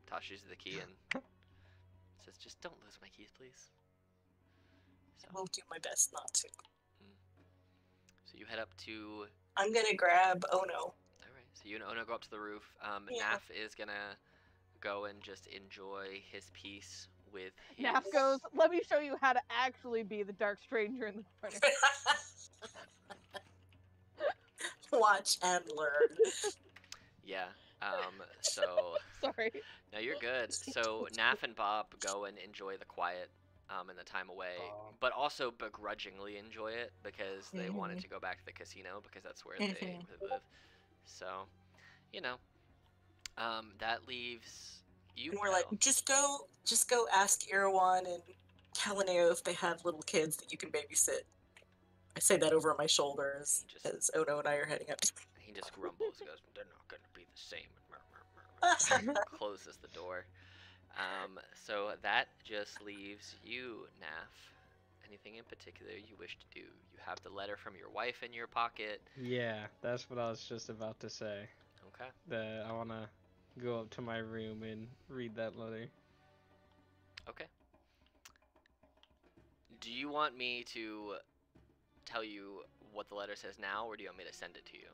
Tosses you the key and says, "Just don't lose my keys, please." So, I will do my best not to. So you head up to... I'm gonna grab Ono. Alright, so you and Ono go up to the roof. Yeah. Naf is gonna go and just enjoy his peace with his... Naf goes, let me show you how to actually be the dark stranger in the corner. Watch and learn. Yeah, so... Sorry. No, you're good. So Naf and Bob go and enjoy the quiet and the time away, but also begrudgingly enjoy it because they wanted to go back to the casino because that's where they live. So, you know, that leaves you. And we're like, just go ask Irwan and Kalaneo if they have little kids that you can babysit. I say that over my shoulder as Ono and I are heading up. He just grumbles. He goes, "They're not going to be the same." Closes the door. So that just leaves you, Naf. Anything in particular you wish to do? You have the letter from your wife in your pocket. Yeah, that's what I was just about to say. Okay. That I want to go up to my room and read that letter. Okay. Do you want me to tell you what the letter says now, or do you want me to send it to you?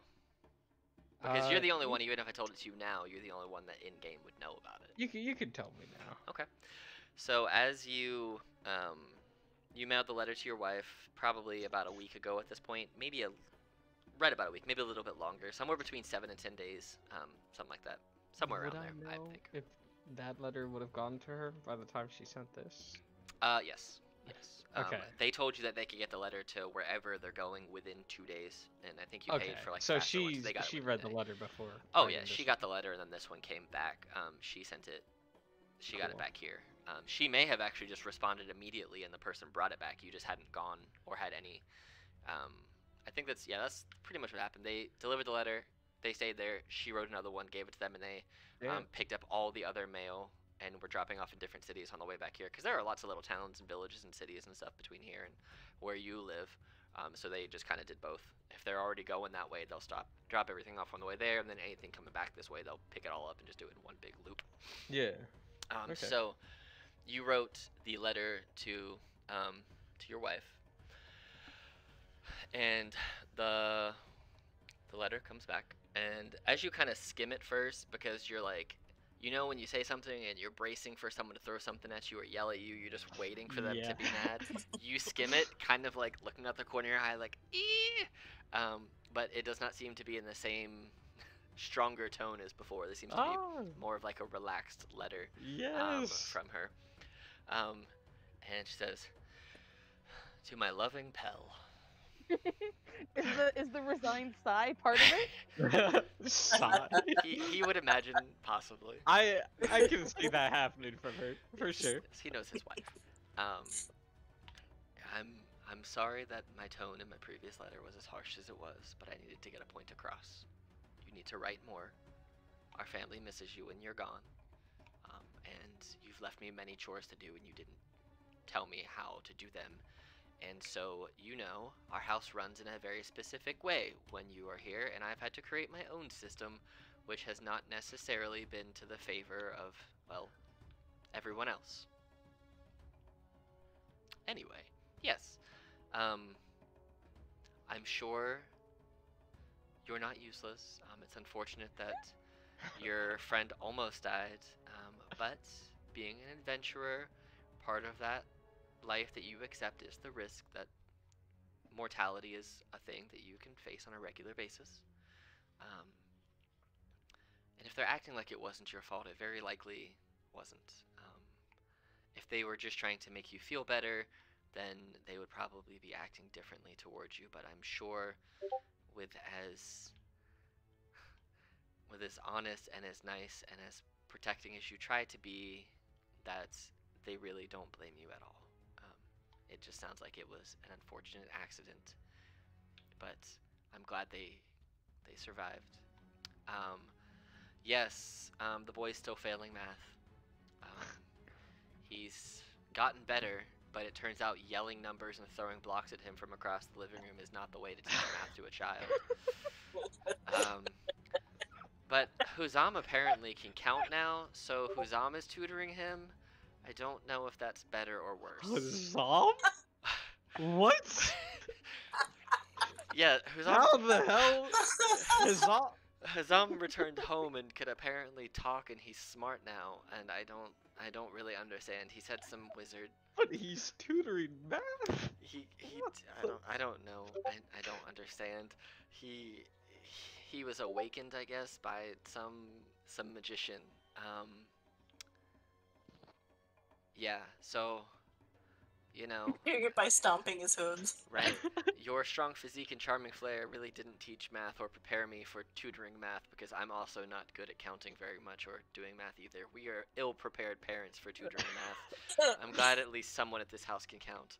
Because you're the only one, even if I told it to you now, you're the only one that in-game would know about it. You could tell me now. Okay. So as you mailed the letter to your wife probably about a week ago at this point, maybe right about a week, maybe a little bit longer, somewhere between 7 and 10 days, something like that, somewhere around there, I think. If that letter would have gone to her by the time she sent this? Yes. Okay. They told you that they could get the letter to wherever they're going within 2 days, and I think you paid for like. So faster ones. They got she it read within the a day. letter before. Oh yeah, she got the letter, and then this one came back. She sent it. She got it Cool. back here. She may have actually just responded immediately, and the person brought it back. You just hadn't gone or had any. I think that's pretty much what happened. They delivered the letter. They stayed there. She wrote another one, gave it to them, and they picked up all the other mail. And we're dropping off in different cities on the way back here because there are lots of little towns and villages and cities and stuff between here and where you live. So they just kind of did both. If they're already going that way, they'll drop everything off on the way there, and then anything coming back this way, they'll pick it all up and just do it in one big loop. Yeah. Okay. So you wrote the letter to your wife, and the letter comes back. And as you kind of skim it first, because you're like, you know, when you say something and you're bracing for someone to throw something at you or yell at you, you're just waiting for them to be mad. You skim it, kind of like looking at the corner of your eye, like, ee! But it does not seem to be in the same stronger tone as before. This seems to be more of like a relaxed letter Yes. from her. And she says, "To my loving Pell." Is the resigned sigh part of it? Sigh. He would imagine possibly. I can see that happening from her for sure. He knows his wife. I'm sorry that my tone in my previous letter was as harsh as it was, but I needed to get a point across. You need to write more. Our family misses you when you're gone, and you've left me many chores to do, and you didn't tell me how to do them. And so, you know, our house runs in a very specific way when you are here, and I've had to create my own system, which has not necessarily been to the favor of, well, everyone else. Anyway, yes. I'm sure you're not useless. It's unfortunate that your friend almost died, but being an adventurer, part of that life that you accept is the risk that mortality is a thing that you can face on a regular basis. And if they're acting like it wasn't your fault, it very likely wasn't. If they were just trying to make you feel better, then they would probably be acting differently towards you. But I'm sure with as honest and as nice and as protecting as you try to be, that they really don't blame you at all. It just sounds like it was an unfortunate accident, but I'm glad they survived. Yes, the boy's still failing math. He's gotten better, but it turns out yelling numbers and throwing blocks at him from across the living room is not the way to teach math to a child. But Huzam apparently can count now, so Huzam is tutoring him. I don't know if that's better or worse. Huzam? What? Yeah, Huzam. How the hell? Huzam returned home and could apparently talk, and he's smart now. And I don't really understand. He said some wizard. But he's tutoring math. I don't know. I don't understand. He was awakened, I guess, by some magician. Yeah, so, you know. By stomping his hooves. Right. Your strong physique and charming flair really didn't teach math or prepare me for tutoring math, because I'm also not good at counting very much or doing math either. We are ill-prepared parents for tutoring math. I'm glad at least someone at this house can count,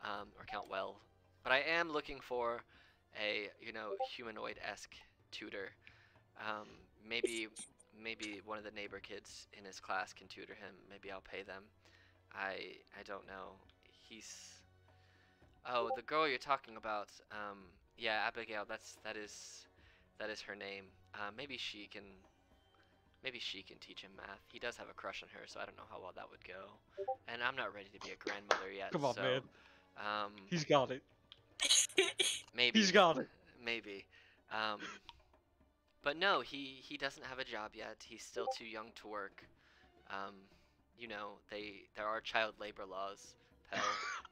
or count well. But I am looking for a, humanoid-esque tutor. Maybe one of the neighbor kids in his class can tutor him. Maybe I'll pay them. I don't know. Oh, the girl you're talking about. Yeah, Abigail. That is her name. Maybe she can teach him math. He does have a crush on her, so I don't know how well that would go. And I'm not ready to be a grandmother yet. Come on, so, man. He's got it. Maybe. He's got it. Maybe. But no, he doesn't have a job yet. He's still too young to work. There are child labor laws. Pell.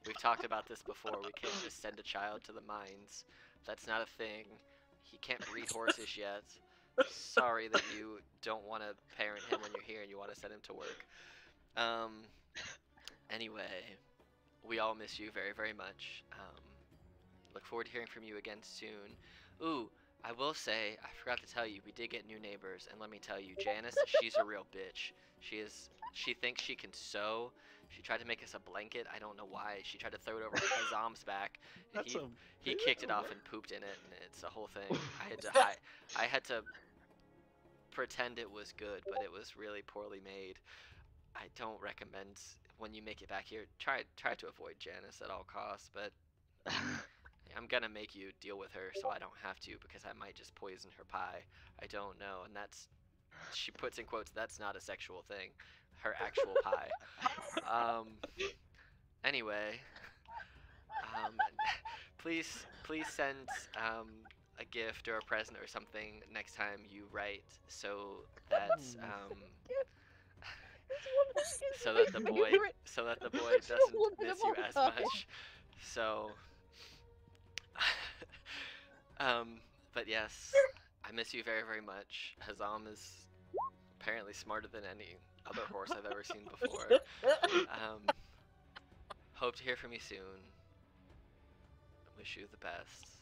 We've talked about this before. We can't just send a child to the mines. That's not a thing. He can't breed horses yet. Sorry that you don't want to parent him when you're here and you want to send him to work. Anyway, we all miss you very, very much. Look forward to hearing from you again soon. Ooh, I will say, I forgot to tell you, we did get new neighbors, and let me tell you, Janice, she's a real bitch. She thinks she can sew. She tried to make us a blanket. I don't know why. She tried to throw it over Azam's back, and he kicked it off and pooped in it, and it's a whole thing. I had to pretend it was good, but it was really poorly made. I don't recommend, when you make it back here, try to avoid Janice at all costs, but I'm gonna make you deal with her so I don't have to, because I might just poison her pie. I don't know, and that's, she puts in quotes, that's not a sexual thing. Her actual pie. Anyway, please send a gift or a present or something next time you write, so that the boy doesn't miss you as much. So, but yes, I miss you very, very much. Hazam is apparently smarter than any other horse I've ever seen before. Hope to hear from you soon. Wish you the best.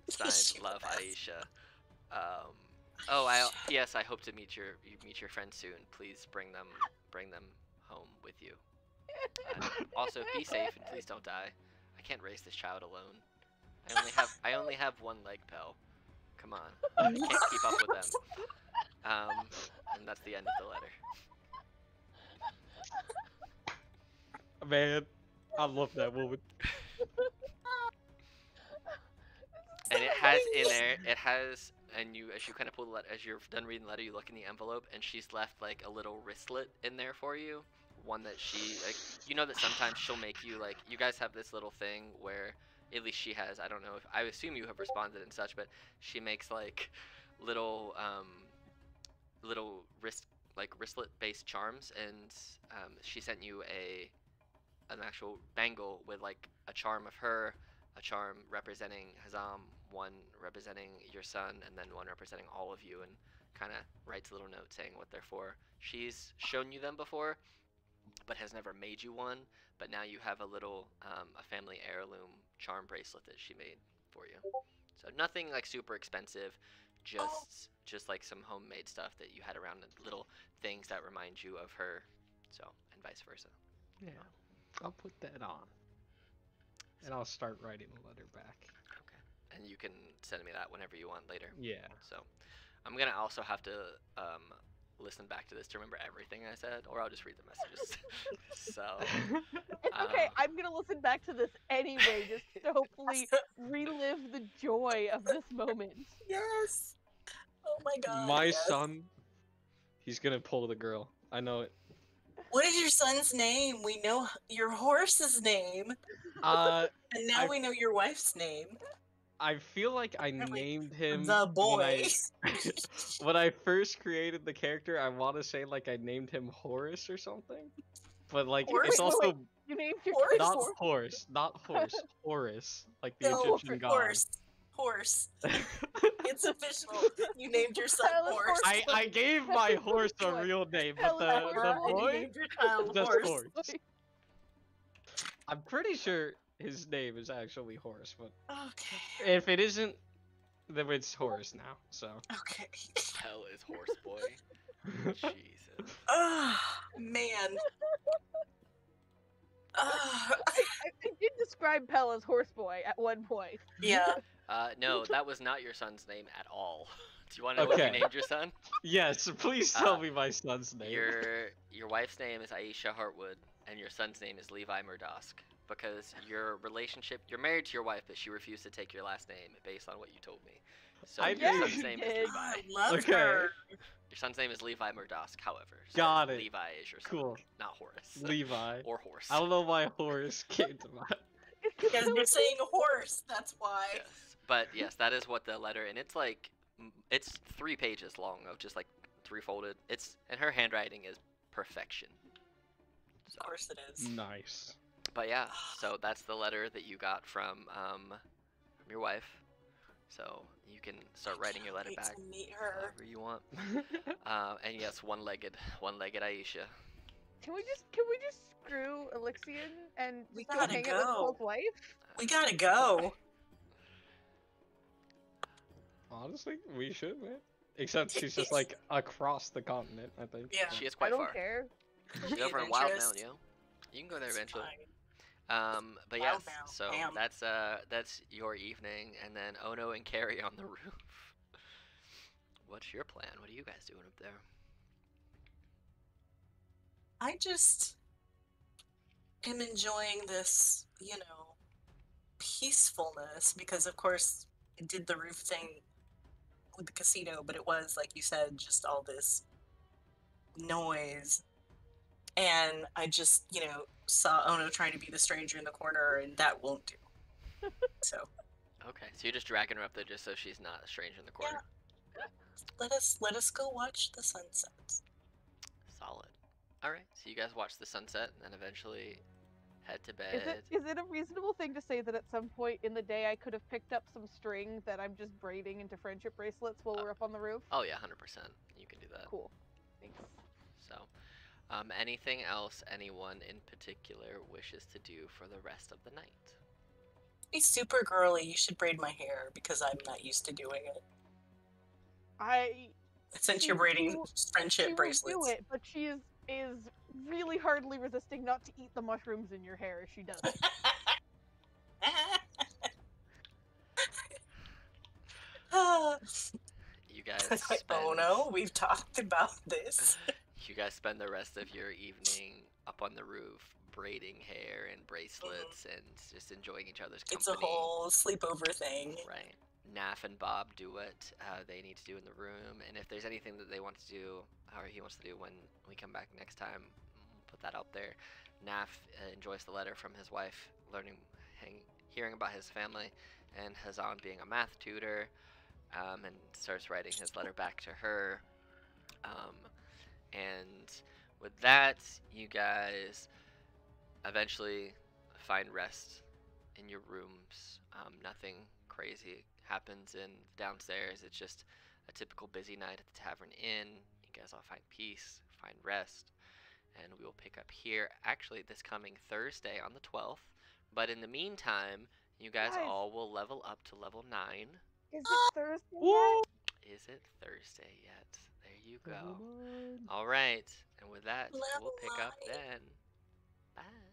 Signed, love, Aisha. P.S. I hope to meet your friends soon. Please bring them home with you. Also, be safe and please don't die. I can't raise this child alone. I only have one leg, Pell. Come on, I can't keep up with them. And that's the end of the letter. Man, I love that woman. And it has in there, and as you kind of pull the letter, as you're done reading the letter, you look in the envelope, and she's left like a little wristlet in there for you. One that she, like, you know that sometimes she'll make you, like, you guys have this little thing where, at least she has, I don't know if, I assume you have responded and such, but she makes like little wristlet-based charms, and she sent you an actual bangle with like a charm of her, a charm representing Hazam, one representing your son, and then one representing all of you, and kind of writes a little note saying what they're for. She's shown you them before, but has never made you one, but now you have a little a family heirloom charm bracelet that she made for you. So nothing like super expensive, just like some homemade stuff that you had around, little things that remind you of her, so, and vice versa. Yeah, I'll put that on. And I'll start writing the letter back. Okay. And you can send me that whenever you want later. Yeah. So, I'm gonna also have to listen back to this to remember everything I said, or I'll just read the messages. So. It's okay. I'm gonna listen back to this anyway, just to hopefully relive the joy of this moment. Yes. Oh my god. My yes. son, he's gonna pull the girl. I know it. What is your son's name? We know your horse's name. And now we know your wife's name. I feel like I Like, named him The boy. when I first created the character. I want to say like I named him Horace or something, but like Horace? it's also Wait, you named your Horse? kid not Horse? horse, not horse, Horus, like the No, Egyptian god. horse. It's official. You named your son Tyler Horse. Horse. I gave my horse a Boy. real name, but Hell the yeah, And you boy named your child just Horse. Horse. I'm pretty sure his name is actually Horace, but Okay. if it isn't, then it's Horace now. So. Okay. Hell is horse boy. Jesus. Man. I did describe Pell as Horseboy at one point. Yeah. No, that was not your son's name at all. Do you want to know what Okay. you named your son? Yes, please tell me my son's name. Your wife's name is Aisha Hartwood, and your son's name is Levi Murdosk. Because your relationship, you're married to your wife, but she refused to take your last name based on what you told me. So I your did. son's You name did. is Levi. I love Okay. her. Your son's name is Levi Murdosk, however. So Got it. Levi is your son, Cool. not Horace. Levi. Or horse. I don't know why Horace came to mind. Because you're saying horse, that's why. Yes. But yes, that is what the letter, and it's like, it's 3 pages long of just like 3-folded. And her handwriting is perfection. So. Of course it is. Nice. But yeah, so that's the letter that you got from your wife. So you can start writing your letter Wait back to meet her. however you want. And yes, one-legged Aisha. Can we just screw Elixion and We go gotta hang out with go. Paul's wife? We gotta go. Honestly, we should, man. Except she's just like across the continent, I think. Yeah. She is I quite don't far. care. She's over in Wildemount, yo. You can go there It's eventually. fine. But yes, Wildemount, so bam. that's your evening, and then Ono and Carrie on the roof. What's your plan? What are you guys doing up there? I just am enjoying this, peacefulness because, of course, I did the roof thing with the casino, but it was, like you said, just all this noise. And I just, saw Ono trying to be the stranger in the corner, and that won't do. So, Okay, so you're just dragging her up there just so she's not a stranger in the corner. let us go watch the sunset. Solid. All right, so you guys watch the sunset and then eventually head to bed. Is it a reasonable thing to say that at some point in the day I could have picked up some string that I'm just braiding into friendship bracelets while we're up on the roof? Oh yeah, 100%. You can do that. Cool. Thanks. So, anything else anyone in particular wishes to do for the rest of the night? Be super girly. You should braid my hair because I'm not used to doing it. Since you're braiding friendship she bracelets. will do it, but she is really hardly resisting not to eat the mushrooms in your hair as she does it. You guys Like, oh no, we've talked about this. You guys spend the rest of your evening up on the roof braiding hair and bracelets and just enjoying each other's company. It's a whole sleepover thing. Right. Naf and Bob do what they need to do in the room, and if there's anything that they want to do, or he wants to do when we come back next time, we'll put that out there. Naf enjoys the letter from his wife, hearing about his family, and Hazan being a math tutor, and starts writing his letter back to her. And with that, you guys eventually find rest in your rooms. Nothing crazy happens in downstairs. It's just a typical busy night at the Tavern Inn. You guys all find peace, find rest, and we will pick up here actually this coming Thursday on the 12th. But in the meantime, you guys all will level up to level 9. Is it Thursday yet? Is it Thursday yet? There you go. All right, and with that, we'll pick up then. Bye.